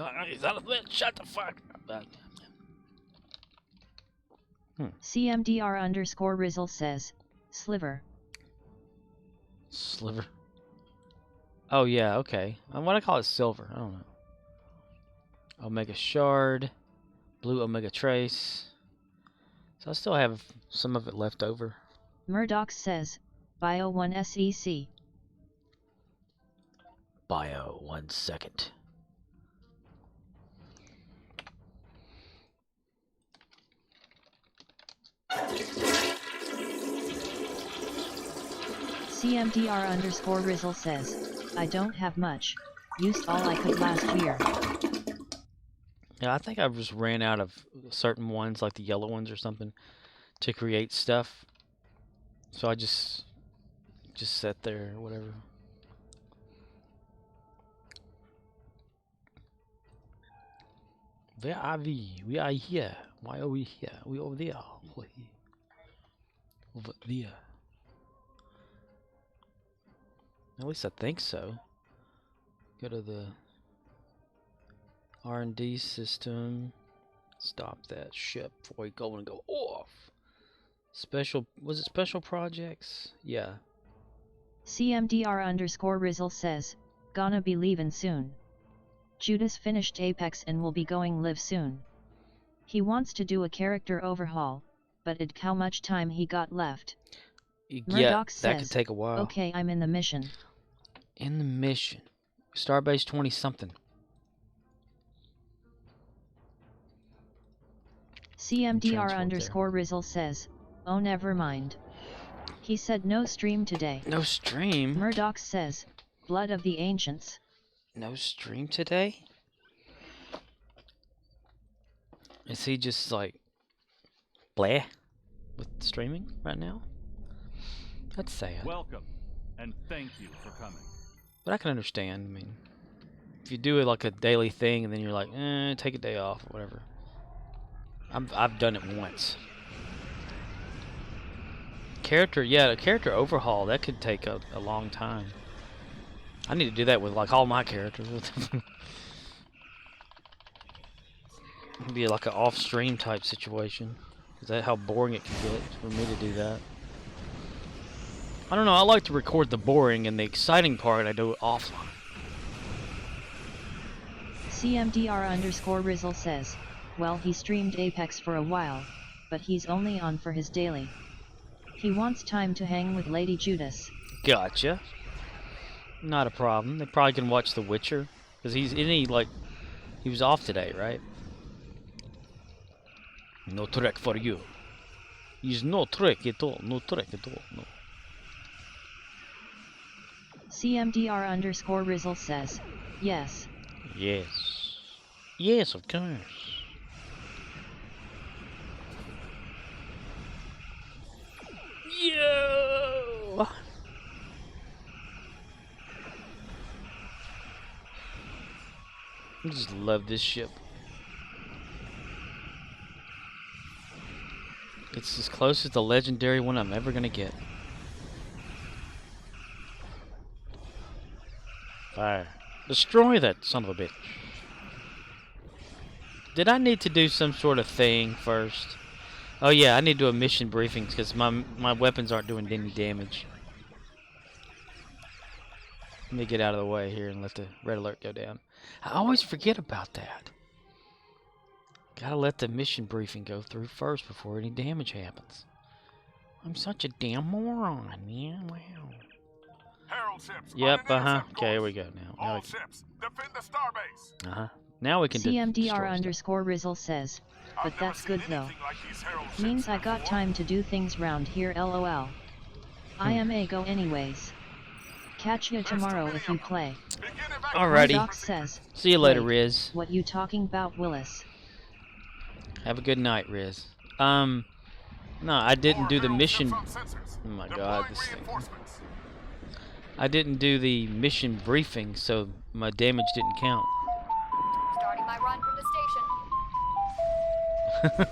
Shut the fuck up. CMDR_Rizzle says, Sliver. Sliver. Oh yeah, okay. What do I call it? Silver. I don't know. Omega Shard. Blue Omega Trace. So I still have some of it left over. Murddox says, Bio 1 SEC. Bio 1 second. CMDR_Rizzle says, I don't have much. Used all I could last year. Yeah, I think I just ran out of certain ones, like the yellow ones or something, to create stuff. So I just sat there or whatever. Where are we? We are here. Why are we here? We over there. Over there. At least I think so. Go to the R&D system. Stop that ship before we go and go off. Special, was it special projects? Yeah. CMDR_Rizzle says, gonna be leaving soon. Judas finished Apex and will be going live soon. He wants to do a character overhaul, but how much time he got left. Murddox says, that could take a while. Okay, I'm in the mission. In the mission. Starbase 20 something. CMDR_Rizzle says, oh never mind. He said no stream today. No stream? Murdoch says, blood of the ancients. No stream today? Is he just like bleh with streaming right now? That's sad. Welcome, and thank you for coming. But I can understand. I mean, if you do it like a daily thing and then you're like, take a day off or whatever. I've done it once. The character overhaul, that could take a long time. I need to do that with like all my characters. It'd be like an off-stream type situation. Is that how boring it can get for me to do that? I don't know, I like to record the boring and the exciting part I do it offline. CMDR_Rizzle says, well, he streamed Apex for a while, but he's only on for his daily. He wants time to hang with Lady Judas. Gotcha. Not a problem. They probably can watch The Witcher, because he was off today, right? No trick for you. He's no trick at all. No trick at all. No. CMDR_Rizzle says, yes. Yes. Yes, of course. Yo! I just love this ship. It's as close as the legendary one I'm ever gonna get. Fire. Destroy that son of a bitch. Did I need to do some sort of thing first? Oh yeah, I need to do a mission briefing because my weapons aren't doing any damage. Let me get out of the way here and let the red alert go down. I always forget about that. Gotta let the mission briefing go through first before any damage happens. I'm such a damn moron, man. Wow. Herald ships. Yep, Okay, here we go now. All ships, defend the starbase. Now we can CMDR_Rizzle says, but that's good though. Means I got time to do things round here, lol. I am a go anyways. Catch you tomorrow if you play. Alrighty. Doc says, see you later, Riz. What you talking about, Willis? Have a good night, Riz. No, I didn't do the mission. Oh my god, this thing. I didn't do the mission briefing, so my damage didn't count. Starting my run from the station.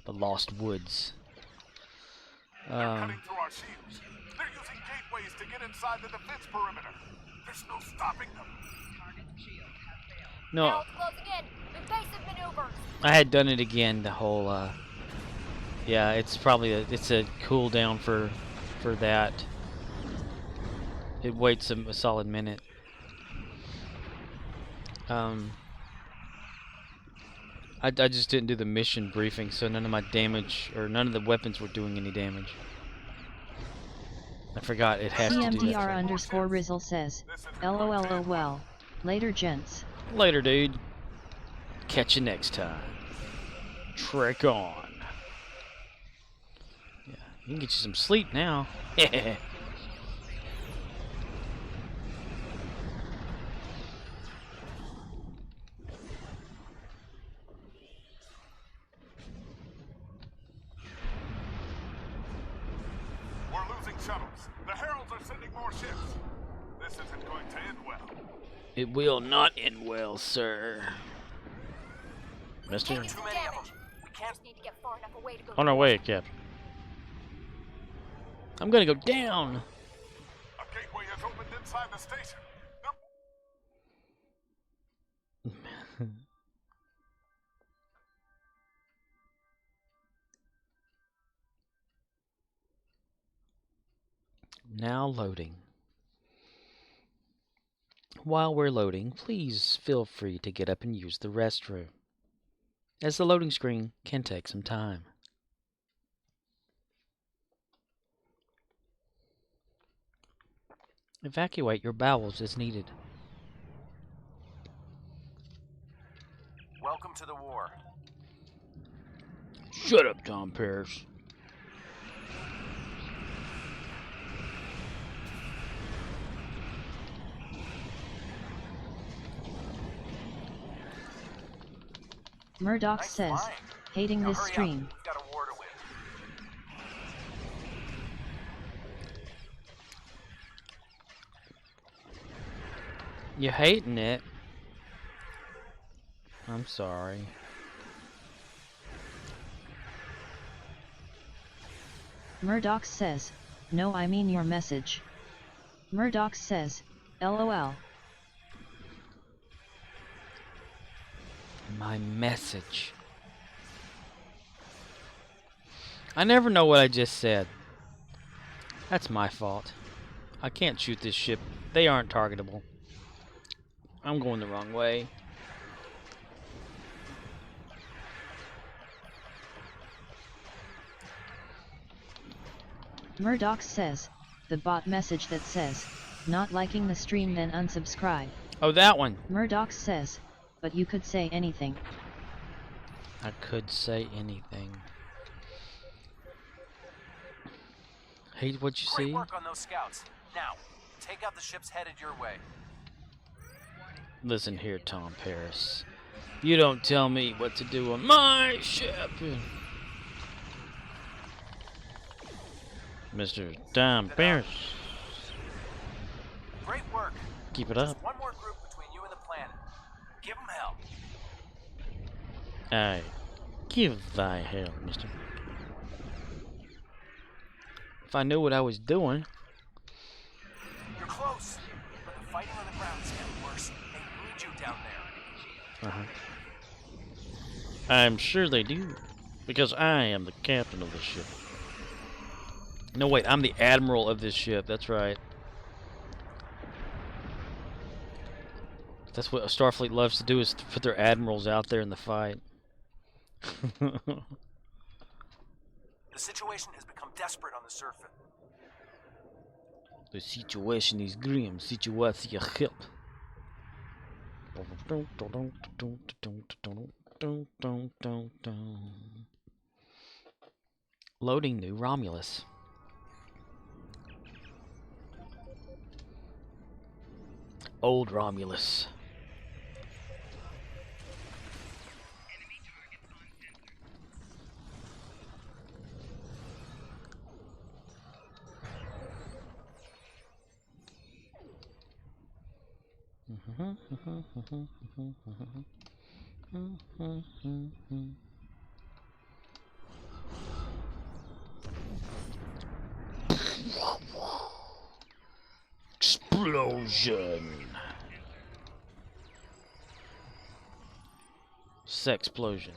The Lost Woods. They're cutting through our shields. They're using gateways to get inside the defense perimeter. There's no stopping them. No. I had done it again. The whole. Yeah, it's probably it's a cooldown for that. It waits a solid minute. I just didn't do the mission briefing, so none of my damage or none of the weapons were doing any damage. I forgot it has to do that. CMDR_Rizzle says, LOL. Later, gents. Later, dude. Catch you next time. Trek on. Yeah, you can get you some sleep now. Shuttles. The Heralds are sending more ships. This isn't going to end well. It will not end well, sir. mister. Too many of them. We can't need to get far enough away to go. On our way, Captain. I'm gonna go down. A gateway has opened inside the station. Now loading. While we're loading, please feel free to get up and use the restroom, as the loading screen can take some time. Evacuate your bowels as needed. Welcome to the war. Shut up, Tom Paris. Murdox says, hating this stream. Got a war to win. You hating it? I'm sorry. Murdox says, no, I mean your message. Murdox says, LOL. My message. I never know what I just said. That's my fault. I can't shoot this ship. They aren't targetable. I'm going the wrong way. Murdox says, the bot message that says, not liking the stream then unsubscribe. Oh, that one. Murdox says, but you could say anything. I could say anything. Hate what you see? Great work on those scouts. Now, take out the ships headed your way. Listen here, Tom Paris. You don't tell me what to do on my ship. Mr. Tom Paris. Great work. Keep it Just up. one more group between you and the planet. Give them hell. Aye. Give thy hell, mister. If I knew what I was doing. You're close, but the fighting on the ground is getting worse. They need you down there. I'm sure they do. Because I am the captain of the ship. No, wait, I'm the admiral of this ship. That's right. That's what Starfleet loves to do, is to put their admirals out there in the fight. The situation has become desperate on the surface. The situation is grim. Situation help. Loading new Romulus. Old Romulus. Explosion. Sexplosion.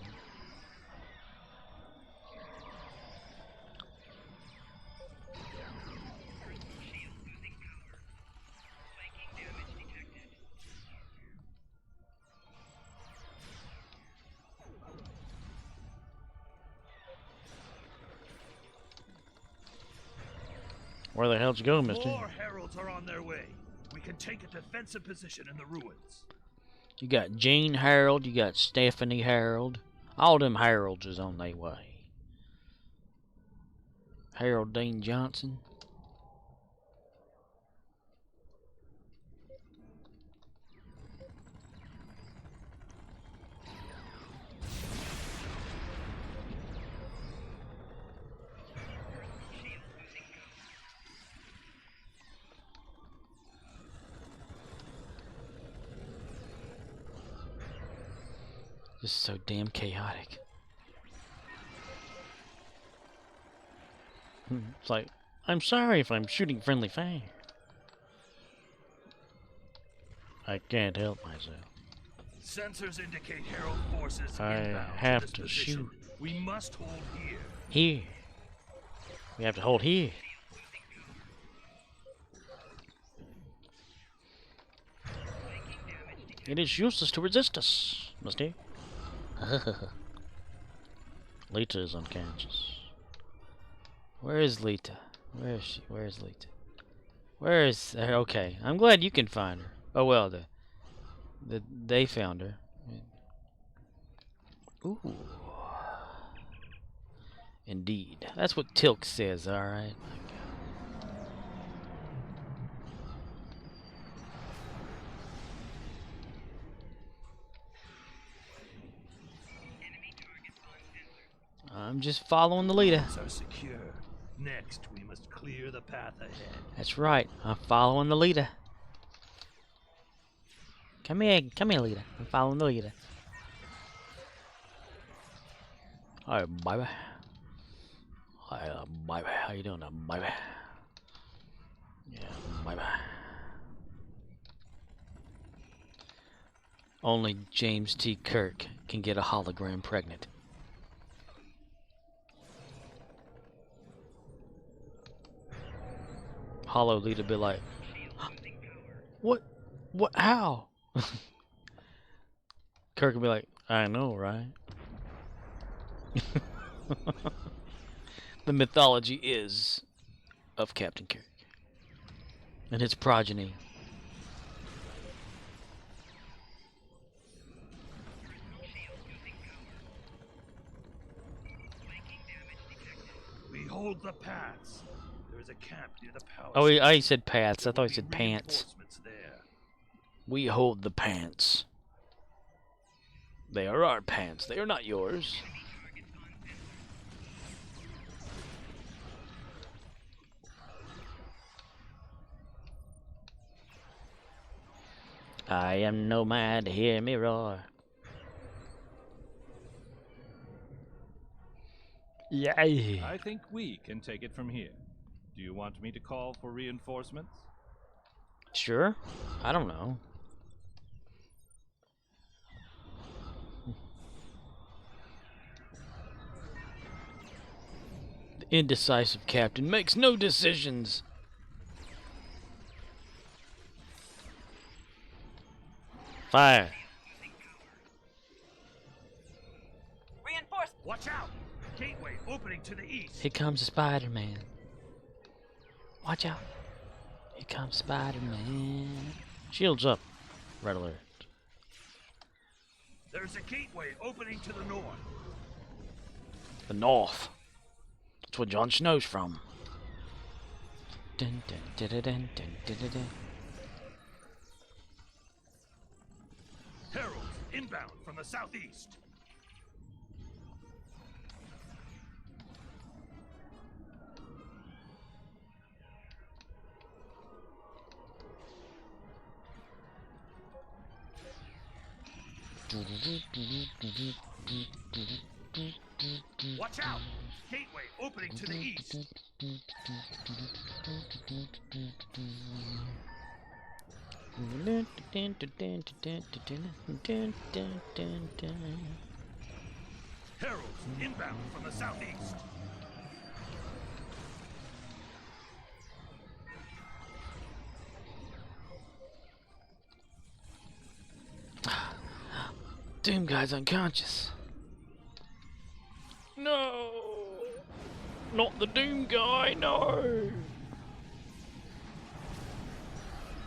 Where the hell'd you go, mister? More heralds are on their way. We can take a defensive position in the ruins. You got Jane Harold, you got Stephanie Harold. All them Harolds is on their way. Harold Dean Johnson. Just so damn chaotic. It's like, I'm sorry if I'm shooting friendly fire. I can't help myself. Sensors indicate Herald forces I inbound have to this to position. shoot. We must hold here. Here. We have to hold here. It is useless to resist us, Misty. Lita is unconscious. Where is Lita? Where is she? Where is Lita? Where is her? Okay, I'm glad you can find her. Oh well, they found her. Ooh. Indeed. That's what Tilk says, alright. I'm just following the leader. Are secure. Next, we must clear the path ahead. That's right. I'm following the leader. Come here, leader. I'm following the leader. Hi, baby. Hi, baby. How you doing, baby? Yeah, baby. Only James T. Kirk can get a hologram pregnant. Hollow leader be like, what? How? Kirk will be like, I know, right? The mythology is of Captain Kirk and his progeny. We hold the paths. There is a camp near the palace. Oh, he said paths. I thought he said pants. There. We hold the pants. They are our pants. They are not yours. I am nomad, hear me roar. Yay! I think we can take it from here. Do you want me to call for reinforcements? Sure. I don't know. The indecisive captain makes no decisions. Fire. Reinforce. Watch out! Gateway opening to the east. Here comes Spider-Man. Watch out. Here comes Spider-Man. Shields up. Red alert. There's a gateway opening to the north. The north. That's where Jon Snow's from. Dun, dun, dun, dun, dun, dun, dun, dun. Heralds inbound from the southeast. Watch out! Gateway opening to the east. Heralds inbound from the southeast. Doom guy's unconscious. No! Not the Doom guy, no!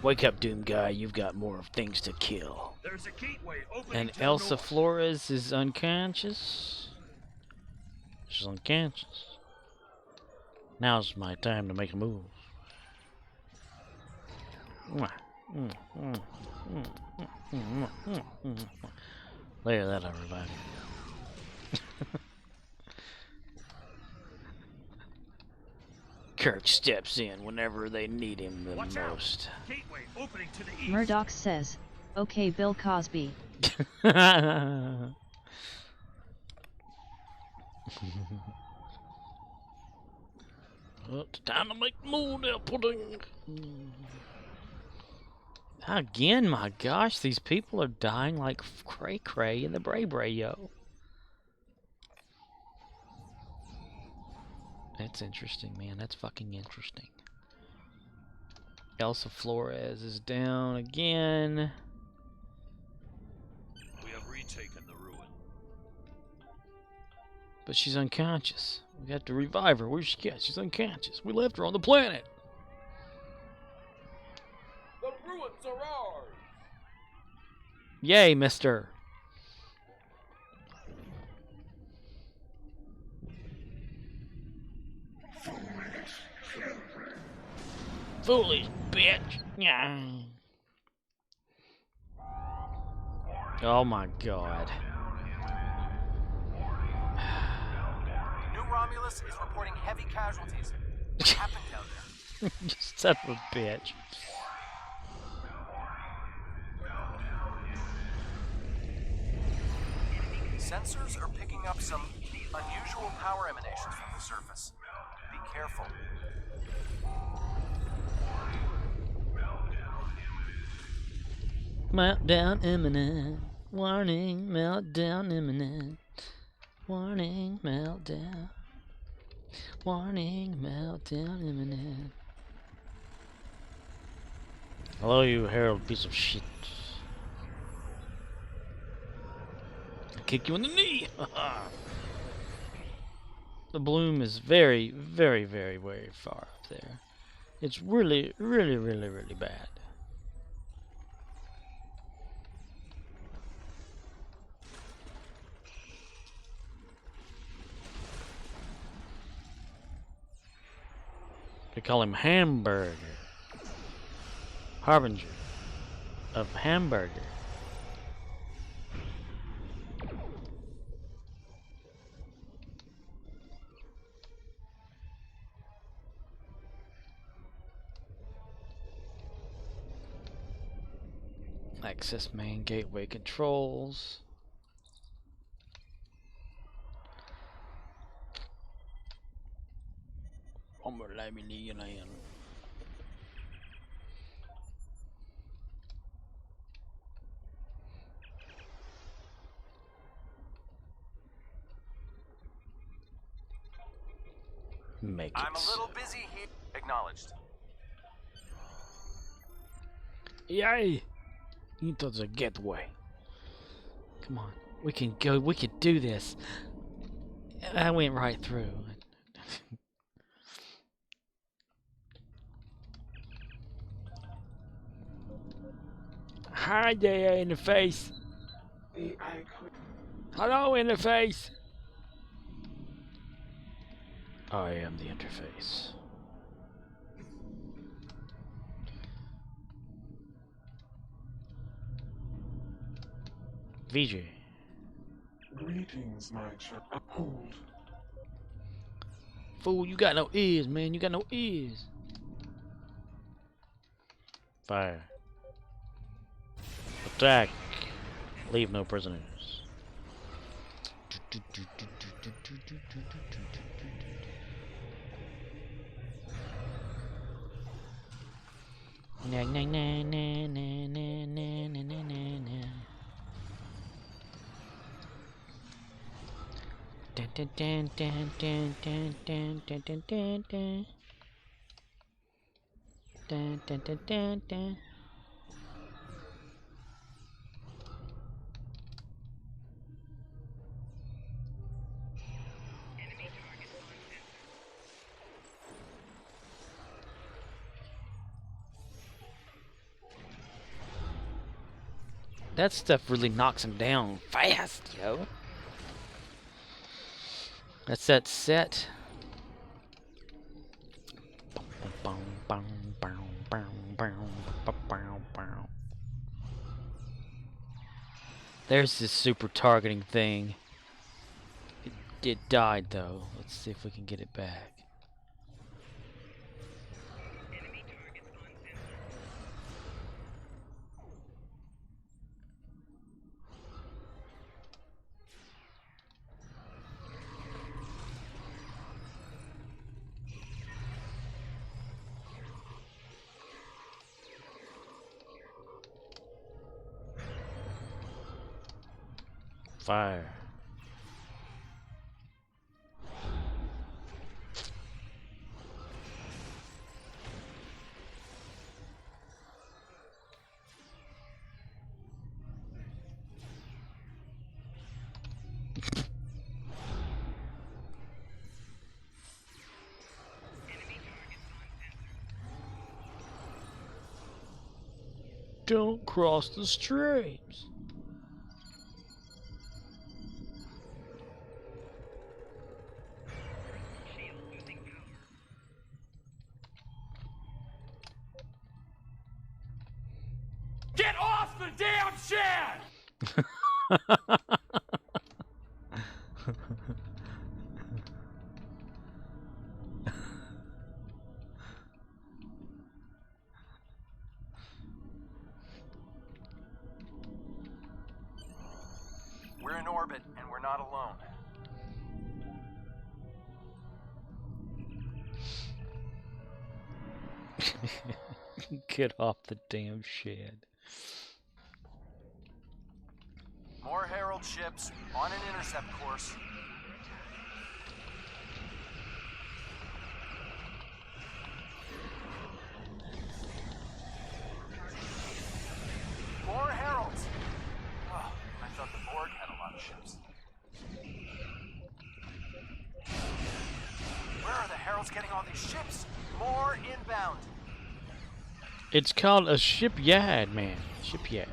Wake up, Doom guy, you've got more things to kill. There's a gateway opening And to the Elsa north. Flores is unconscious. She's unconscious. Now's my time to make a move. There, that'll revive you. Kirk steps in whenever they need him the Watch out. most. Gateway opening to the east. Murdox says, okay Bill Cosby. Well, it's time to make more now, pudding. Again, my gosh, these people are dying like cray cray in the Bray Bray, yo. That's interesting, man. That's fucking interesting. Elsa Flores is down again. We have retaken the ruin. But she's unconscious. We have to revive her. Where's she at? She's unconscious. We left her on the planet. The ruins are ours. Yay, mister. Foolish bitch. Yeah. Oh my god. New Romulus is reporting heavy casualties. What happened down there? You son of a bitch. Sensors are picking up some unusual power emanations from the surface. Be careful. Meltdown imminent. Warning, meltdown imminent. Warning, meltdown. Warning, meltdown imminent. Hello, you Harold piece of shit. I'll kick you in the knee. The bloom is very, very, very, very far up there. It's really, really, really, really bad. They call him Hamburger. Harbinger of Hamburger. Access main gateway controls. Make I'm it. a little busy here. Acknowledged. Yay! Into the gateway. Come on. We can go. We can do this. I went right through. Hi there, in the face. Hello, in the face. I am the interface. VJ. Greetings, my child. Hold. Fool, you got no ears, man. You got no ears. Fire. Attack. Leave no prisoners. Na na na na na na na na na na. Dun dun dun dun dun dun dun dun dun dun dun. Dun dun dun dun dun. That stuff really knocks him down fast, yo. That's that set. There's this super targeting thing. It died though. Let's see if we can get it back. Fire. Don't cross the streams. Get off the damn shed! We're in orbit, and we're not alone. Get off the damn shed. More Herald ships on an intercept course. More Heralds! Oh, I thought the Borg had a lot of ships. Where are the Heralds getting all these ships? More inbound. It's called a shipyard, man. Shipyard.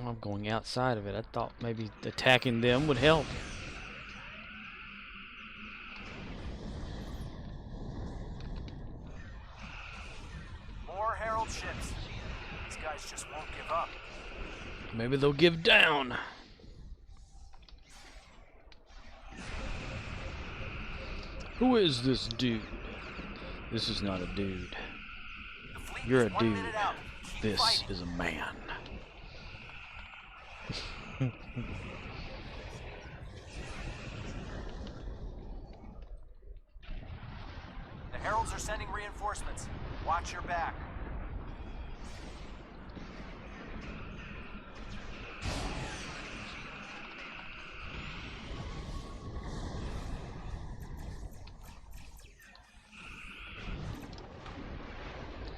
I'm going outside of it. I thought maybe attacking them would help. More Herald ships. These guys just won't give up. Maybe they'll give down. Who is this dude? This is not a dude. You're a dude. This is a man. The Heralds are sending reinforcements. Watch your back.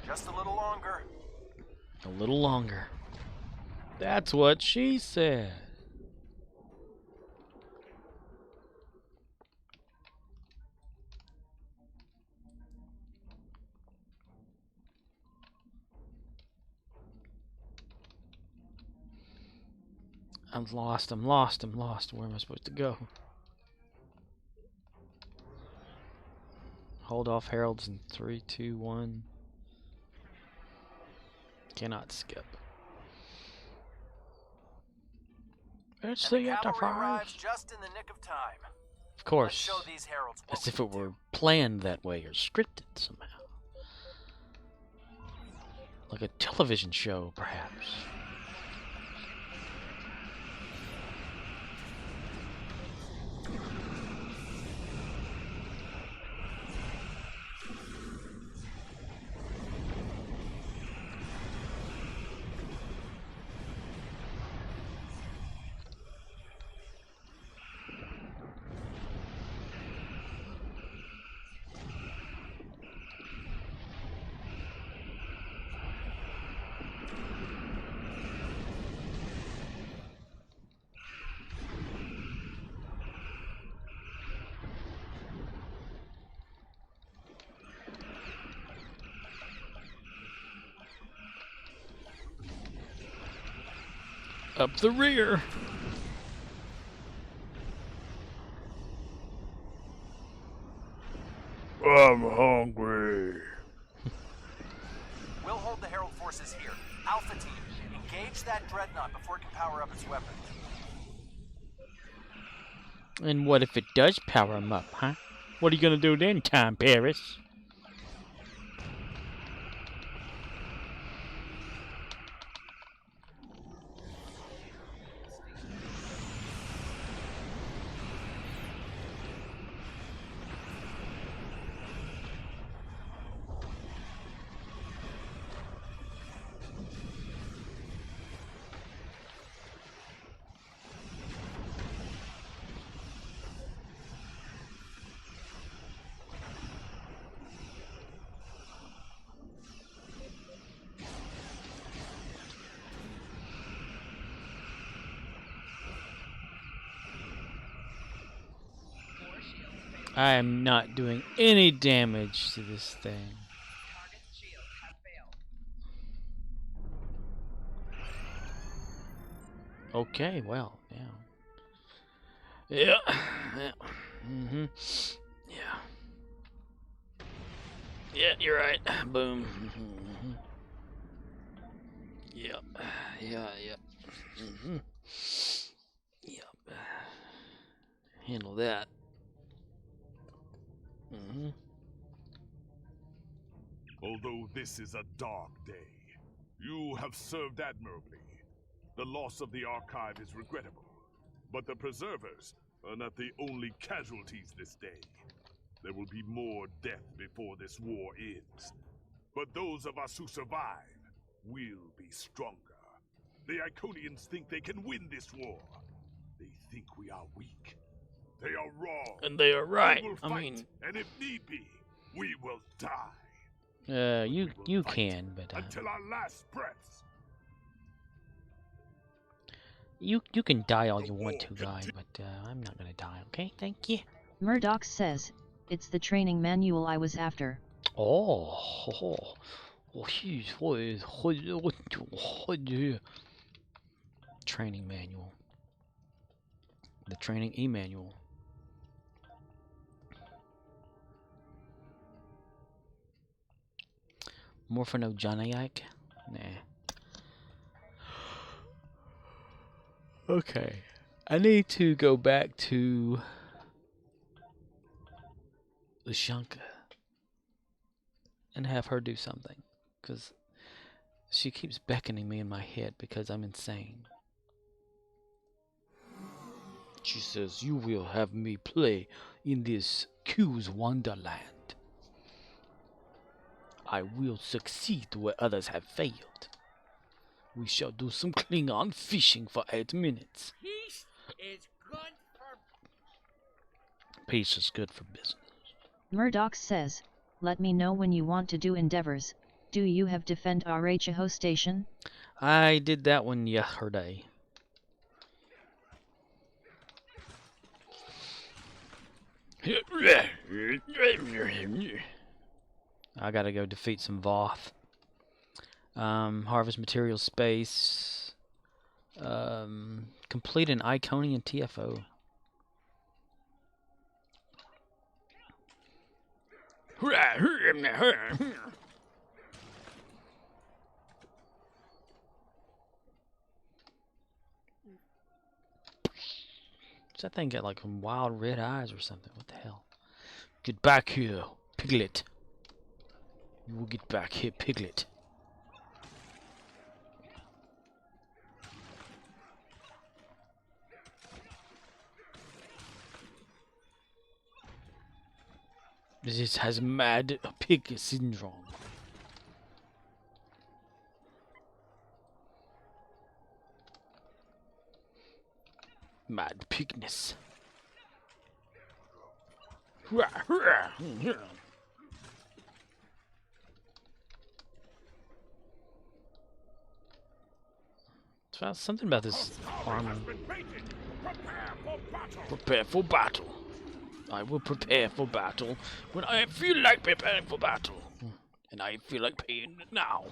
Just a little longer. A little longer. That's what she said. I'm lost, I'm lost, I'm lost. Where am I supposed to go? Hold off Heralds in 3, 2, 1. Cannot skip. It's the Enterprise. Arrives just in the nick of time. Of course. Let's show these Heralds what As if it were planned that way or scripted somehow. Like a television show, perhaps. Up the rear. I'm hungry. We'll hold the Herald forces here. Alpha team, engage that dreadnought before it can power up its weapons. And what if it does power him up, huh? What are you gonna do then, Tom Paris? I am not doing any damage to this thing. Okay, well, yeah. Yeah. Mm-hmm. Yeah. Yeah, you're right. Boom. Mm-hmm. Yep. Yeah, yep. Mm-hmm. Yep. Handle that. Mm-hmm. Although this is a dark day, you have served admirably. The loss of the archive is regrettable, but the preservers are not the only casualties this day. There will be more death before this war ends. But those of us who survive will be stronger. The Iconians think they can win this war. They think we are weak. They are wrong. And they are right. We will fight, and if need be, we will die. You can, but until our last breaths. You can die all you want to, guy, but I'm not gonna die. Okay, thank you. Murddox says, "It's the training manual I was after." Training manual. The training e-manual. Morphinogeniac? Nah. Okay. I need to go back to Ushanka and have her do something, because she keeps beckoning me in my head because I'm insane. She says, "You will have me play in this Q's Wonderland. I will succeed where others have failed. We shall do some Klingon fishing for 8 minutes. Peace is good for... Peace is good for business." Murdoch says, "Let me know when you want to do endeavors. Do you have defend Arachaho station?" I did that one yesterday. I gotta go defeat some Voth. Harvest material space. Complete an Iconian TFO. Does that thing got like wild red eyes or something? What the hell? Get back here, Piglet. You will get back here, Piglet. This has mad pig syndrome. Mad pigness. Something about this armor. Prepare for battle. I will prepare for battle when I feel like preparing for battle. And I feel like paying it now.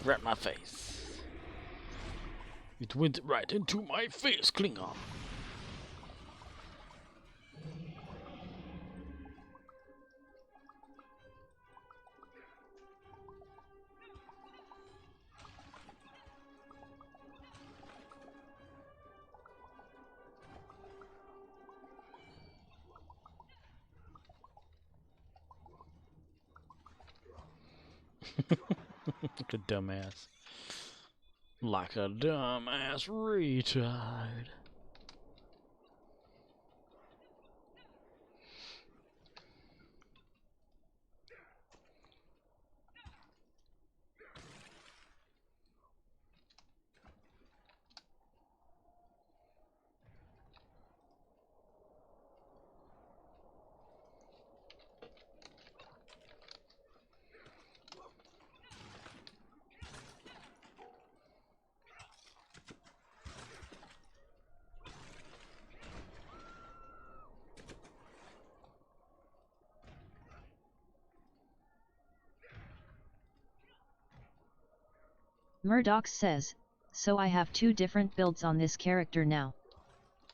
Right my face. It went right into my face, Klingon. Like a dumbass. Like a dumbass retard. Murdox says, so I have two different builds on this character now.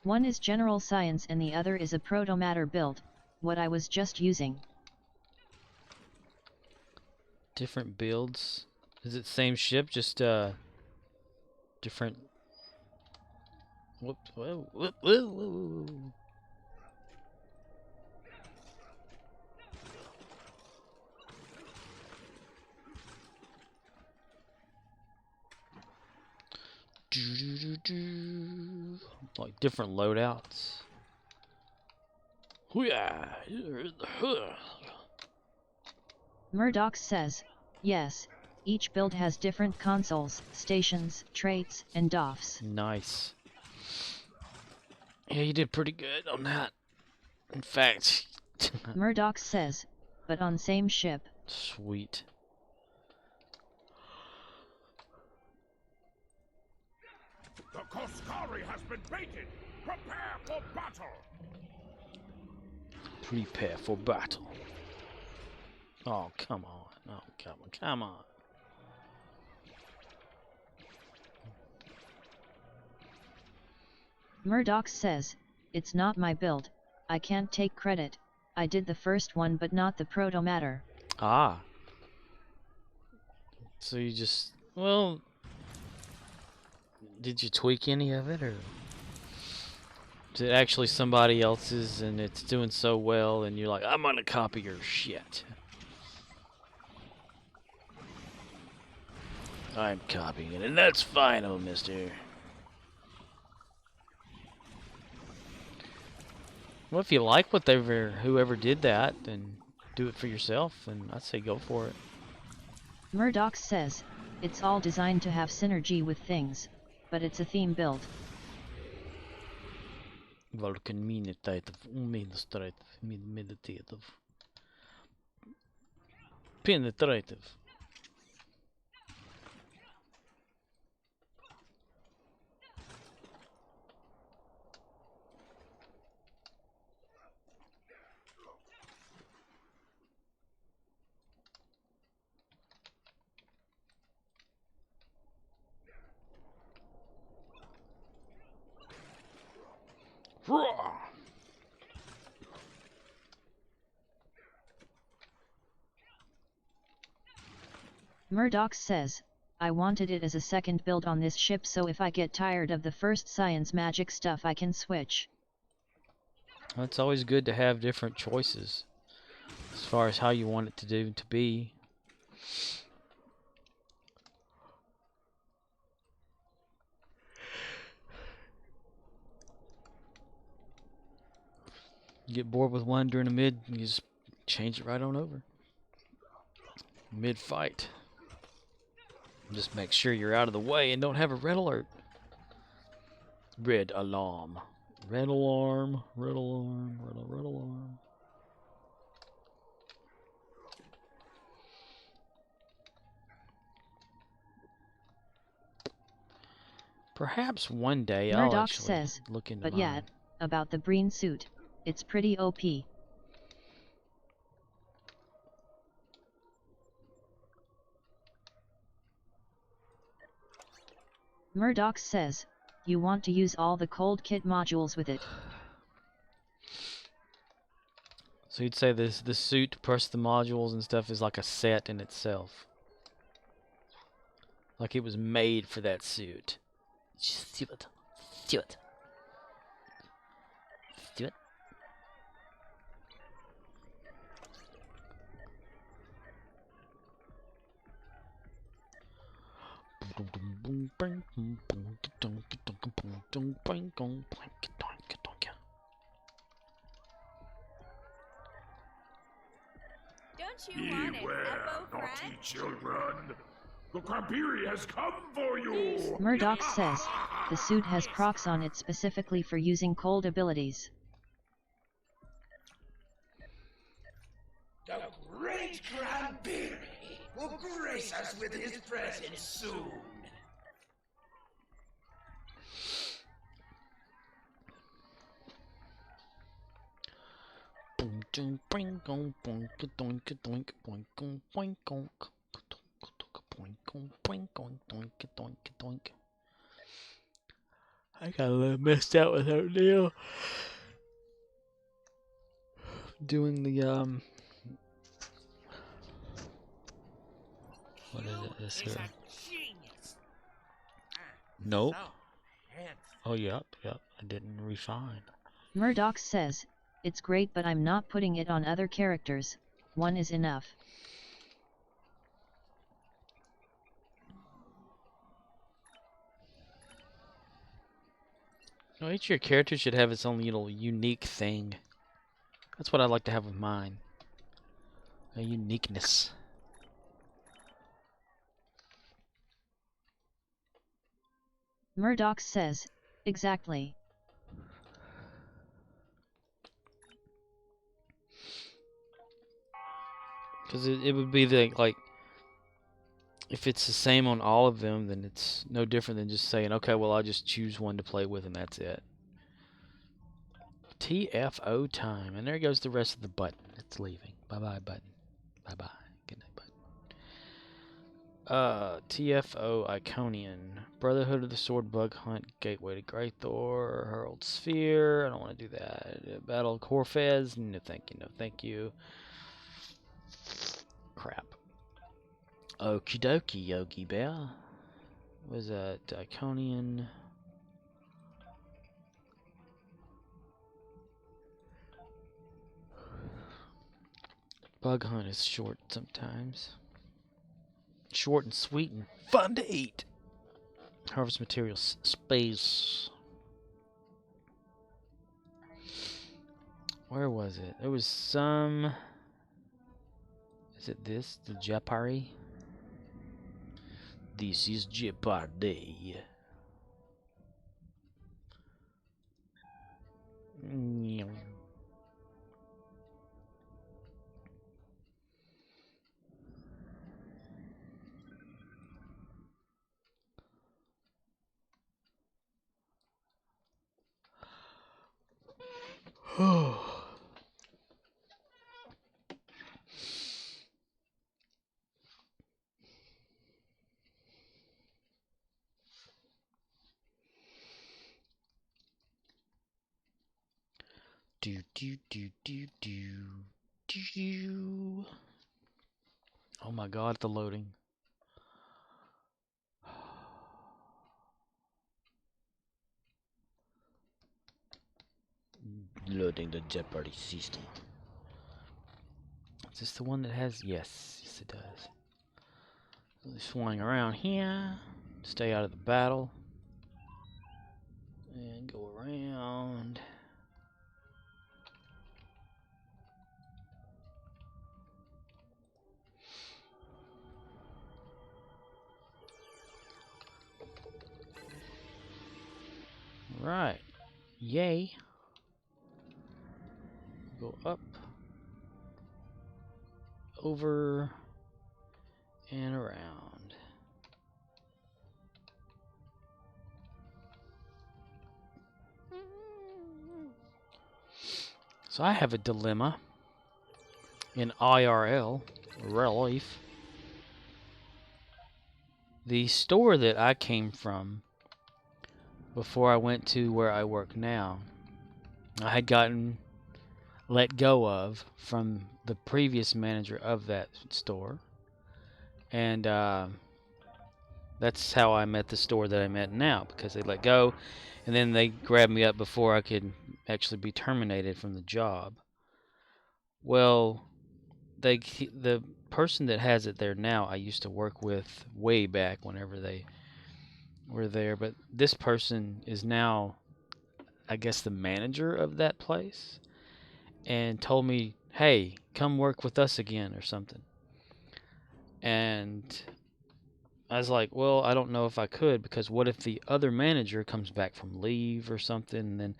One is general science and the other is a proto-matter build, what I was just using. Different builds? Is it same ship, just different... Whoops, whoa, whoa, whoa, whoa, whoa. Like different loadouts. Murdox says, yes, each build has different consoles, stations, traits, and DOFs. Nice. Yeah, you did pretty good on that. In fact. Murdox says, but on same ship. Sweet. The Koskari has been baited! Prepare for battle! Prepare for battle. Oh, come on. Oh, come on. Murdox says, it's not my build, I can't take credit, I did the first one but not the proto-matter. Ah. So you just, well, did you tweak any of it, or is it actually somebody else's and it's doing so well and you're like, I'm gonna copy your shit? I'm copying it, and that's fine, oh mister. Well, if you like whoever did that, then do it for yourself, and I'd say go for it. Murdox says, it's all designed to have synergy with things, but it's a theme build. Vulcan meditative, meditative, penetrative. Murdox says, I wanted it as a second build on this ship so if I get tired of the first science magic stuff I can switch. Well, it's always good to have different choices as far as how you want it to be. You get bored with one during a mid, you just change it right on over. Mid-fight. Just make sure you're out of the way and don't have a red alert. Red alarm. Red alarm. Red alarm. Red alarm. Perhaps one day I'll Murdox actually says, look into but mine. yeah, about the Breen suit, it's pretty OP. Murdox says, you want to use all the cold kit modules with it. So you'd say this suit plus the modules and stuff is like a set in itself. Like it was made for that suit. Just do it. Do it. Do it. Don't you want an Epo naughty friend? children! The Krabiri has come for you! Murddox says, the suit has procs on it specifically for using cold abilities. The great Krabiri will grace us with his presence soon. I got a little messed out with O'Neill doing the what is it? This here? Nope. Oh yep. I didn't refine. Murdoch says, it's great but I'm not putting it on other characters, one is enough. No, each of your characters should have its own little unique thing. That's what I like to have with mine. A uniqueness. Murdoch says, exactly. Because it would be like, if it's the same on all of them, then it's no different than just saying, okay, well, I'll just choose one to play with and that's it. TFO time. And there goes the rest of the button. It's leaving. Bye-bye button. Bye-bye. Good night button. TFO Iconian. Brotherhood of the Sword Bug Hunt. Gateway to Greythor. Herald Sphere. I don't want to do that. Battle of Corfez. No thank you. No thank you. Crap. Okie dokie, Yogi Bear. Was that Iconian? Bug hunt is short sometimes. Short and sweet and fun to eat. Harvest materials space. Where was it? There was some. Is it this? The Jeopardy? This is Jeopardy. Do. Oh my god, the loading. Loading the Jeopardy system. Is this the one that has? Yes, it does. Swing around here. Stay out of the battle. And go around. Right. Yay. Go up. Over. And around. So I have a dilemma in IRL, real life. The store that I came from before I went to where I work now, I had gotten let go of from the previous manager of that store. And that's how I'm at the store that I'm at now, because they let go and then they grabbed me up before I could actually be terminated from the job. Well, the person that has it there now, I used to work with way back whenever they were there, but this person is now, I guess, the manager of that place, and told me, hey, come work with us again or something. And I was like, well, I don't know if I could, because what if the other manager comes back from leave or something, and then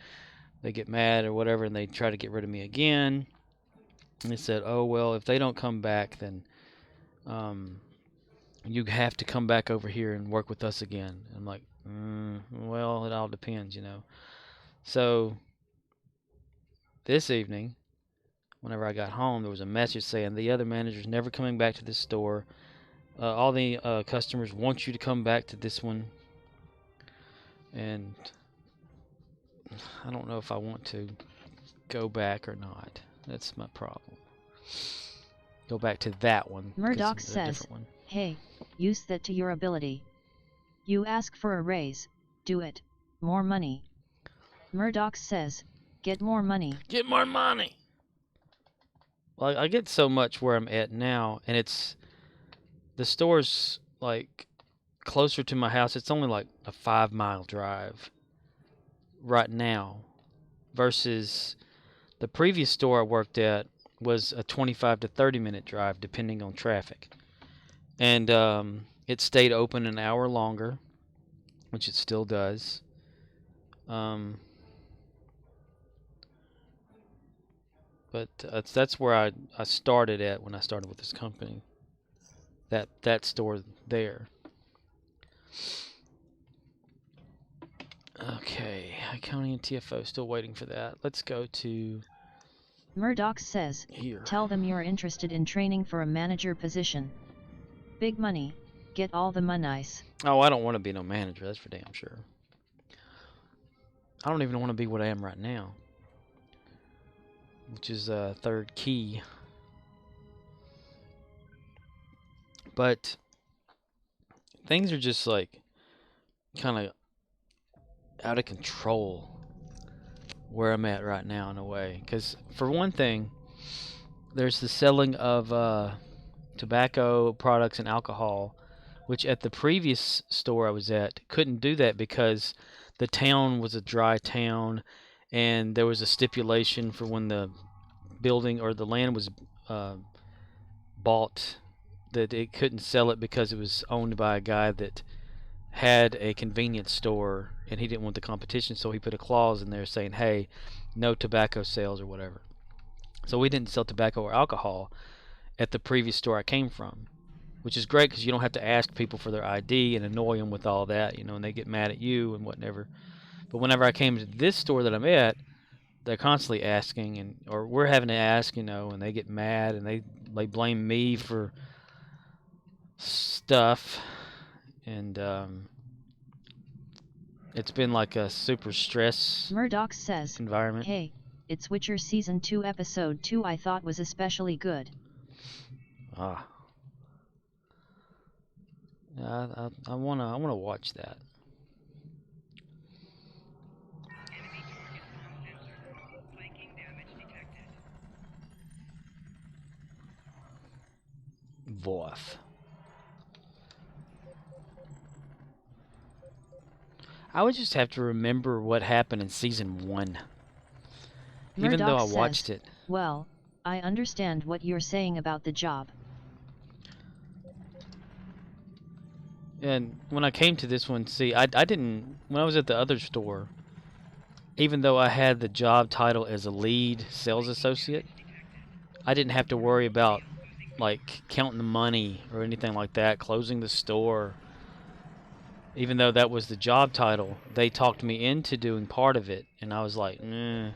they get mad or whatever, and they try to get rid of me again. And they said, oh, well, if they don't come back, then you have to come back over here and work with us again. I'm like, well, it all depends, you know. So this evening, whenever I got home, there was a message saying the other manager's never coming back to this store. All the customers want you to come back to this one. And I don't know if I want to go back or not. That's my problem. Go back to that one. Murdox says, hey, use that to your ability. You ask for a raise. Do it. More money. Murdox says, get more money. Get more money! Well, I get so much where I'm at now, and the store's like closer to my house. It's only like a 5-mile drive right now, versus the previous store I worked at was a 25 to 30-minute drive, depending on traffic. And it stayed open an hour longer, which it still does. But that's where I started at when I started with this company. That store there. Okay, accounting and TFO, still waiting for that. Let's go to... Murdox says, here. Tell them you're interested in training for a manager position. Big money, get all the monies. Oh, I don't want to be no manager, that's for damn sure. I don't even want to be what I am right now, which is third key. But things are just like kind of out of control where I'm at right now in a way. Because for one thing, there's the selling of tobacco products and alcohol, which at the previous store I was at couldn't do that because the town was a dry town, and there was a stipulation for when the building or the land was bought that it couldn't sell it because it was owned by a guy that had a convenience store, and he didn't want the competition, so he put a clause in there saying, hey, no tobacco sales or whatever. So we didn't sell tobacco or alcohol at the previous store I came from, which is great because you don't have to ask people for their ID and annoy them with all that, you know, and they get mad at you and whatever. But whenever I came to this store that I'm at, they're constantly asking, or we're having to ask, you know, and they get mad and they blame me for stuff. And it's been like a super stress Murdox says, environment. Hey, it's Witcher Season 2 Episode 2 I thought was especially good. Ah. Yeah, I wanna watch that. Voth. I would just have to remember what happened in Season 1. Even though I watched it. Well, I understand what you're saying about the job. And when I came to this one, see, I didn't, when I was at the other store, even though I had the job title as a lead sales associate, I didn't have to worry about, like, counting the money or anything like that, closing the store. Even though that was the job title, they talked me into doing part of it, and I was like, you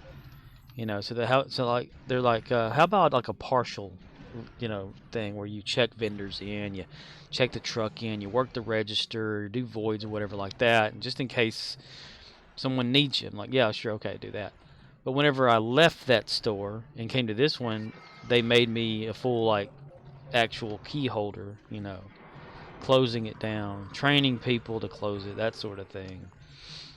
know. So they're like, how about like a partial, you know, thing where you check vendors in, you check the truck in, you work the register, do voids or whatever like that, and just in case someone needs you. I'm like, yeah, sure, okay, do that. But whenever I left that store and came to this one, they made me a full, like, actual key holder, you know. Closing it down, training people to close it, that sort of thing.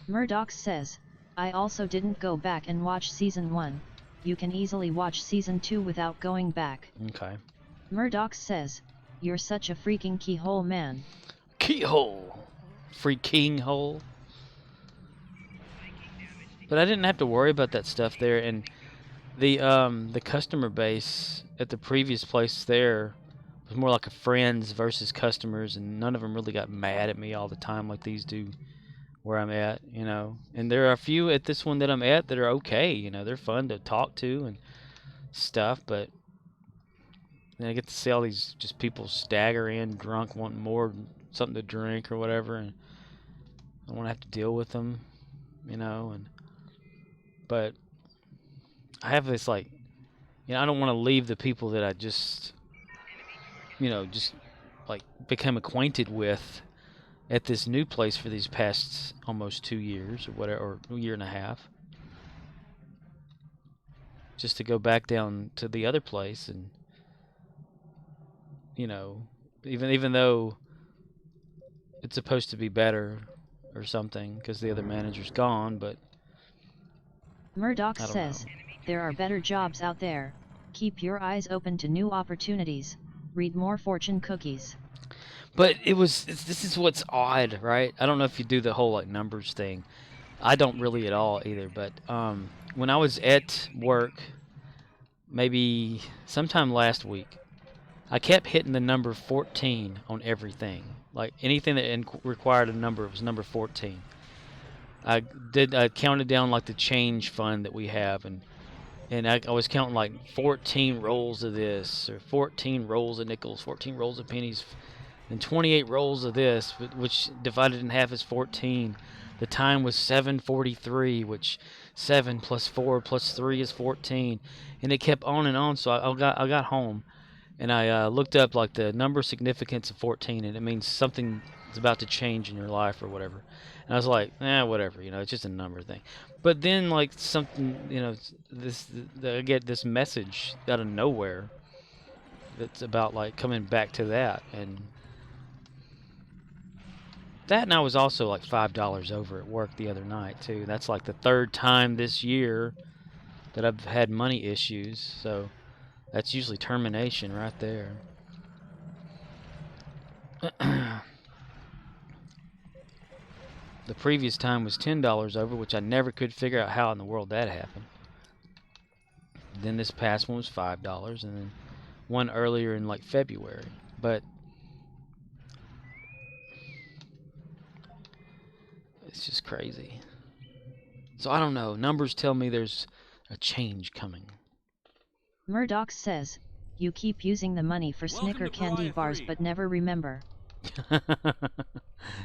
Murdox says, I also didn't go back and watch Season 1. You can easily watch Season 2 without going back. Okay. Murdox says, you're such a freaking keyhole man. Keyhole! freaking hole. But I didn't have to worry about that stuff there, and the customer base at the previous place there was more like a friends versus customers, and none of them really got mad at me all the time like these do where I'm at, you know. And there are a few at this one that I'm at that are okay, you know. They're fun to talk to and stuff, but then I get to see all these just people stagger in drunk, wanting more, something to drink or whatever, and I don't want to have to deal with them, you know. And but I have this, like, you know, I don't want to leave the people that I just, you know, just like become acquainted with at this new place for these past almost 2 years or whatever, or a year and a half, just to go back down to the other place. And you know, even though it's supposed to be better or something because the other manager's gone, but Murddox says, there are better jobs out there. Keep your eyes open to new opportunities. Read more fortune cookies. But this is what's odd, right? I don't know if you do the whole like numbers thing. I don't really at all either. But when I was at work, maybe sometime last week, I kept hitting the number 14 on everything. Like anything that required a number, it was number 14. I counted down like the change fund that we have, and I was counting like 14 rolls of this, or 14 rolls of nickels, 14 rolls of pennies, and 28 rolls of this, which divided in half is 14. The time was 7:43, which 7 plus 4 plus 3 is 14, and it kept on and on. So I got home, and I looked up like the number significance of 14, and it means something is about to change in your life or whatever. And I was like, whatever, you know, it's just a number thing. But then like something, you know, I get this message out of nowhere that's about like coming back to that, and I was also like $5 over at work the other night too. That's like the third time this year that I've had money issues, so that's usually termination right there. The previous time was $10 over, which I never could figure out how in the world that happened. Then this past one was $5, and then one earlier in like February. But it's just crazy. So I don't know. Numbers tell me there's a change coming. Murdox says, you keep using the money for Snicker candy bars but never remember.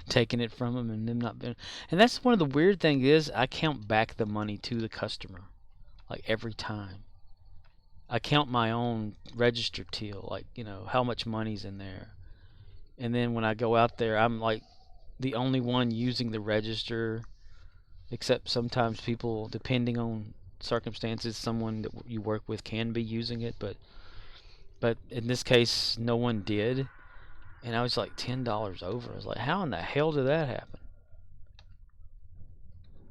Taking it from them and them not being. And that's one of the weird things is I count back the money to the customer. Like every time. I count my own register till, like, you know, how much money's in there. And then when I go out there, I'm like the only one using the register, except sometimes people, depending on circumstances, someone that you work with can be using it, but in this case no one did. And I was like $10 over. I was like, how in the hell did that happen?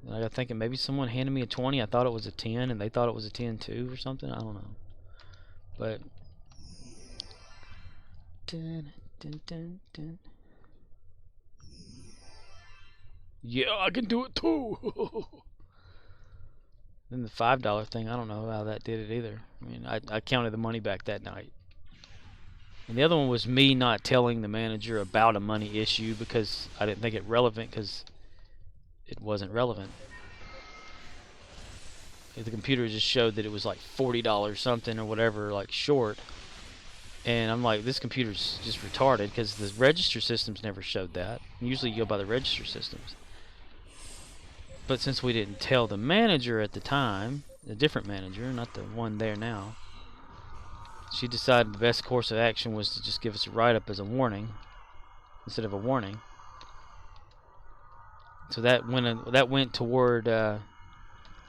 And I got thinking maybe someone handed me a 20. I thought it was a 10, and they thought it was a 10 too or something. I don't know. But yeah, I can do it too. Then the $5 thing, I don't know how that did it either. I mean, I counted the money back that night. And the other one was me not telling the manager about a money issue because I didn't think it relevant, because it wasn't relevant. The computer just showed that it was like $40 something or whatever, like short. And I'm like, this computer's just retarded, because the register systems never showed that. Usually you go by the register systems. But since we didn't tell the manager at the time, a different manager, not the one there now, she decided the best course of action was to just give us a write-up as a warning instead of a warning. So that went toward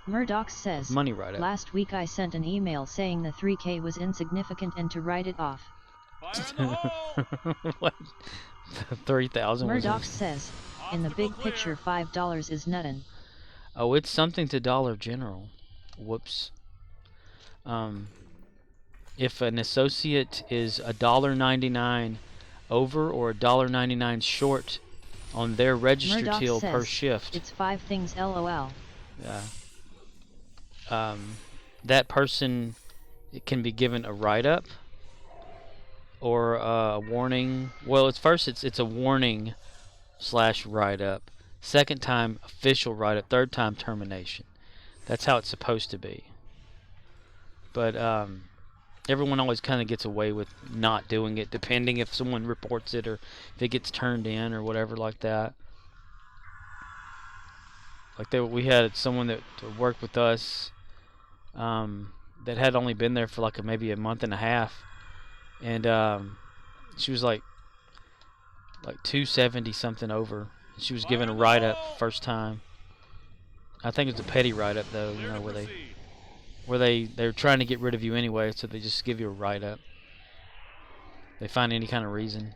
Murdox says, money write-up. Last week I sent an email saying the 3K was insignificant and to write it off. What? 3,000 was Murdox says, in the big picture $5 is nuttin'. Oh, it's something to Dollar General. Whoops. If an associate is $1.99 over or $1.99 short on their register Murdoch till per says, shift. It's 5 things LOL. Yeah. That person can be given a write-up or a warning. Well, it's a warning / write-up. Second time, official write-up. Third time, termination. That's how it's supposed to be. But everyone always kind of gets away with not doing it, depending if someone reports it or if it gets turned in or whatever like that. Like we had someone that worked with us that had only been there for like maybe a month and a half, and she was like 270 something over. She was given a write-up first time. I think it was a petty write-up though, you know, where they're trying to get rid of you anyway, so they just give you a write-up. They find any kind of reason.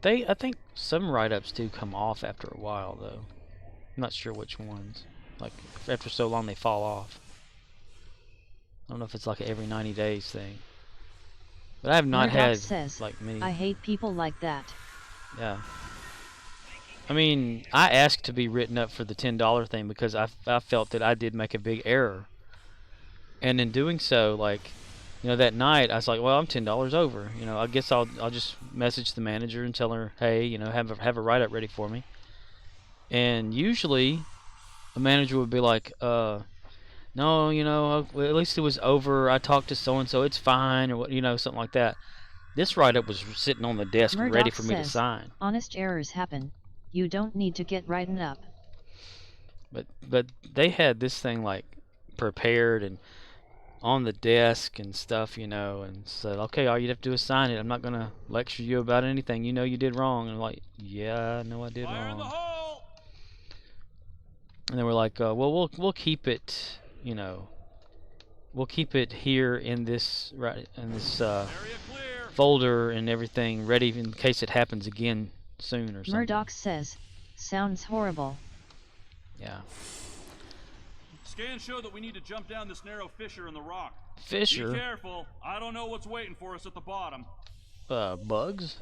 But I think some write-ups do come off after a while though. I'm not sure which ones. Like after so long they fall off. I don't know if it's like an every 90 days thing. But I have not Murdoch had says, like many. I hate people like that. Yeah. I mean, I asked to be written up for the $10 thing because I felt that I did make a big error. And in doing so, like, you know, that night I was like, well, I'm $10 over. You know, I guess I'll just message the manager and tell her, hey, you know, have a write-up ready for me. And usually a manager would be like, no, you know, at least it was over. I talked to so-and-so. It's fine, or what, you know, something like that. This write-up was sitting on the desk Murdoch ready for me to says, sign. Honest errors happen. You don't need to get written up. But they had this thing like prepared and on the desk and stuff, you know, and said, okay, all you'd have to do is sign it. I'm not gonna lecture you about anything you know you did wrong. And I'm like, yeah, I know I did wrong. And they were like, well, we'll keep it, you know, we'll keep it here in this folder and everything ready in case it happens again soon or something. Murdoch says, sounds horrible. Yeah. Scans show that we need to jump down this narrow fissure in the rock. Fissure? Be careful. I don't know what's waiting for us at the bottom. Bugs?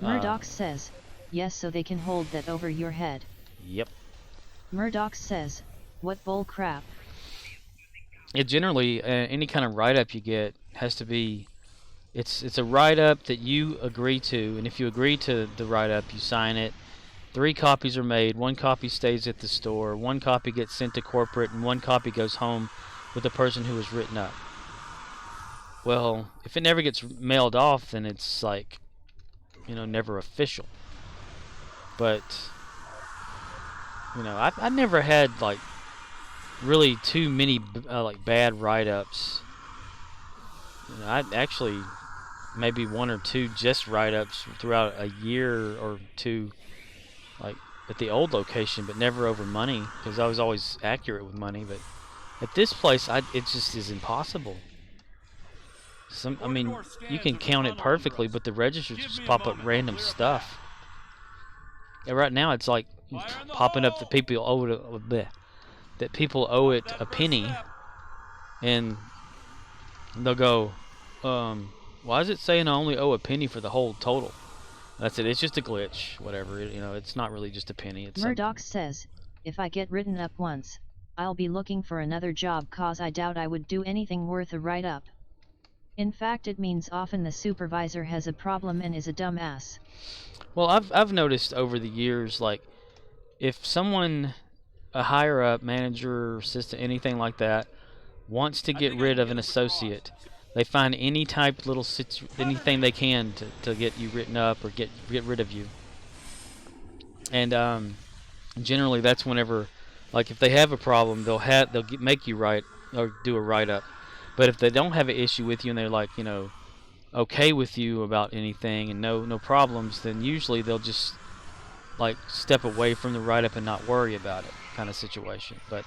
Murdoch says, yes, so they can hold that over your head. Yep. Murdoch says, what bull crap. It generally, any kind of write-up you get has to be, it's a write-up that you agree to, and if you agree to the write-up, you sign it. 3 copies are made, 1 copy stays at the store, 1 copy gets sent to corporate, and 1 copy goes home with the person who was written up. Well, if it never gets mailed off, then it's like, you know, never official. But, you know, I never had like really too many like bad write-ups. You know, I actually maybe 1 or 2 just write-ups throughout a year or 2, like at the old location, but never over money because I was always accurate with money. But at this place, it just is impossible. I mean, you can count it perfectly, but the registers just pop up random stuff. And right now, it's like popping up that people owe it a penny, and they'll go, why is it saying I only owe a penny for the whole total? That's it. It's just a glitch. Whatever. You know, it's not really just a penny. It's Murdoch says, if I get written up once, I'll be looking for another job cause I doubt I would do anything worth a write-up. In fact, it means often the supervisor has a problem and is a dumbass. Well, I've noticed over the years, like, if someone, a higher up, manager, assistant, anything like that, wants to get rid of an associate, they find any type little anything they can to get you written up or get rid of you. And generally that's whenever, like, if they have a problem, they'll make you write or do a write-up. But if they don't have an issue with you and they're like, you know, okay with you about anything and no problems, then usually they'll just like step away from the write-up and not worry about it, kind of situation. But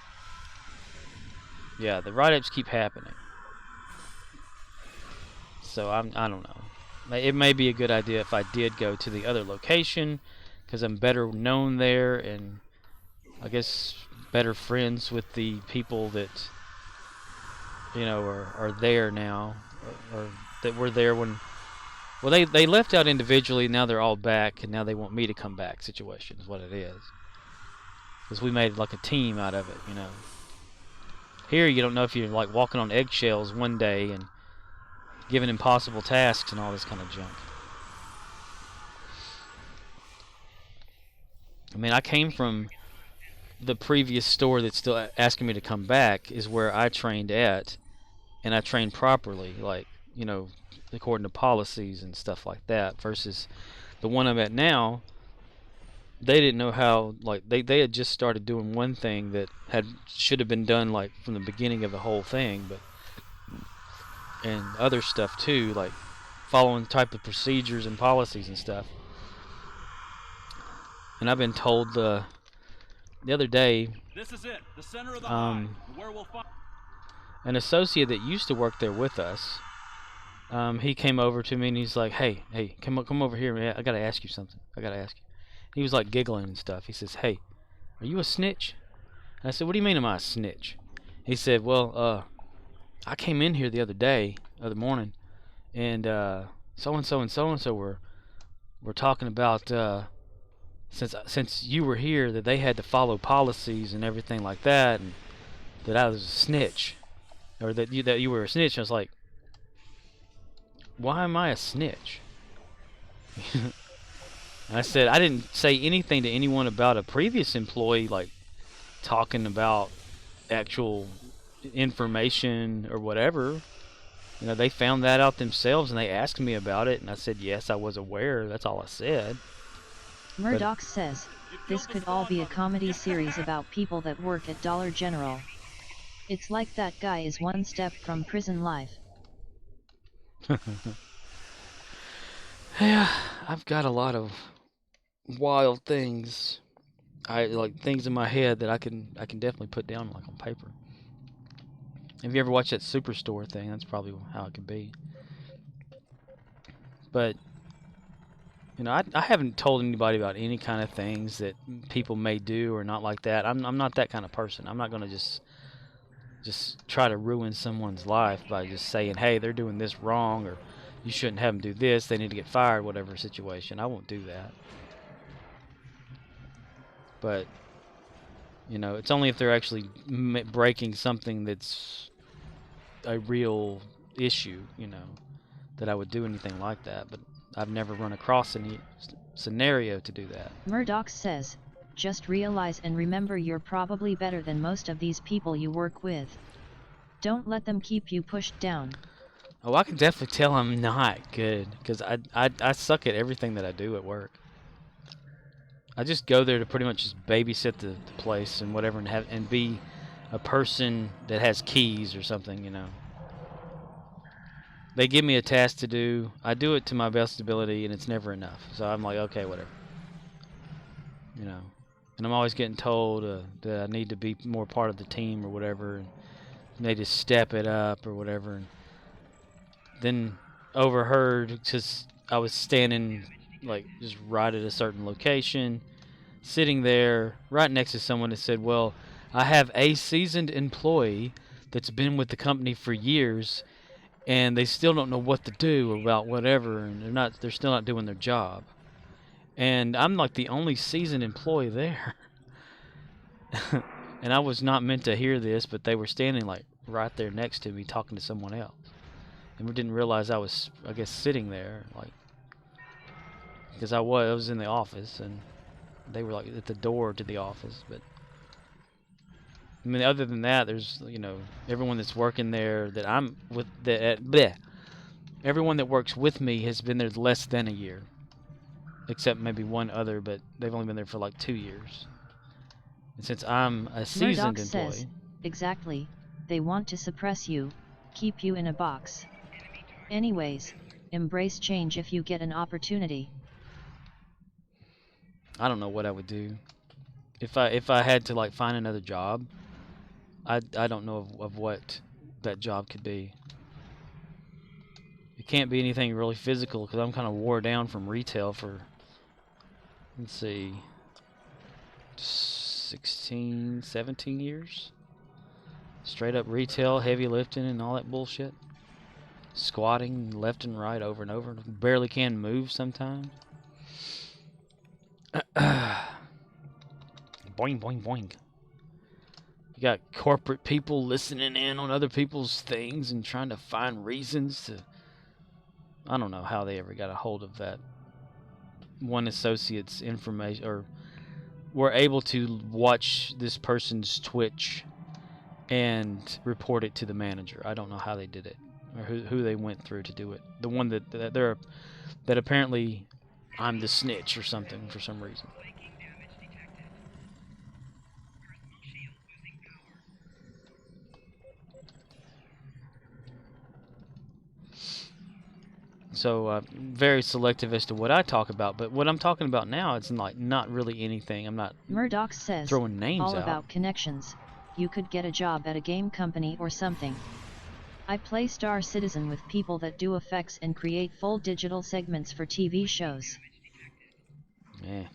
yeah, the write-ups keep happening. So I don't know. It may be a good idea if I did go to the other location because I'm better known there and I guess better friends with the people that, you know, are there now. or that were there when. Well, they left out individually. Now they're all back, and now they want me to come back. Situation is what it is. Because we made like a team out of it, you know. Here, you don't know if you're like walking on eggshells one day and given impossible tasks and all this kind of junk. I mean, I came from the previous store that's still asking me to come back is where I trained at, and I trained properly, like, you know, according to policies and stuff like that, versus the one I'm at now. They didn't know how, like, they had just started doing one thing that should have been done, like, from the beginning of the whole thing, but, and other stuff too, like, following type of procedures and policies and stuff. And I've been told the other day, this is it, the center of the hive, where we'll find an associate that used to work there with us, he came over to me and he's like, hey, come over here, man. I gotta ask you something. He was like giggling and stuff. He says, hey, are you a snitch? And I said, what do you mean am I a snitch? He said, well, I came in here the other morning, and so-and-so and so-and-so were talking about, since you were here, that they had to follow policies and everything like that, and that I was a snitch, or that you were a snitch. I was like, why am I a snitch? I said, I didn't say anything to anyone about a previous employee, like, talking about actual information or whatever. You know, they found that out themselves and they asked me about it, and I said, yes, I was aware. That's all I said. Murddox says, this could all be a comedy series about people that work at Dollar General. It's like that guy is one step from prison life. Yeah, I've got a lot of wild things. I like things in my head that I can definitely put down, like, on paper. Have you ever watched that Superstore thing? That's probably how it could be. But you know, I haven't told anybody about any kind of things that people may do or not like that. I'm not that kind of person. I'm not gonna just try to ruin someone's life by just saying, hey, they're doing this wrong, or you shouldn't have them do this, they need to get fired, whatever situation. I won't do that. But you know, it's only if they're actually breaking something that's a real issue, you know, that I would do anything like that. But I've never run across any scenario to do that. Murdox says, just realize and remember you're probably better than most of these people you work with. Don't let them keep you pushed down. Oh, I can definitely tell I'm not good, because I suck at everything that I do at work. I just go there to pretty much just babysit the place and whatever, and be a person that has keys or something, you know. They give me a task to do. I do it to my best ability, and it's never enough. So I'm like, okay, whatever. You know. And I'm always getting told that I need to be more part of the team or whatever. And they just step it up or whatever. And then overheard, because I was standing, like, just right at a certain location, sitting there right next to someone that said, well, I have a seasoned employee that's been with the company for years, and they still don't know what to do about whatever, and they're still not doing their job. And I'm like the only seasoned employee there. And I was not meant to hear this, but they were standing like right there next to me talking to someone else. And we didn't realize I was, I guess, sitting there, like, because I was in the office, and they were like at the door to the office. But I mean, other than that, there's, you know, everyone that's working there that I'm with, everyone that works with me has been there less than a year, except maybe one other, but they've only been there for like 2 years. And since I'm a seasoned Murdox employee, says, exactly, they want to suppress you, keep you in a box. Anyways, embrace change if you get an opportunity. I don't know what I would do if I had to, like, find another job. I don't know of what that job could be. It can't be anything really physical, because I'm kind of wore down from retail for, let's see, 16, 17 years. Straight up retail, heavy lifting, and all that bullshit. Squatting left and right over and over. Barely can move sometimes. Boing, boing, boing. You got corporate people listening in on other people's things and trying to find reasons to... I don't know how they ever got a hold of that. One associate's information, or were able to watch this person's Twitch and report it to the manager. I don't know how they did it, or who they went through to do it. The one that apparently I'm the snitch or something for some reason. So very selective as to what I talk about, but what I'm talking about now, it's like not really anything. I'm not Murdox says, throwing names all out. about connections. You could get a job at a game company or something. I play Star Citizen with people that do effects and create full digital segments for TV shows. Yeah,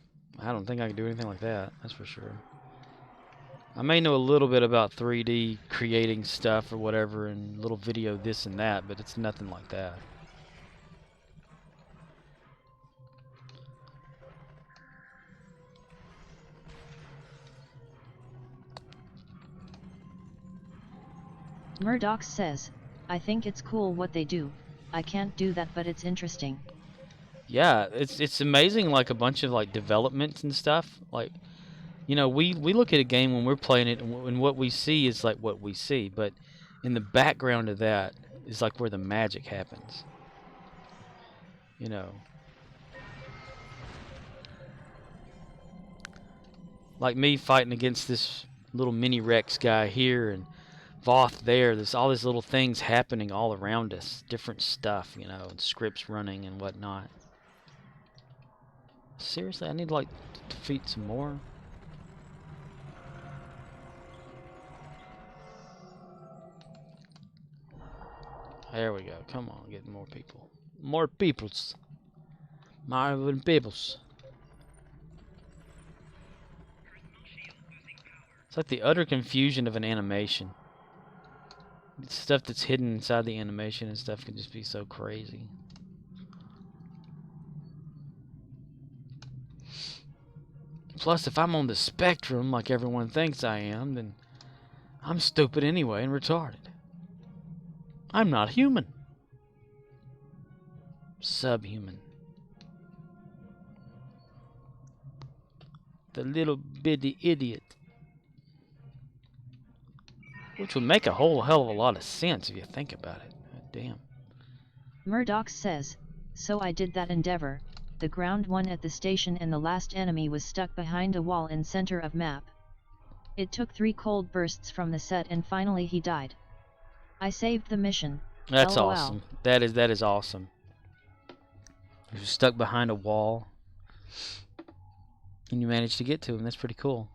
I don't think I can do anything like that, that's for sure. I may know a little bit about 3D creating stuff or whatever, and little video this and that, but it's nothing like that. Murdox says, I think it's cool what they do. I can't do that, but it's interesting. Yeah, it's amazing, like a bunch of like developments and stuff. Like, you know, we look at a game when we're playing it, and what we see is like what we see, but in the background of that is like where the magic happens. You know, like me fighting against this little mini Rex guy here, and Voth there. There's all these little things happening all around us, different stuff, you know, and scripts running and whatnot. Seriously, I need to like defeat some more. There we go. Come on, get more people. More peoples. Marvin peoples. It's like the utter confusion of an animation. Stuff that's hidden inside the animation and stuff can just be so crazy. Plus, if I'm on the spectrum like everyone thinks I am, then I'm stupid anyway and retarded. I'm not human. Subhuman. The little bitty idiot. Which would make a whole hell of a lot of sense if you think about it. Damn. Murdox says, so I did that endeavor. The ground one at the station and the last enemy was stuck behind a wall in center of map. It took 3 cold bursts from the set and finally he died. I saved the mission. That's LOL. awesome. That is awesome. He was stuck behind a wall and you managed to get to him. That's pretty cool.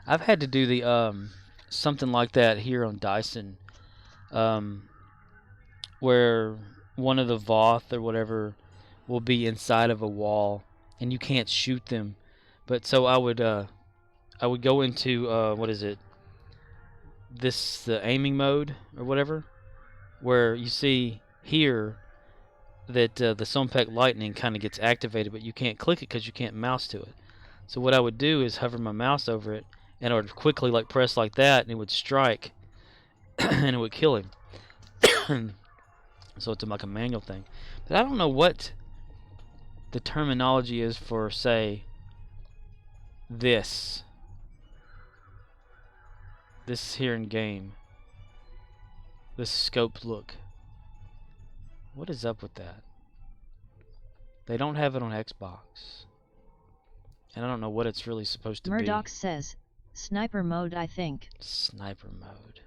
I've had to do the something like that here on Dyson, where one of the Voth or whatever will be inside of a wall and you can't shoot them. But so I would go into what is it? The aiming mode or whatever, where you see here that the Sompek lightning kind of gets activated, but you can't click it because you can't mouse to it. So what I would do is hover my mouse over it, and I would quickly like press like that, and it would strike, and it would kill him. So it's like a manual thing. But I don't know what the terminology is for, say, this here in game. This scope look. What is up with that? They don't have it on Xbox. And I don't know what it's really supposed to be. Murdox says, sniper mode I think. Sniper mode.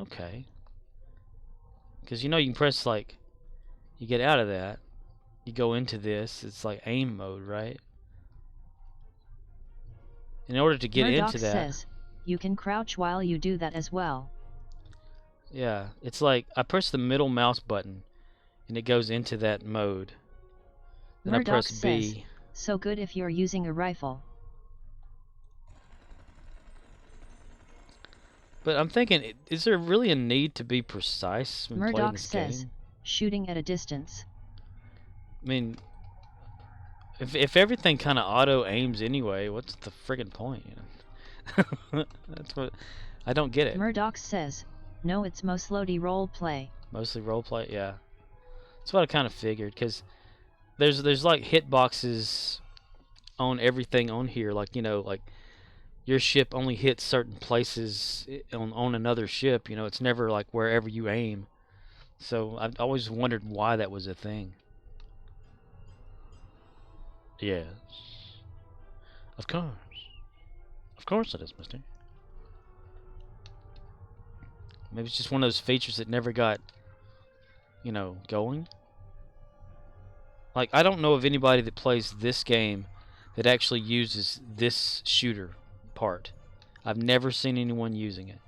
Okay. Because you know you can press like, you get out of that, you go into this, it's like aim mode, right? In order to get Murdox into that... says, you can crouch while you do that as well. Yeah, it's like, I press the middle mouse button, and it goes into that mode. Then I press B. Says, so good if you're using a rifle. But I'm thinking, is there really a need to be precise when playing Murdox this says, game? shooting at a distance. I mean, if everything kind of auto aims anyway, what's the friggin' point? You know? That's what I don't get it. Murddox says, "No, it's mostly role play." Mostly role play, yeah. That's what I kind of figured, because there's like hitboxes on everything on here, like, you know, like your ship only hits certain places on another ship. You know, it's never like wherever you aim. So I've always wondered why that was a thing. Yes. Of course. Of course it is, mister. Maybe it's just one of those features that never got, you know, going. Like, I don't know of anybody that plays this game that actually uses this shooter part. I've never seen anyone using it.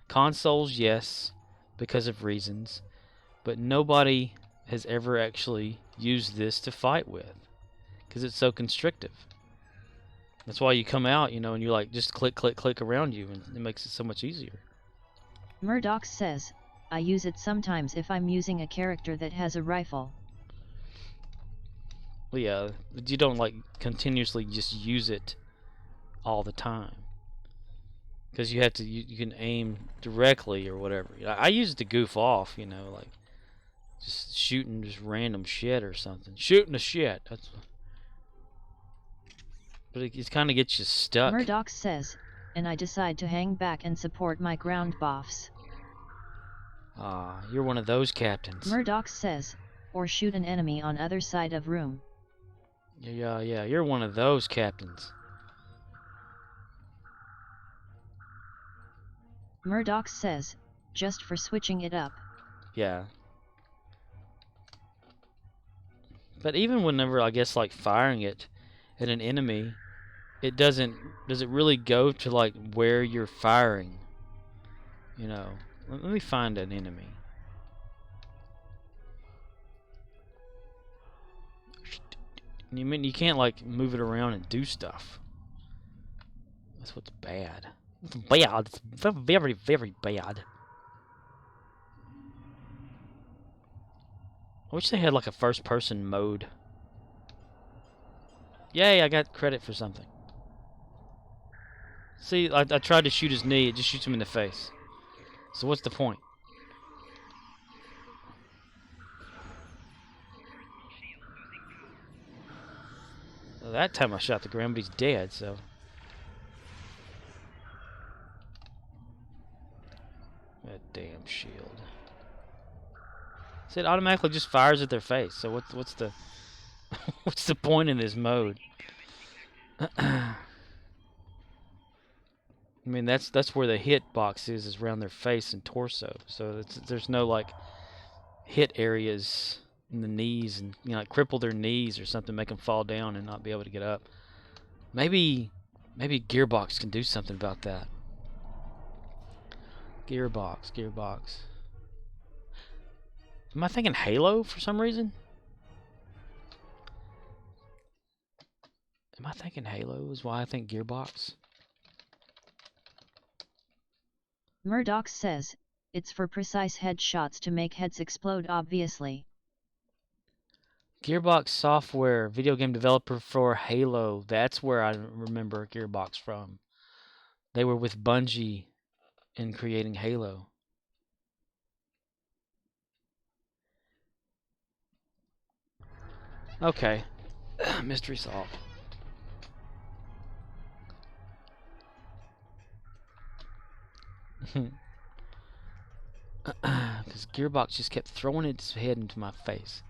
Consoles, yes, because of reasons. But nobody has ever actually used this to fight with, because it's so constrictive. That's why you come out, you know, and you like just click, click, click around you, and it makes it so much easier. Murdoch says, "I use it sometimes if I'm using a character that has a rifle." Well, yeah, you don't like continuously just use it all the time, because you have to. You can aim directly or whatever. I use it to goof off, you know, like just shooting just random shit or something. Shooting the shit. That's. But it kind of gets you stuck. Murdoch says, "And I decide to hang back and support my ground buffs." Ah, you're one of those captains. Murdoch says, "Or shoot an enemy on other side of room." Yeah, you're one of those captains. Murdoch says, "Just for switching it up." Yeah. But even whenever, I guess, like firing it at an enemy, it doesn't. Does it really go to like where you're firing? You know. Let me find an enemy. You mean you can't like move it around and do stuff? That's what's bad. It's bad. It's very, very bad. I wish they had like a first-person mode. Yay! I got credit for something. See, I tried to shoot his knee. It just shoots him in the face. So what's the point? Well, that time I shot the ground, but he's dead, so... That damn shield. See, it automatically just fires at their face, so what's the... what's the point in this mode? I mean, that's where the hit box is around their face and torso. So there's no, like, hit areas in the knees and, you know, like cripple their knees or something, make them fall down and not be able to get up. Maybe Gearbox can do something about that. Gearbox. Am I thinking Halo for some reason? Am I thinking Halo is why I think Gearbox? Murdoch says, "It's for precise headshots to make heads explode, obviously." Gearbox Software, video game developer for Halo. That's where I remember Gearbox from. They were with Bungie in creating Halo. Okay. Mystery solved. Because Gearbox just kept throwing its head into my face.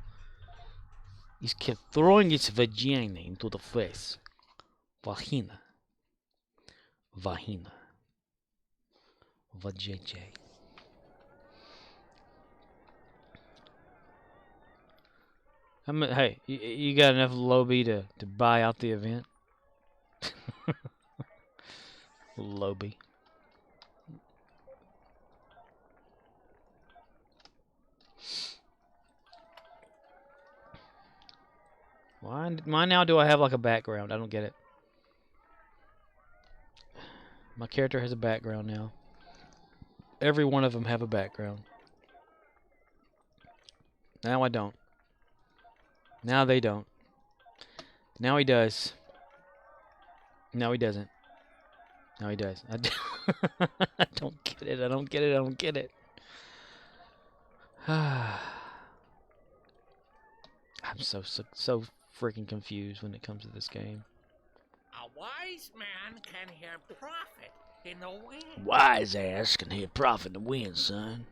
He kept throwing its vagina into the face. Vagina. Vagina. Vajayjay. Hey, you got enough Lobby to buy out the event? Lobby. Why now do I have like a background? I don't get it. My character has a background now. Every one of them have a background. Now I don't. Now they don't. Now he does. No, he doesn't. No, he does. I don't get it. I don't get it. I don't get it. I'm so freaking confused when it comes to this game. A wise man can hear profit in the wind. Wise ass can hear profit in the wind, son.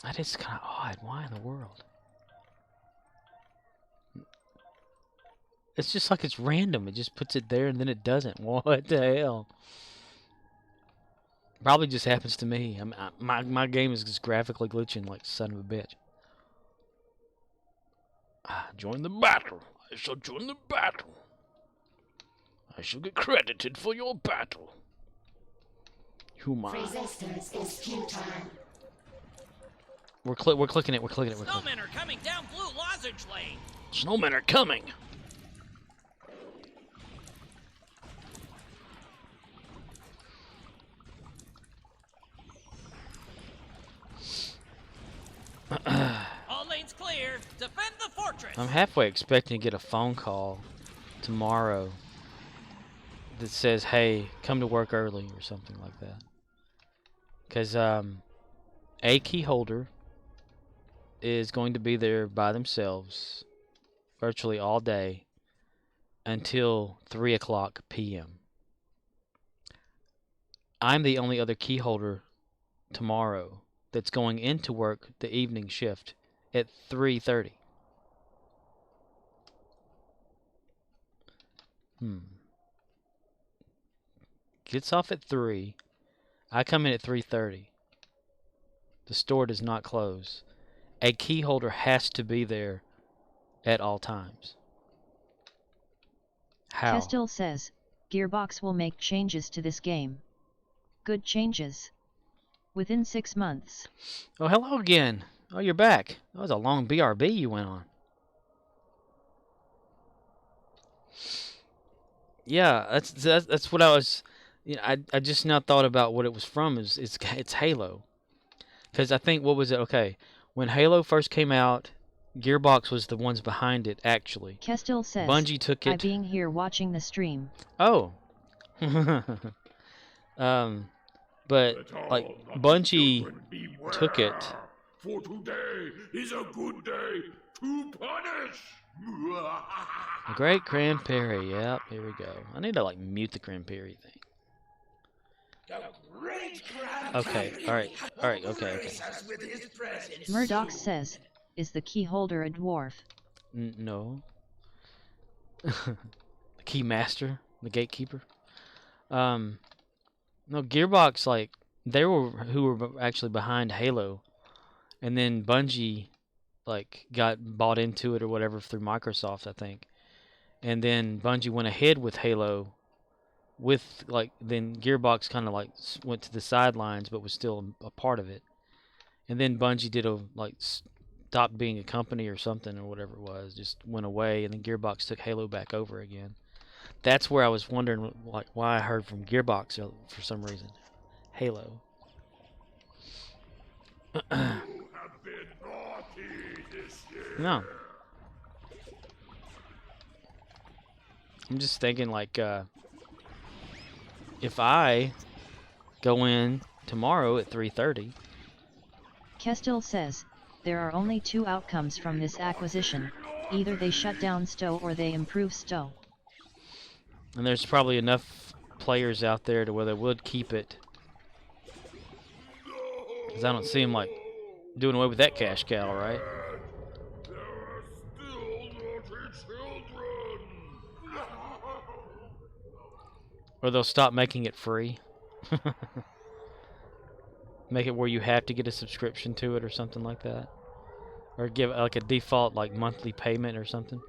That is kind of odd. Why in the world? It's just like it's random. It just puts it there and then it doesn't. What the hell? Probably just happens to me. My game is just graphically glitching like son of a bitch. Join the battle. I shall join the battle. I shall get credited for your battle. Human. Resistance is futile. We're clicking it. We're clicking it. Snowmen are coming down Blue Lozenge Lane. Snowmen are coming. All lanes clear. Defend the fortress. I'm halfway expecting to get a phone call tomorrow that says, "Hey, come to work early" or something like that. Because a key holder is going to be there by themselves virtually all day until 3 o'clock p.m. I'm the only other key holder tomorrow that's going into work the evening shift at 3:30. Gets off at 3. I come in at 3:30. The store does not close. A key holder has to be there at all times. How? Kestil says, Gearbox will make changes to this game. Good changes. Within 6 months. Oh, hello again. Oh, you're back. That was a long BRB you went on. Yeah, that's what I was. You know, I just now thought about what it was from. It's Halo. Because I think, what was it? Okay, when Halo first came out, Gearbox was the ones behind it, actually. Kestil says, Bungie took it. I being here watching the stream. Oh. But like Bungie took it. For today is a good day to punish. The Great Cranberry. Yep, here we go. I need to like mute the Cranberry thing. Okay, alright, okay. Murddox says, is the key holder a dwarf? No. The key master, the gatekeeper. No, Gearbox, like, they were who were actually behind Halo, and then Bungie, like, got bought into it or whatever through Microsoft, I think, and then Bungie went ahead with Halo, with, like, then Gearbox kind of, like, went to the sidelines, but was still a part of it, and then Bungie did stopped being a company or something or whatever it was, just went away, and then Gearbox took Halo back over again. That's where I was wondering, like, why I heard from Gearbox for some reason. Halo. No. I'm just thinking, like, if I go in tomorrow at 3:30. Kestil says, there are only 2 outcomes from this acquisition. Either they shut down STO or they improve STO. And there's probably enough players out there to where they would keep it. Because I don't see them, like, doing away with that cash cow, right? Or they'll stop making it free. Make it where you have to get a subscription to it or something like that. Or give it like a default, like, monthly payment or something.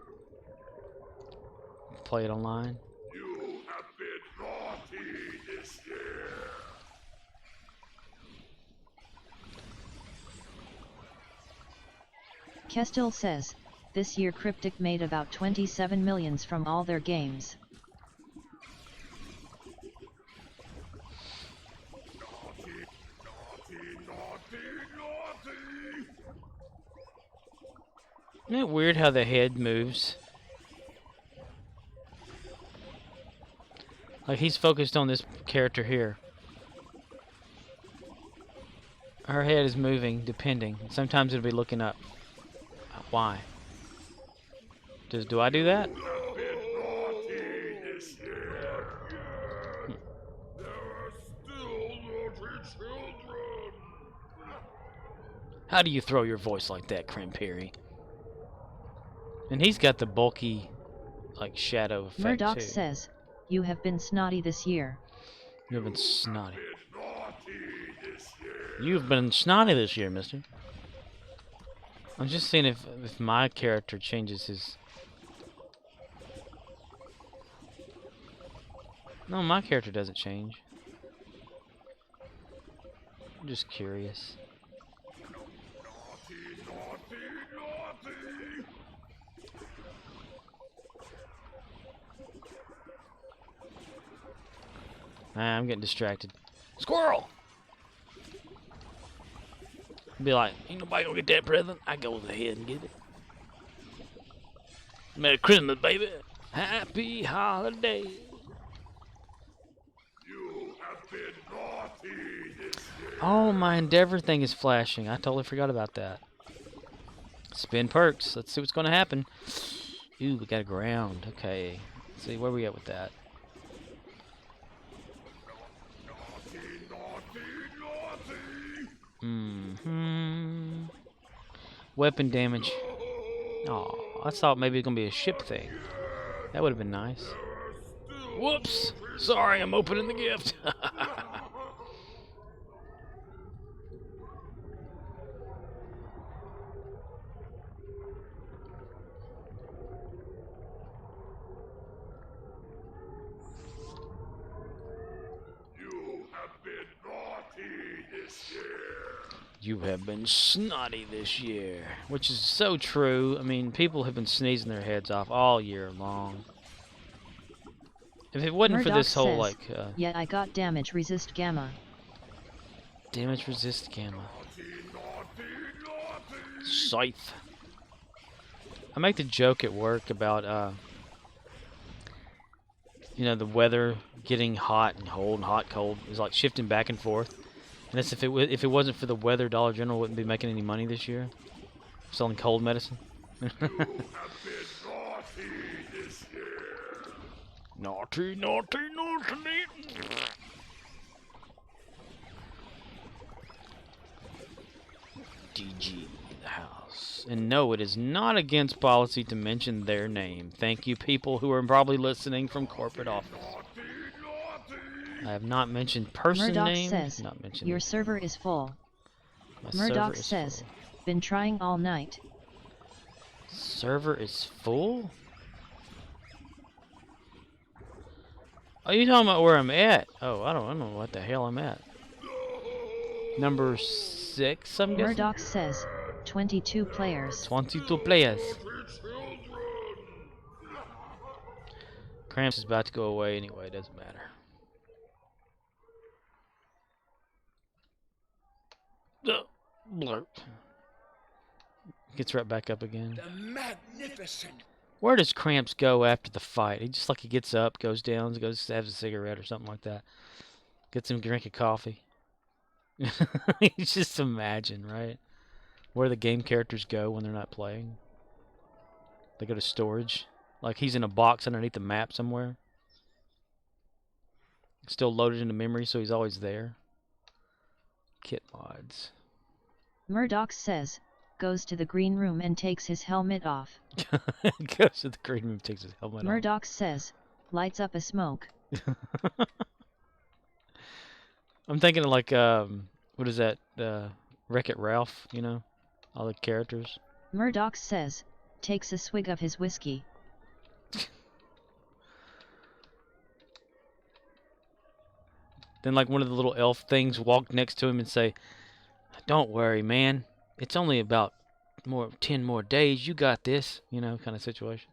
Play it online. Kestil says, this year Cryptic made about 27 millions from all their games. Isn't it weird how the head moves? Like he's focused on this character here. Her head is moving, depending. Sometimes it'll be looking up. Why? Do I do that? How do you throw your voice like that, Cranberry? And he's got the bulky, like, shadow effect, Murddox too. says, you have been snotty this year. You have been snotty. You've been snotty this year, mister. I'm just seeing if my character changes his... No, my character doesn't change. I'm just curious. I'm getting distracted. Squirrel! Be like, ain't nobody gonna get that present. I go ahead and get it. Merry Christmas, baby. Happy holidays. You have been naughty this year. Oh, my Endeavor thing is flashing. I totally forgot about that. Spin perks. Let's see what's gonna happen. Ooh, we got a ground. Okay. Let's see, where we at with that? Weapon damage. Oh, I thought maybe it's gonna be a ship thing. That would have been nice. Whoops! Sorry, I'm opening the gift. You have been naughty this year. You have been snotty this year, which is so true. I mean, people have been sneezing their heads off all year long. If it wasn't for this whole, like... yet I got damage resist gamma. Damage resist gamma. Scythe. I make the joke at work about, you know, the weather getting hot and cold and hot, cold. It's like shifting back and forth. And that's if it wasn't for the weather, Dollar General wouldn't be making any money this year. Selling cold medicine. You have been naughty this year. Naughty, naughty, naughty. DG in the house. And no, it is not against policy to mention their name. Thank you, people who are probably listening from corporate office. I have not mentioned person Murddox name. says, not mentioned your server is full. Murddox says, full. been trying all night. Server is full? Oh, you talking about where I'm at? Oh, I don't know what the hell I'm at. Number 6, I'm guessing? Murddox says, 22 players. 22 players. Cramps is about to go away anyway, doesn't matter. Blurp. Gets right back up again. The magnificent. Where does Cramps go after the fight? He just like he gets up, goes down, goes has a cigarette or something like that. Gets him a drink of coffee. You just imagine, right? Where the game characters go when they're not playing. They go to storage. Like he's in a box underneath the map somewhere. Still loaded into memory, so he's always there. Kit mods. Murddox says, goes to the green room and takes his helmet off. Goes to the green room, takes his helmet off. Murddox says, lights up a smoke. I'm thinking of like, what is that? Wreck-It Ralph, you know? All the characters. Murddox says, takes a swig of his whiskey. Then like one of the little elf things walk next to him and say, don't worry, man. It's only about 10 more days. You got this, you know, kind of situation.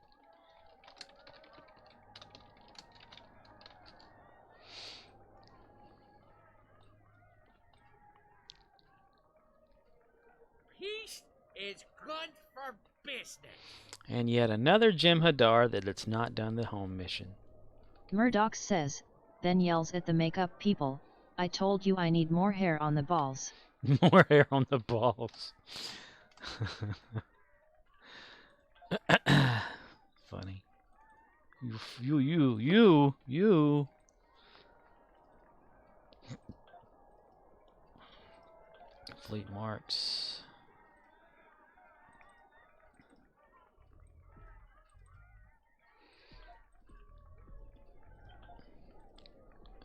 Peace is good for business. And yet another Jem'Hadar that it's not done the home mission. Murdox says, then yells at the makeup people, I told you I need more hair on the balls. More hair on the balls. Funny. You. Fleet marks.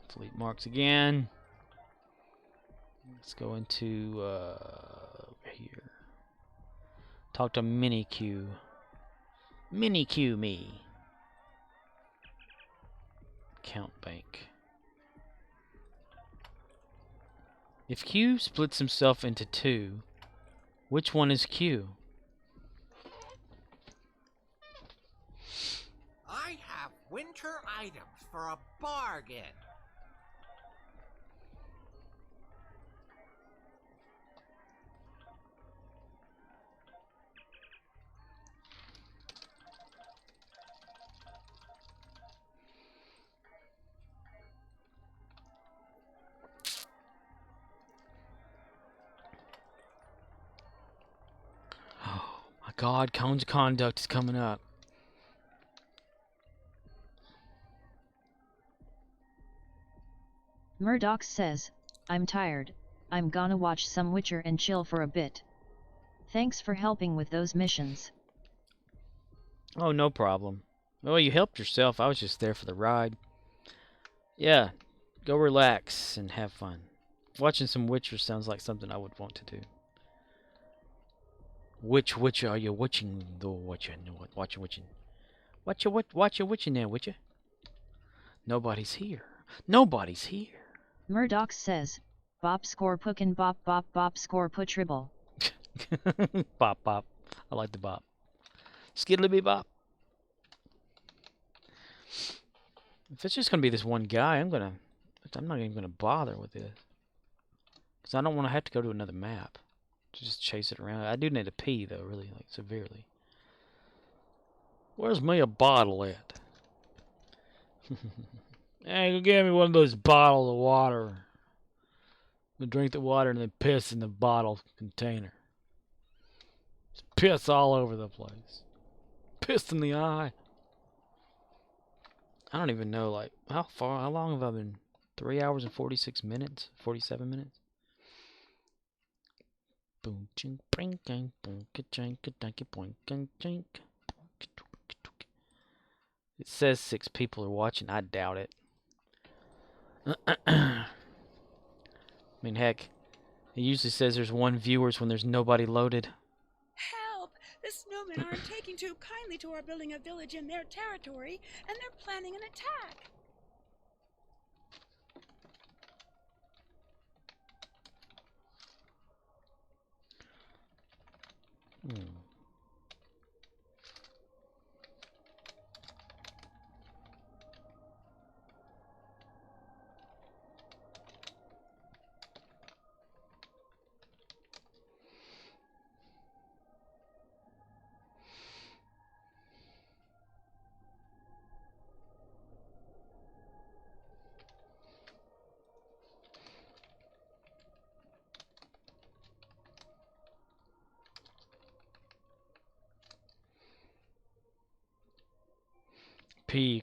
Fleet marks again. Let's go into over here. Talk to Mini Q. Mini Q me. Count bank. If Q splits himself into two, which one is Q? I have winter items for a bargain. Oh my God, Cone's conduct is coming up. Murdox says, I'm tired, I'm gonna watch some Witcher and chill for a bit. Thanks for helping with those missions. Oh, no problem. Well, you helped yourself. I was just there for the ride. Yeah, go relax and have fun. Watching some Witcher sounds like something I would want to do. Which Witcher are you watching, though? Watching. Watch your Witcher now, Witcher. Nobody's here. Nobody's here. Murdox says, Bop score pookin' bop bop bop score put tribble. Bop bop. I like the bop. Skiddly bop. If it's just gonna be this one guy, I'm not even gonna bother with this. Because I don't want to have to go to another map to just chase it around. I do need to pee though, really, like severely. Where's me a bottle at? Hey, go get me one of those bottles of water. We drink the water and then piss in the bottle container. Just piss all over the place. Piss in the eye. I don't even know, like, how long have I been? 3 hours and 46 minutes? 47 minutes? It says 6 people are watching. I doubt it. I mean, heck, it usually says there's 1 viewers when there's nobody loaded. Help! The snowmen aren't taking too kindly to our building a village in their territory, and they're planning an attack.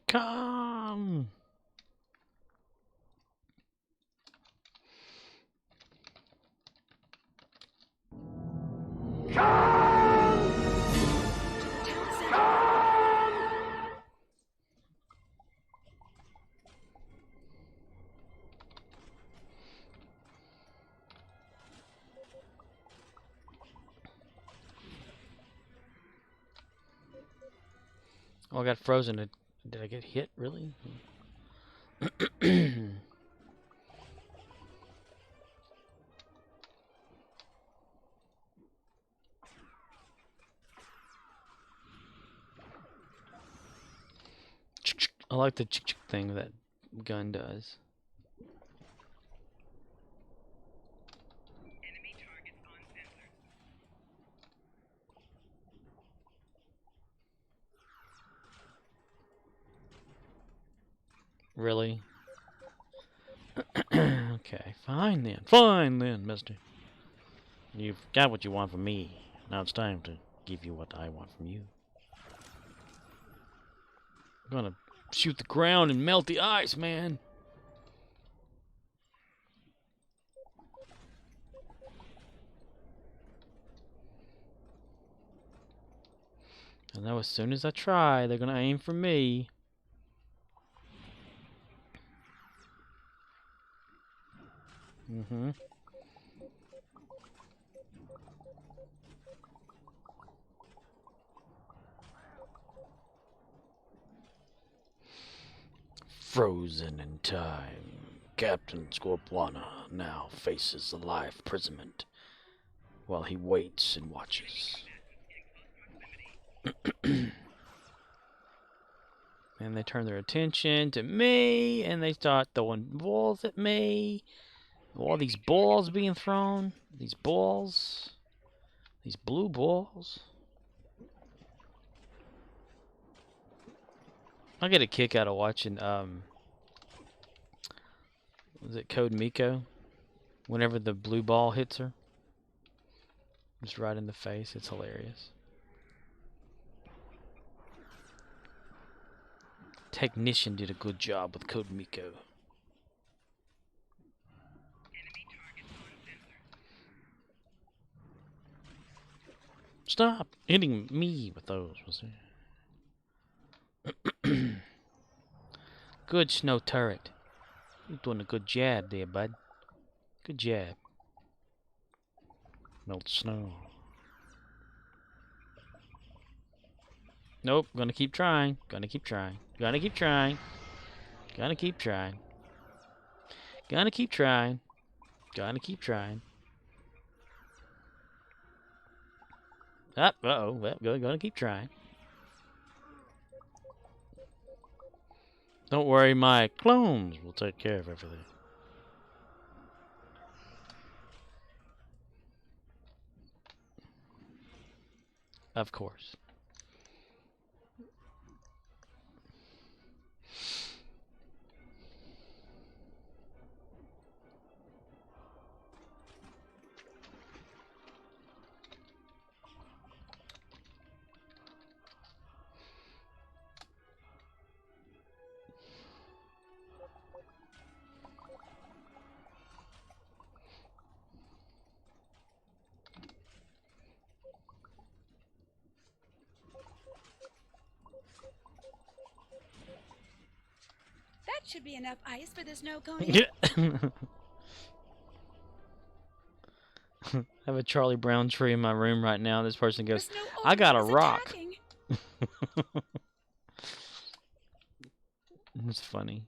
Come. Oh, I got frozen. Did I get hit, really? I like the thing that gun does. Really? Okay, fine then, mister. You've got what you want from me. Now it's time to give you what I want from you. I'm gonna shoot the ground and melt the ice, man. I know as soon as I try, they're gonna aim for me. Mm-hmm. Frozen in time, Captain Scorpiana now faces a life imprisonment while he waits and watches. And they turn their attention to me, and they start throwing balls at me. All these balls being thrown. These balls. These blue balls. I get a kick out of watching, was it Code Miko? Whenever the blue ball hits her. Just right in the face. It's hilarious. Technician did a good job with Code Miko. Stop hitting me with those. Good snow turret. You're doing a good job there, bud. Good job. Melt snow. Nope, gonna keep trying. Gonna keep trying. Gonna keep trying. Gonna keep trying. Gonna keep trying. Gonna keep trying. Uh-oh. Well, gonna keep trying. Don't worry, my clones will take care of everything. Of course. That should be enough ice for the snow cone. I have a Charlie Brown tree in my room right now. This person goes, I got a rock. It's funny.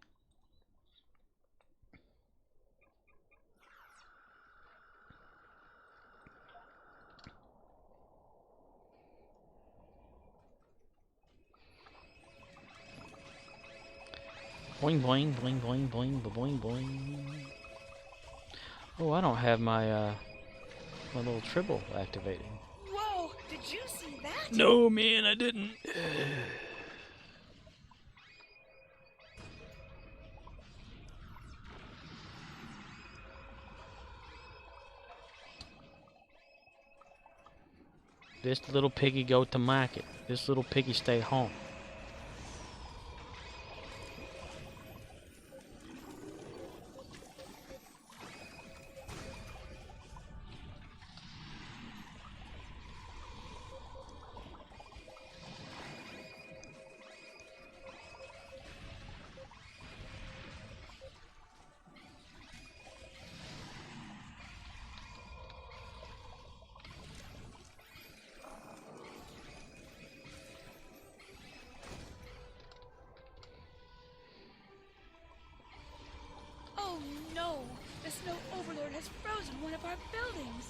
Boing, boing, boing, boing, boing, boing, boing. Oh, I don't have my, my little tribble activated. Whoa, did you see that? No, man, I didn't. This little piggy go to market. This little piggy stay home. Oh no! The snow overlord has frozen one of our buildings.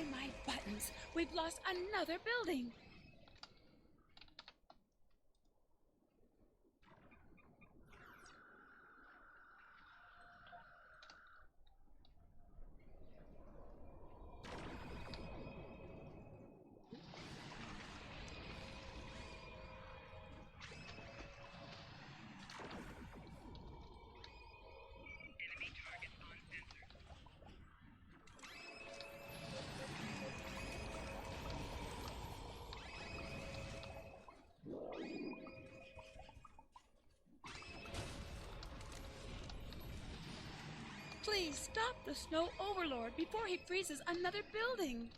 My buttons. We've lost another building. Please stop the Snow Overlord before he freezes another building.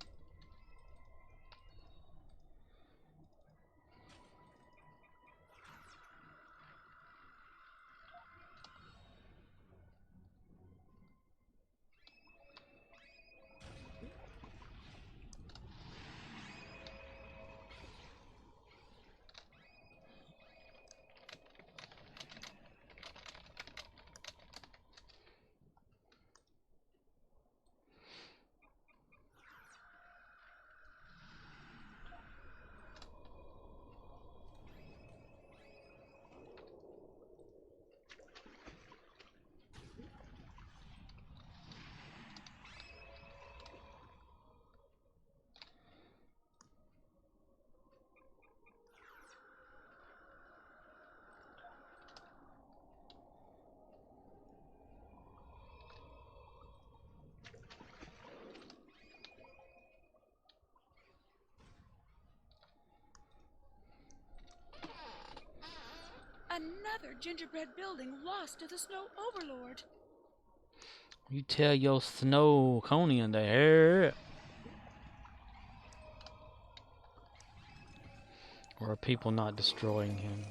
Another gingerbread building lost to the Snow Overlord. You tell your snow conian to hurry up. Or are people not destroying him?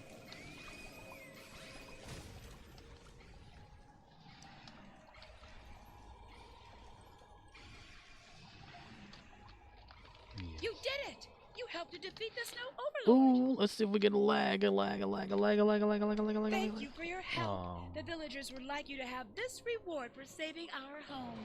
You did it! You helped to defeat the Snow Overlord. Ooh, let's see if we get a lag. Thank you for your help. Oh. The villagers would like you to have this reward for saving our home.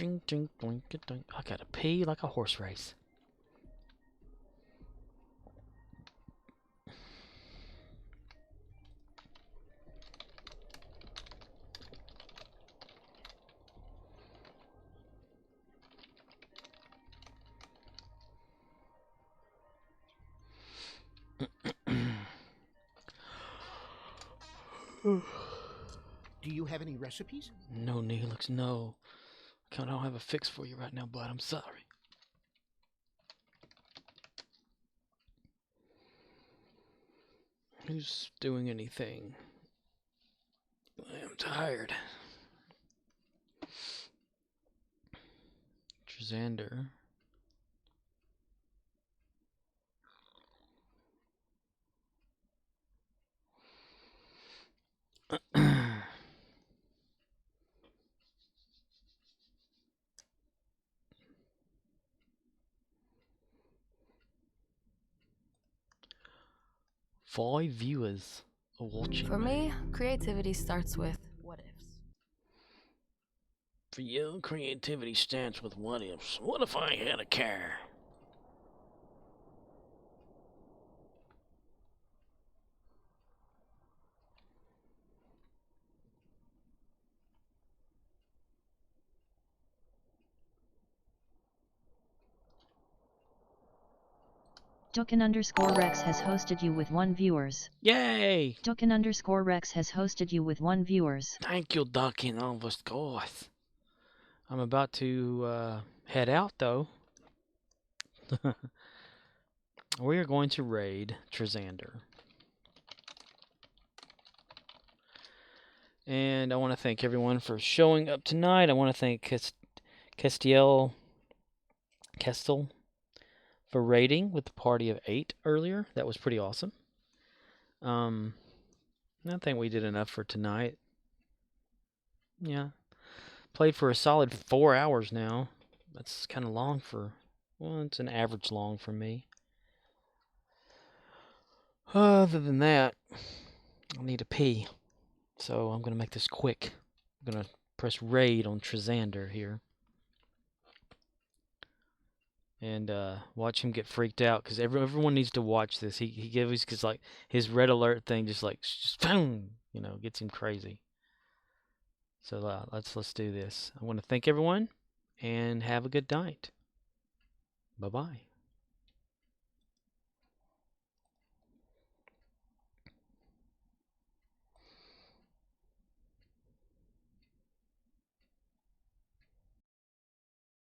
I gotta pee like a horse race. Do you have any recipes? No, Neelix, no. I don't have a fix for you right now, bud. I'm sorry. Who's doing anything? I am tired. Trisander. Five viewers are watching. For me, creativity starts with what ifs. For you, creativity starts with what ifs. What if I had a car? Dukin_Rex has hosted you with 1 viewers. Yay! Dukin_Rex has hosted you with 1 viewers. Thank you, Dukin_. I'm about to head out though. We are going to raid Trizander. And I want to thank everyone for showing up tonight. I want to thank Kestel for raiding with the party of 8 earlier. That was pretty awesome. I think we did enough for tonight. Yeah. Played for a solid 4 hours now. That's kind of long for... Well, it's an average long for me. Other than that, I need to pee. So I'm going to make this quick. I'm going to press raid on Trizander here. And watch him get freaked out, because everyone needs to watch this. He gives, because like his red alert thing just boom, gets him crazy. So let's do this. I want to thank everyone and have a good night. Bye bye.